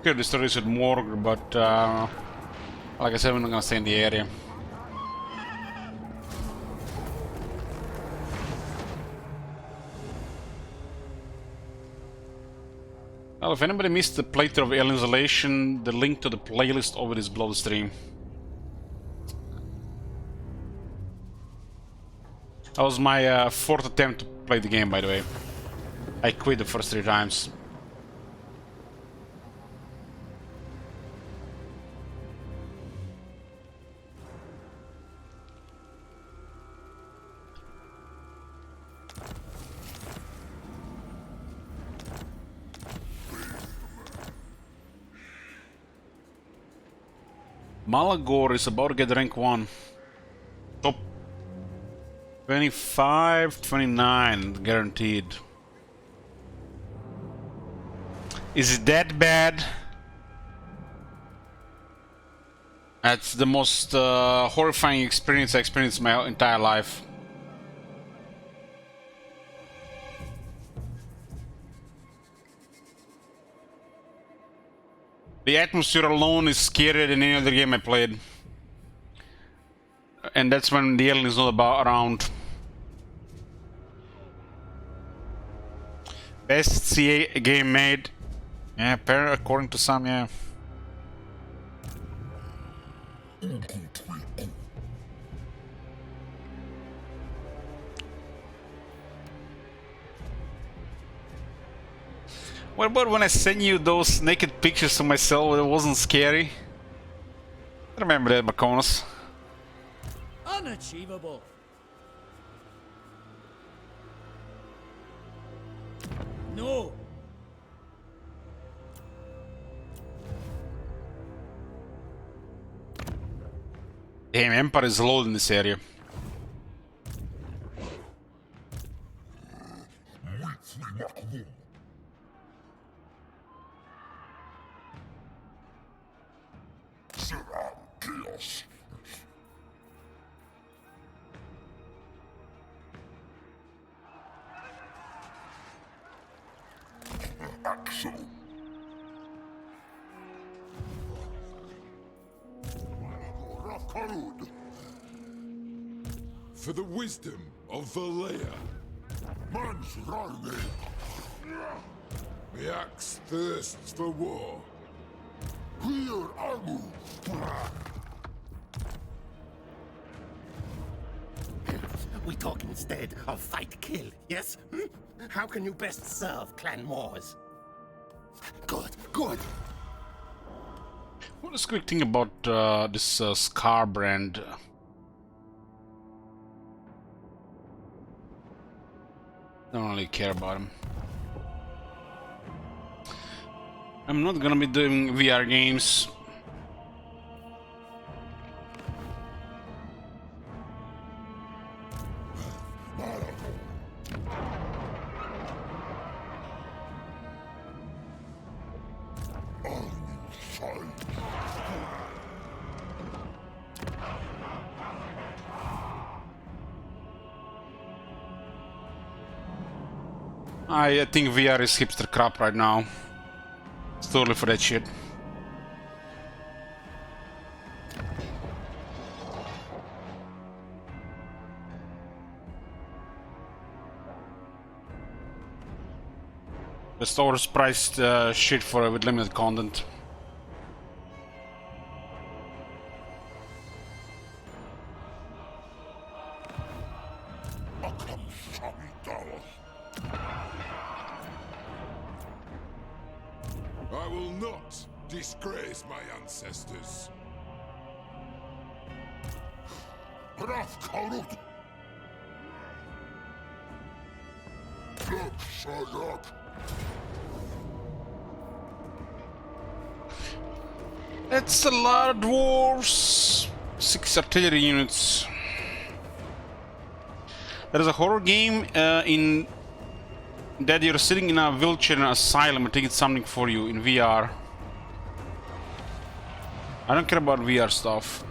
Could destroy this with Morg, but like I said, we're not gonna stay in the area. Well, if anybody missed the playthrough of Alien Isolation, the link to the playlist over is below the stream. That was my 4th attempt to play the game, by the way. I quit the first 3 times. Malagor is about to get rank 1. Top 25, 29 guaranteed. Is it that bad? That's the most horrifying experience I experienced in my entire life. The atmosphere alone is scarier than any other game I played. And that's when the alien is not around. Best CA game made. Yeah, according to some, yeah. What about when I sent you those naked pictures of myself? It wasn't scary. I remember that, Maconis.
Unachievable. No.
Damn, Empire is low in this area.
For the wisdom of Valea. The axe thirsts for war.
We talk instead of fight kill, yes? How can you best serve Clan Wars? Good, good.
What is a quick thing about this Scar brand? Don't really care about him. I'm not gonna be doing VR games. I think VR is hipster crap right now. It's totally for that shit. Just overpriced shit for with limited content.
I will not disgrace my ancestors.
That's a lot of dwarves. 6 artillery units. There is a horror game in that you're sitting in a wheelchair in an asylum. I think it's something for you in VR. I don't care about VR stuff.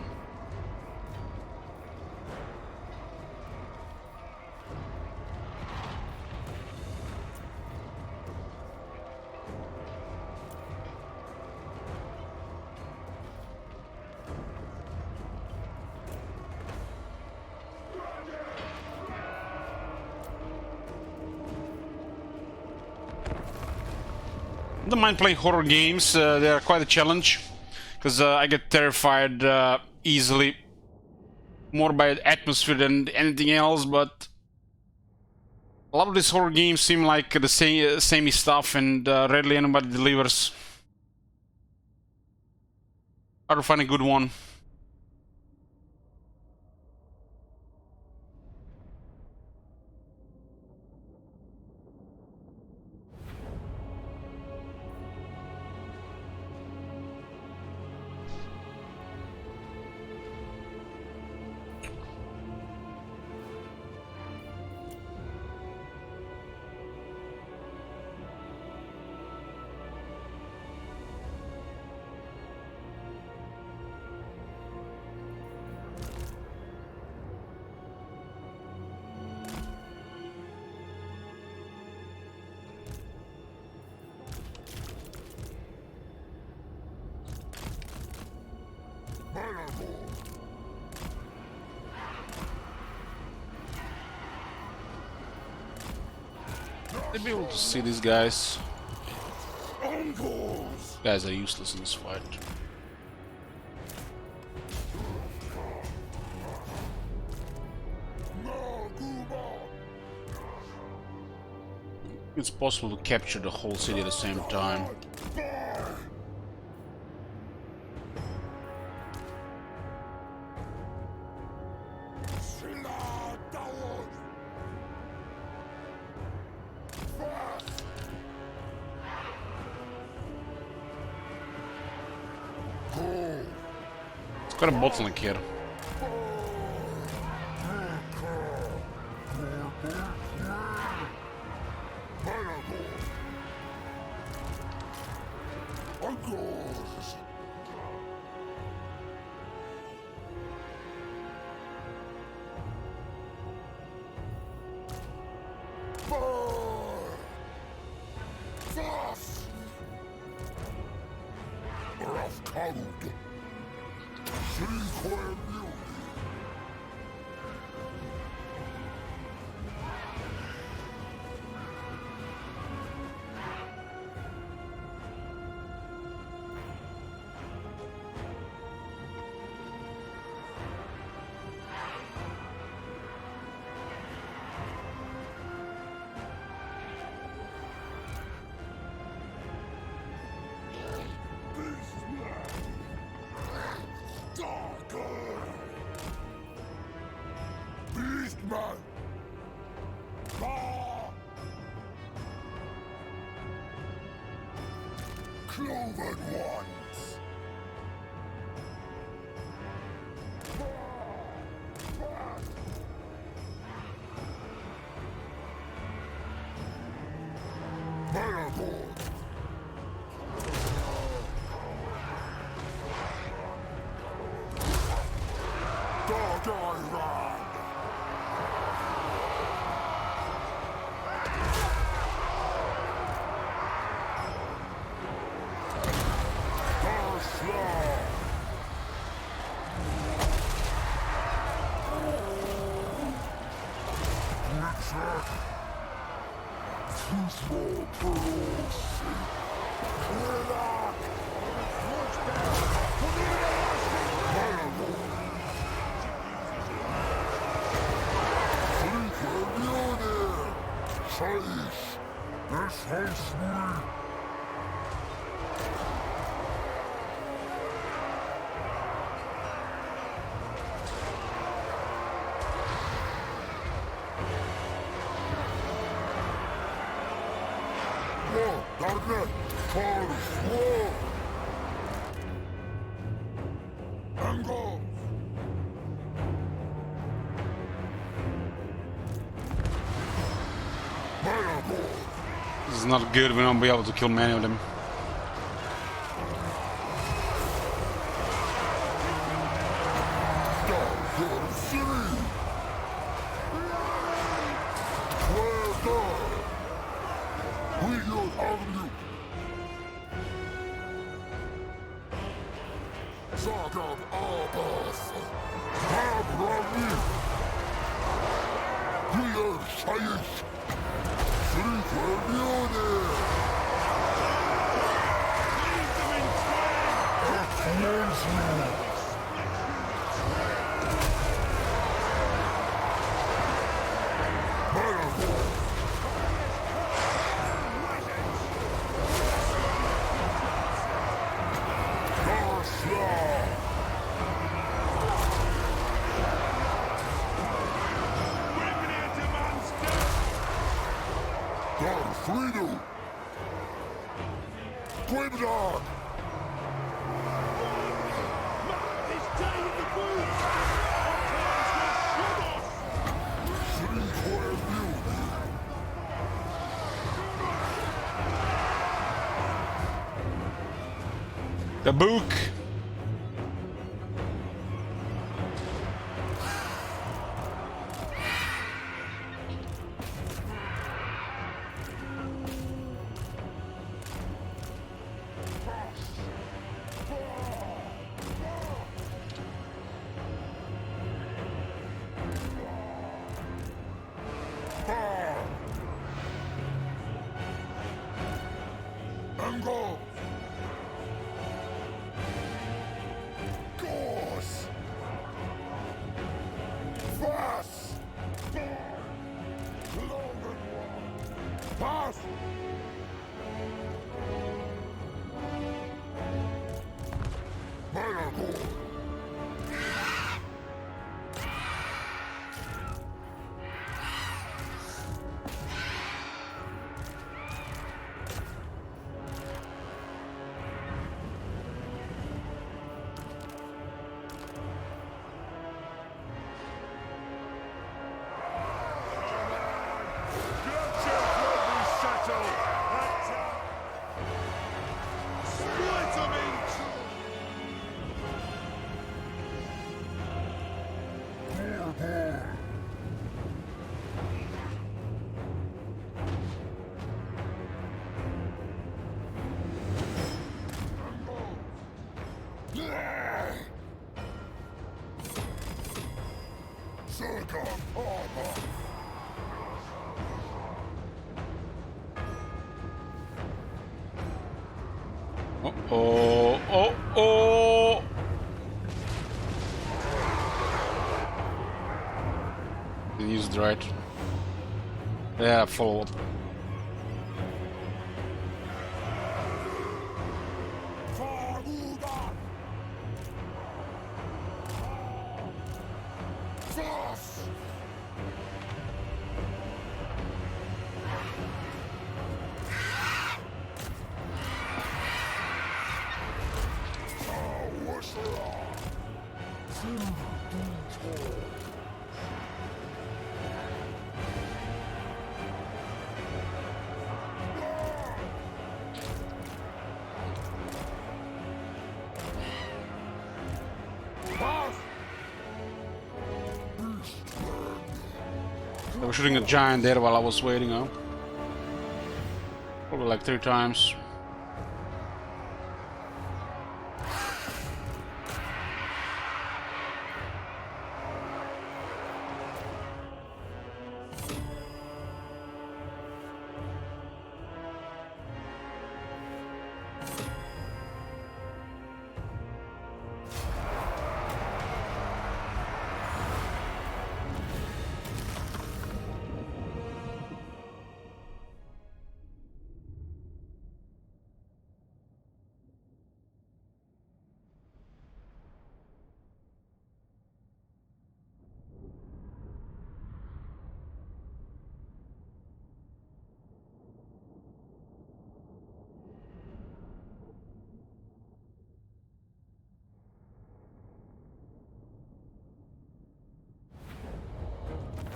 I don't mind playing horror games, they are quite a challenge, because I get terrified easily, more by the atmosphere than anything else, but a lot of these horror games seem like the samey stuff and rarely anybody delivers. Hard to find a good one. I'd be able to see these guys.
Encores!
Guys are useless in this fight. It's possible to capture the whole city at the same time. It's got a bottleneck here.
Beastman! Cloven ones! Managorn! Dog Iron! This hates me! Darknet! Forsvår! Angås!
This is not good, we won't be able to kill many of them.
Zagad Abbas! Abrami! Clear Shayish! Srifernione! Fridu! Grimdark!
The book! Oh, oh, oh! Didn't use it right. Yeah, follow up. They were shooting a giant there while I was waiting, huh? Probably like 3 times.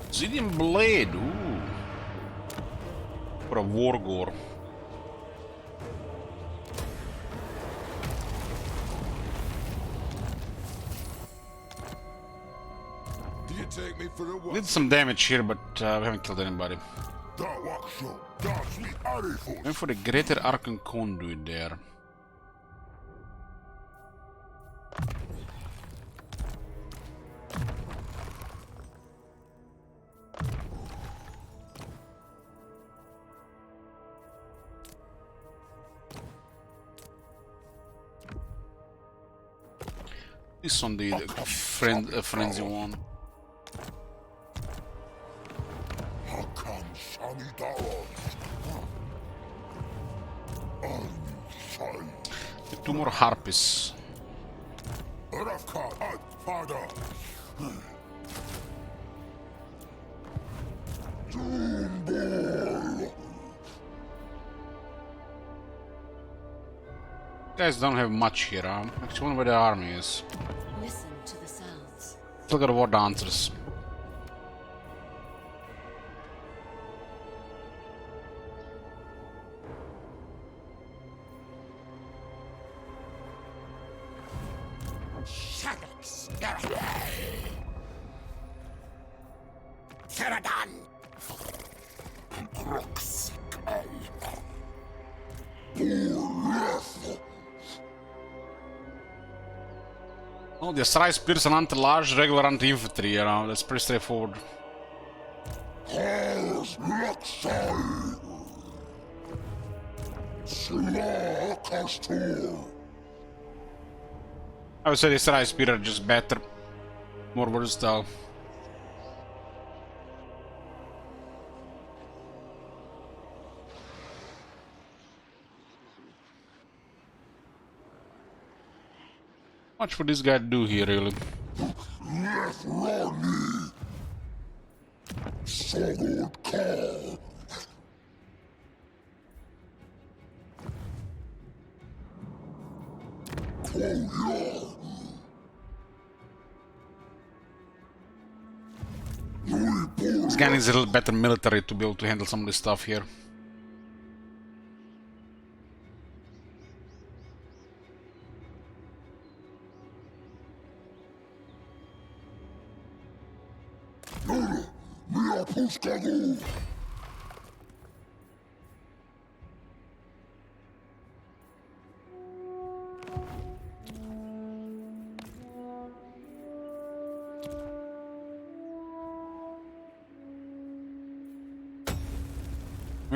Obsidian Blade, ooh. For a Wargore.
Do you take me for a walk?
Did some damage here, but we haven't killed anybody. Going for the Greater Archon Conduit there. This on the frenzy one. Two more harpies. Guys don't have much here, huh? Actually, wonder where the army is.
Listen to the sounds.
Look at the war dancers. Oh, the Asrai Spears and anti-large, regular anti-infantry, you know, that's pretty straightforward. I would say the Asrai Spear are just better, more versatile. Much for this guy to do here, really. This guy needs a little better military to be able to handle some of this stuff here.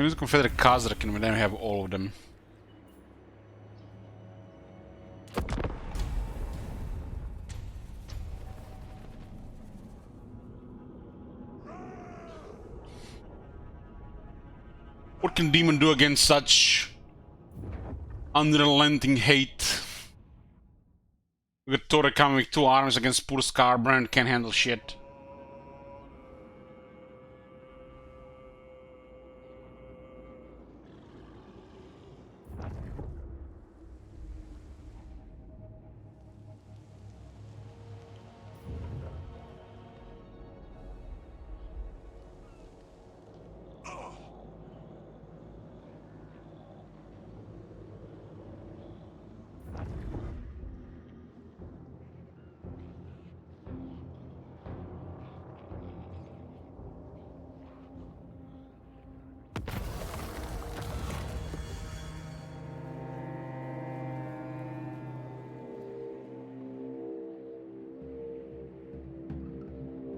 We use Confederate Khazrak and we then have all of them. What can Demon do against such unrelenting hate? We got Tora coming with 2 arms against poor Scarbrand, can't handle shit.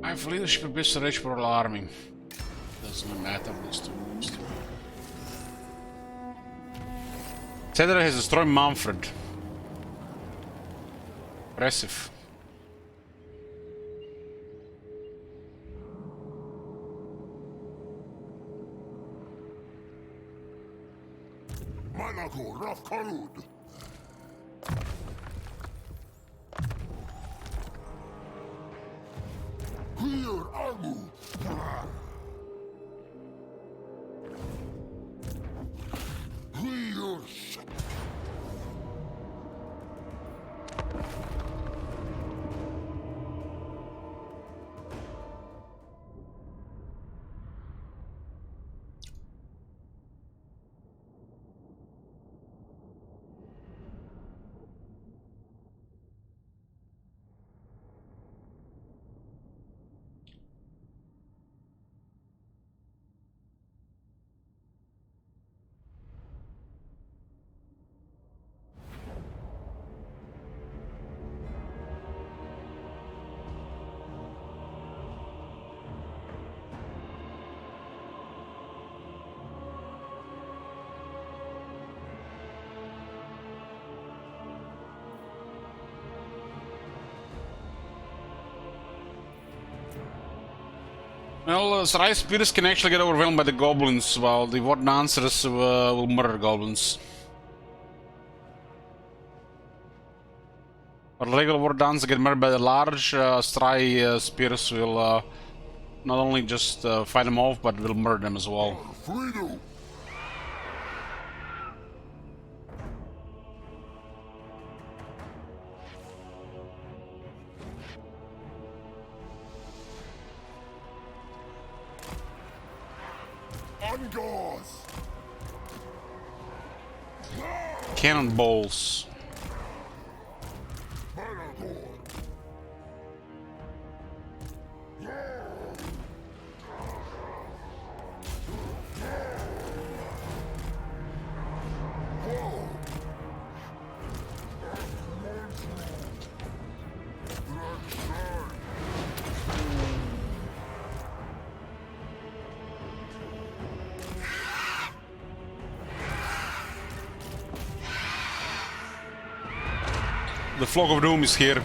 I have leadership of this rich for all army. Doesn't matter this too much. Cedra has destroyed Manfred. Impressive.
Malago Raf Karud. Here, Armu. Here.
Well, Sarai's Spears can actually get overwhelmed by the goblins, while the What Dancers will murder goblins. Or regular War Dancers get murdered by the large, Sarai Spears will not only just fight them off, but will murder them as well.
Freedom.
Cannonballs. The Flock of Doom is here.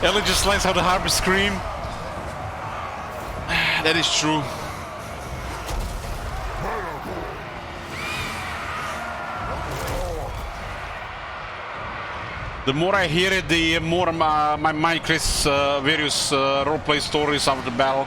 Ellie just lets out a harper scream. That is true. The more I hear it, the more my mind creates various roleplay stories after the battle.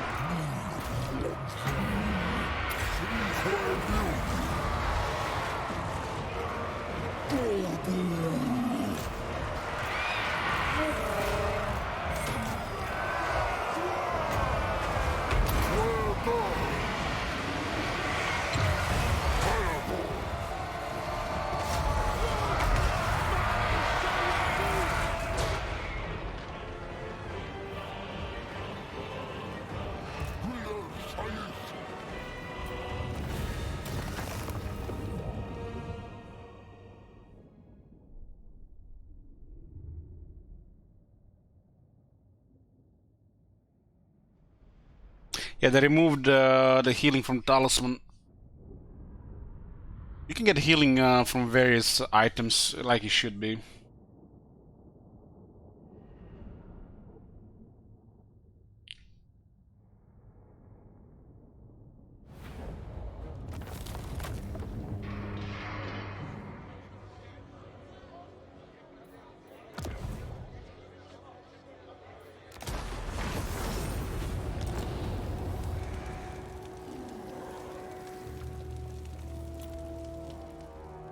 Yeah, they removed the healing from Talisman. You can get healing from various items, like it should be.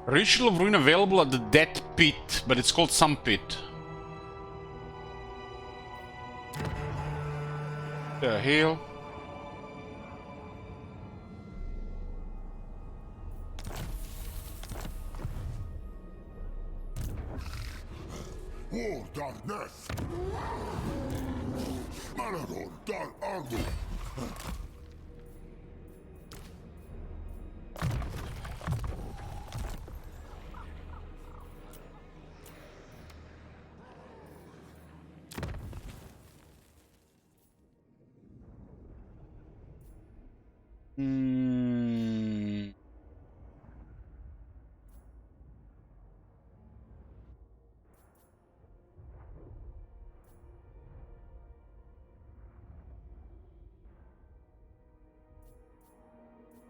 Ritual of Ruin available at the Dead Pit, but it's called Some Pit. The hell?
War darkness. Maradon dar ardu.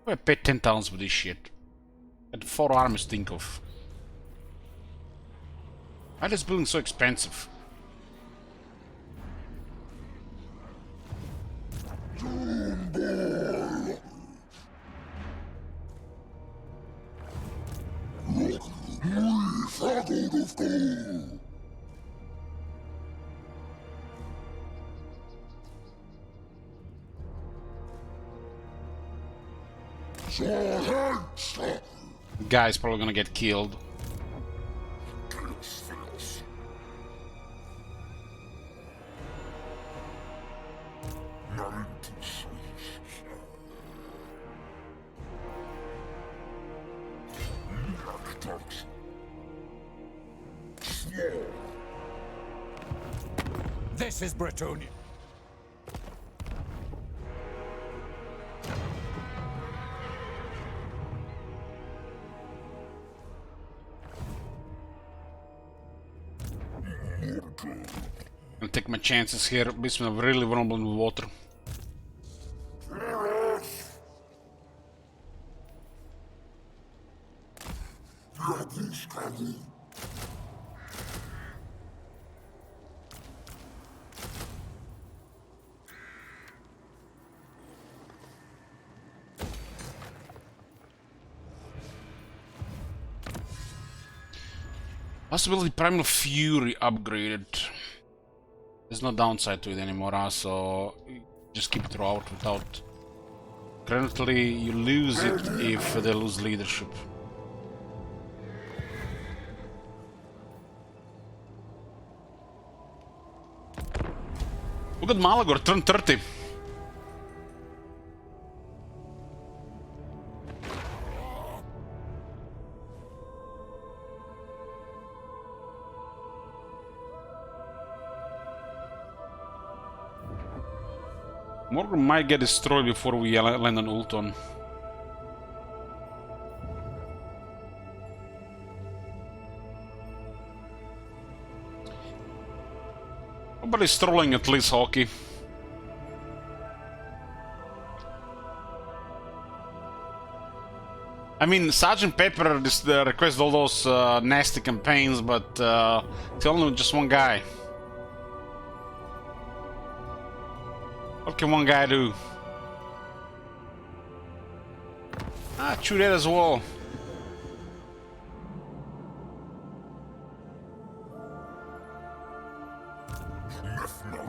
I paid 10,000 for this shit. And 4 armors to think of. Why is this building so expensive? The guy's probably gonna get killed.
This is Bretonnia.
I'll take my chances here. This one really vulnerable in water. Possibility Primal Fury upgraded. There's no downside to it anymore, so just keep it throughout without. Currently, you lose it if they lose leadership. Look at Malagor, turn 30. Morgan might get destroyed before we land on Ulton. Nobody's trolling at least hockey. I mean, Sergeant Pepper just requests all those nasty campaigns, but it's only just one guy. What can one guy do? Ah, true that as well.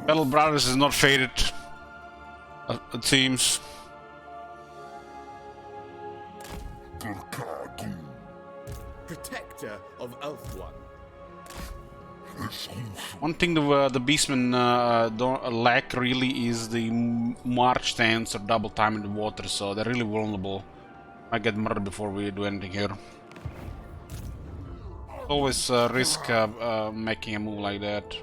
Battle Brothers is not faded, it seems.
Protector of Ulthuan.
One thing the beastmen don't lack really is the march stance or double time in the water, so they're really vulnerable. Might get murdered before we do anything here. Always risk making a move like that.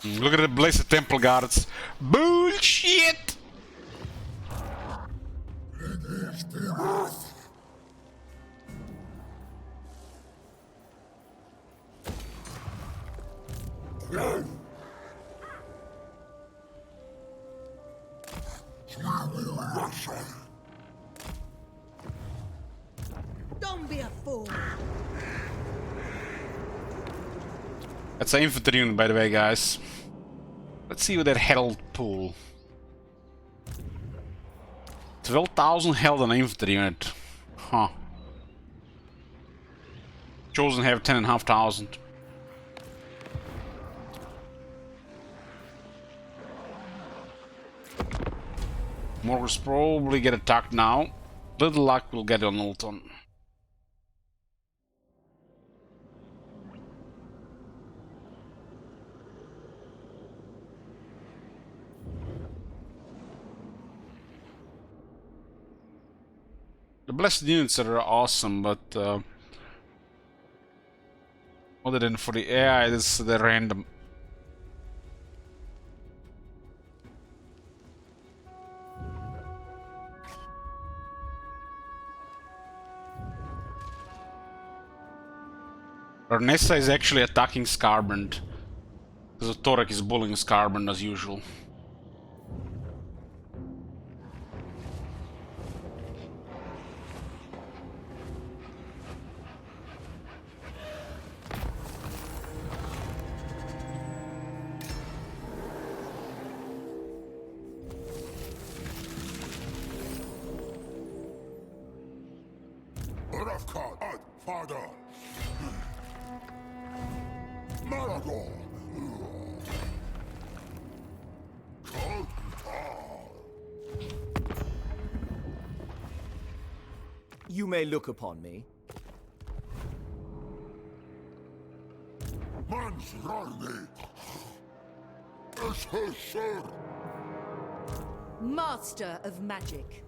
Look at the Blessed Temple Guards. Bullshit!
Don't be a fool.
That's an infantry unit, by the way, guys. Let's see what that Herald pool. 12,000 held on an infantry unit. Huh. Chosen have 10,500. Morgans probably get attacked now. Little luck, we'll get on Ulton. The blessed units are awesome, but other than for the AI, they're random. Ornessa is actually attacking Scarbrand, because Torek is bullying Scarbrand as usual.
Father. Malagor.
You may look upon me.
Master of magic.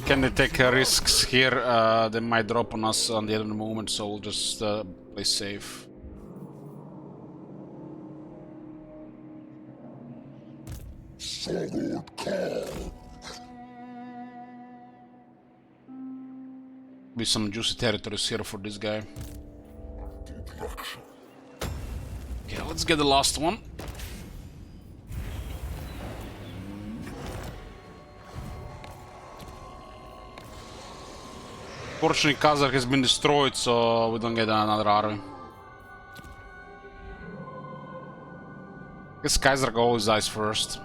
Can they take risks here? They might drop on us on the other moment, so we'll just play safe. Be some juicy territories here for this guy. Okay, let's get the last one. Fortunately, Khazar has been destroyed, so we don't get another army. I guess Kaiser always dies first.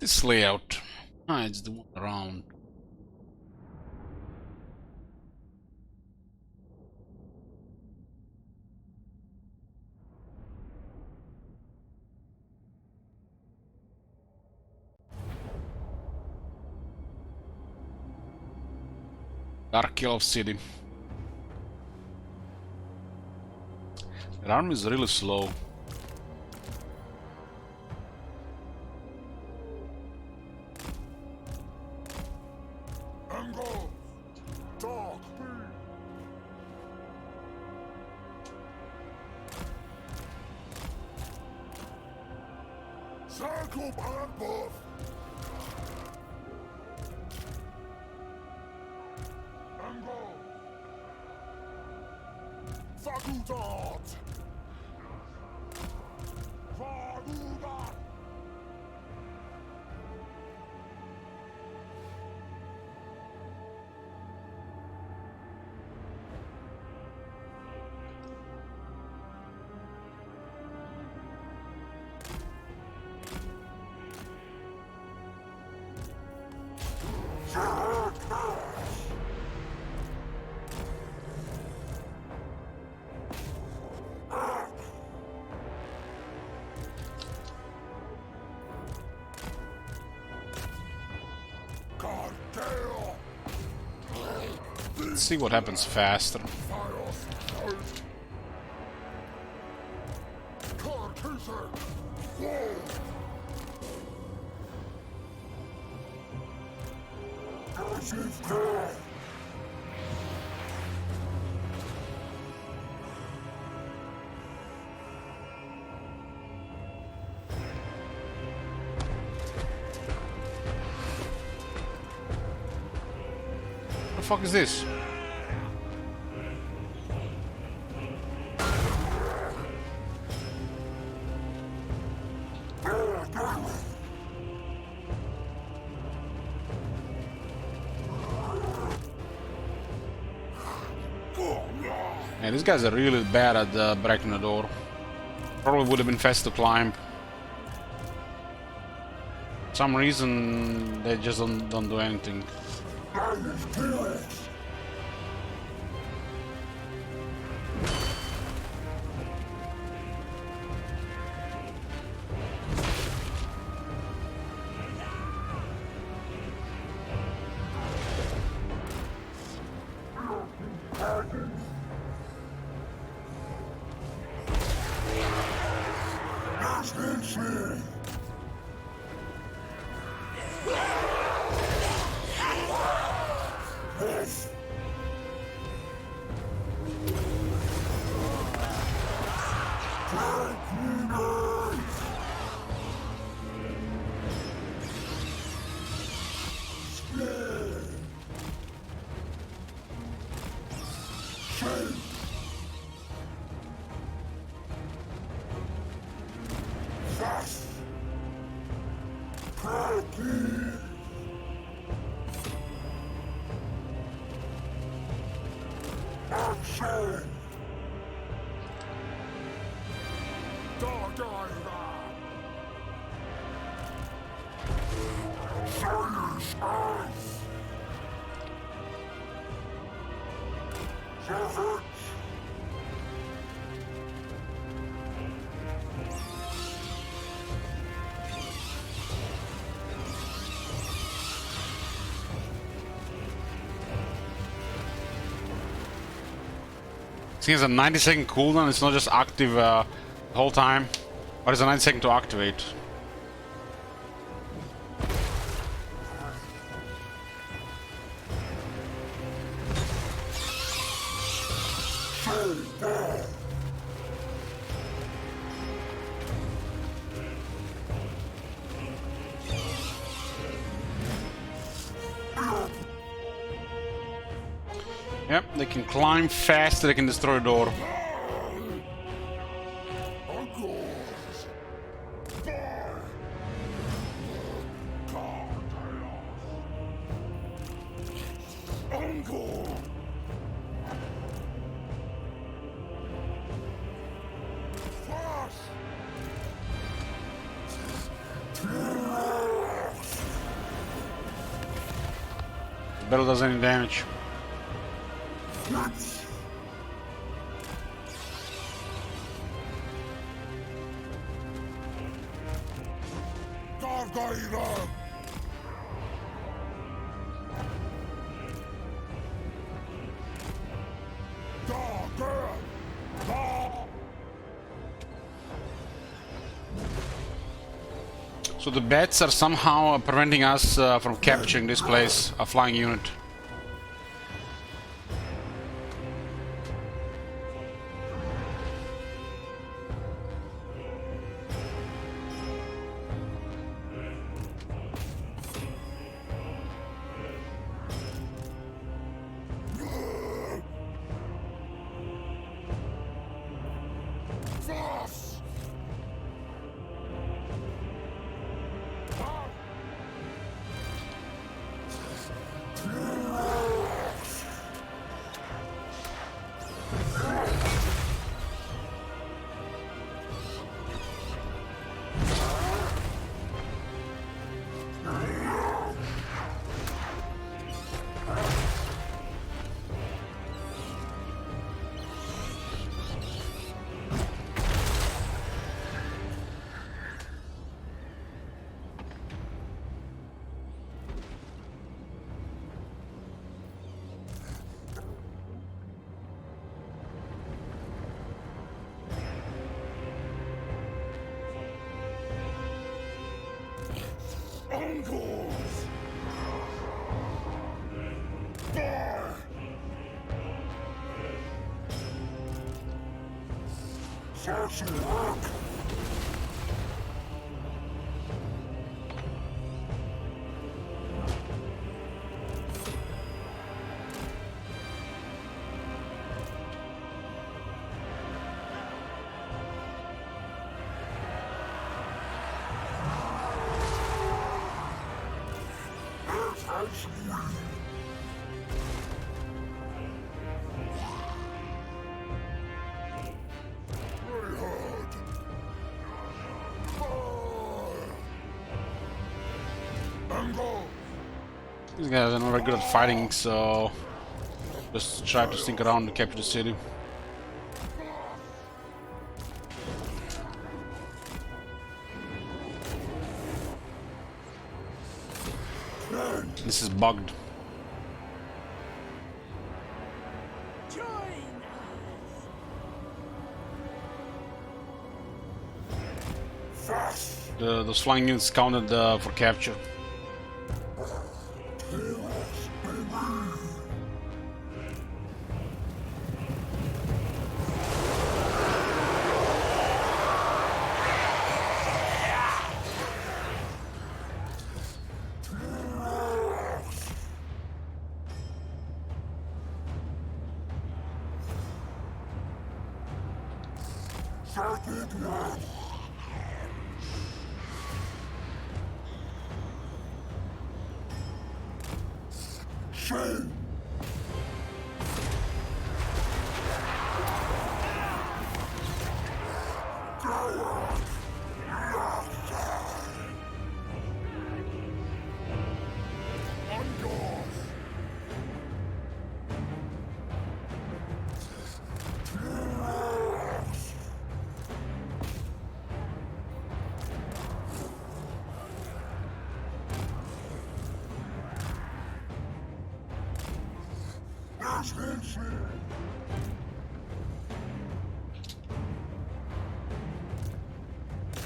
This layout. Ah, it's the one around. Dark Kill of City. Their army is really slow.
Angle! Dark! Circle back, buff! Angle! Fagudat! Fagudat!
Let's see what happens faster. What the fuck is this? Yeah, these guys are really bad at breaking the door. Probably would have been fast to climb. For some reason they just don't do anything. Seems a 90-second cooldown. It's not just active the whole time, but it's a 90-second to activate. Yep, they can climb fast, they can destroy a door. Barely does any damage. So the bats are somehow preventing us from capturing this place, a flying unit. These guys are not very good at fighting, so just try to sneak around to capture the city. This is bugged. Those flying units counted for capture.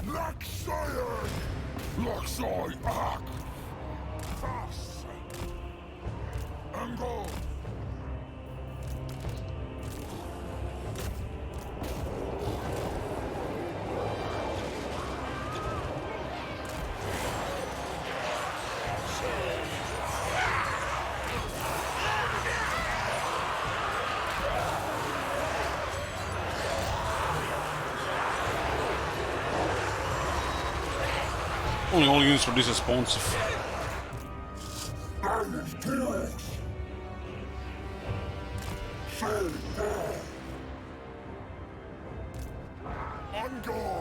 Laxayan! Laxai Ak! Thus! Angle!
Only all units for this responsive. Undoors!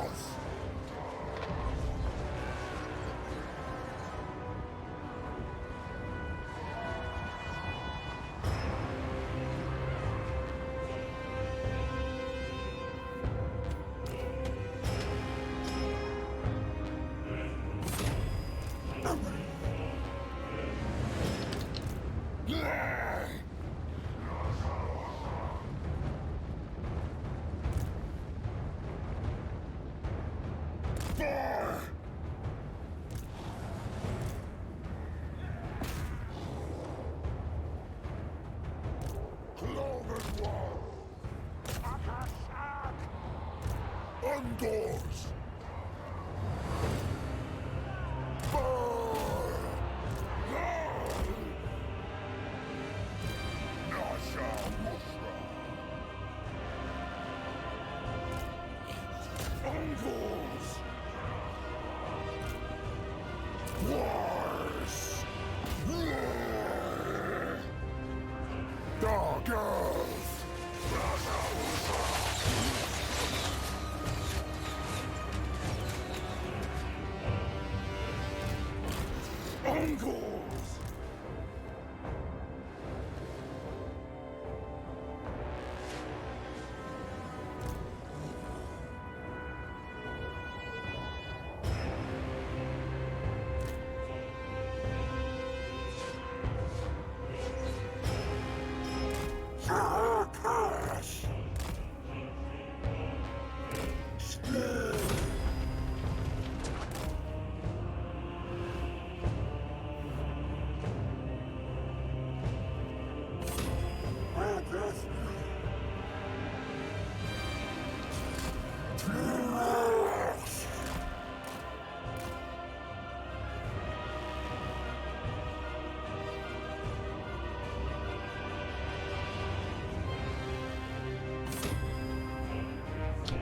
Dark Earth! Encores!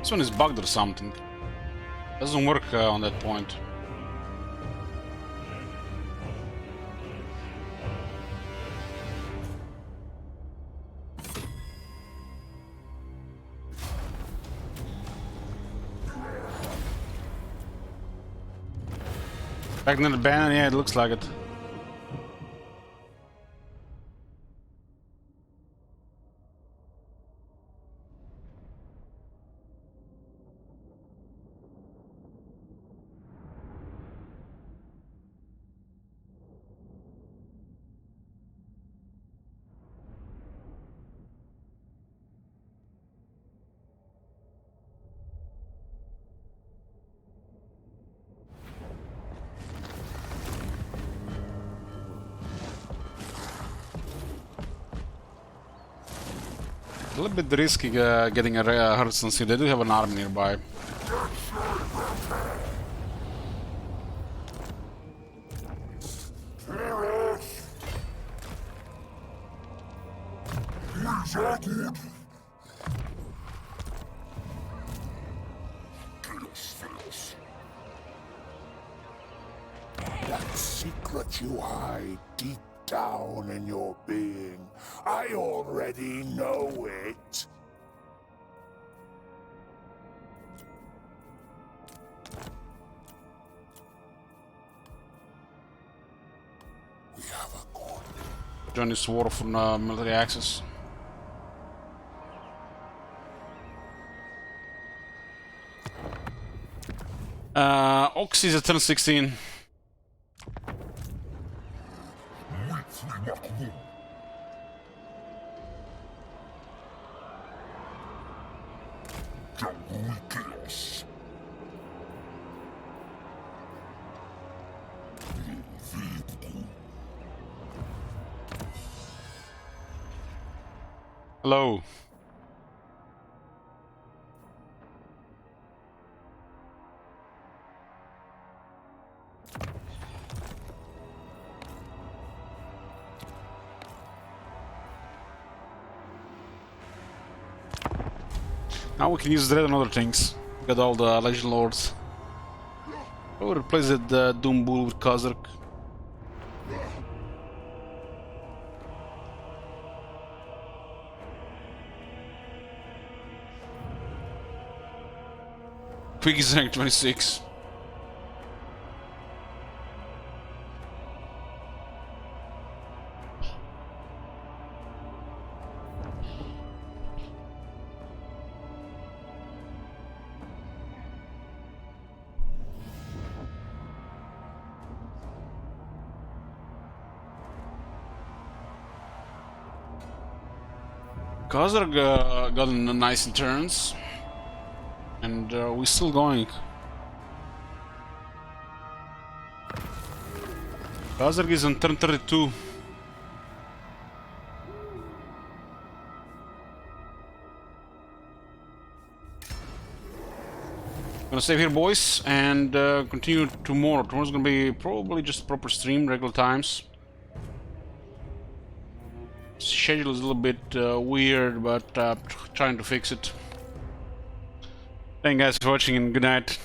This one is bugged or something. Doesn't work on that point. Back near the banner, yeah, it looks like it. A little bit risky getting a Hearthstone Seal. They do have an army nearby.
That secret you hide deep down in your being, I already know it. We have a court.
Join this war for military access. Oxy is at turn 16. Hello. Now we can use Dread on other things. We got all the Legend Lords. I would replace the Doom Bull with Khazark. Quick is rank 26. Khazark got in nice in turns, and we're still going. Khazark is on turn 32. Gonna save here, boys, and continue tomorrow. Tomorrow's gonna be probably just a proper stream, regular times. Schedule is a little bit weird, but trying to fix it. Thank you guys for watching, and good night.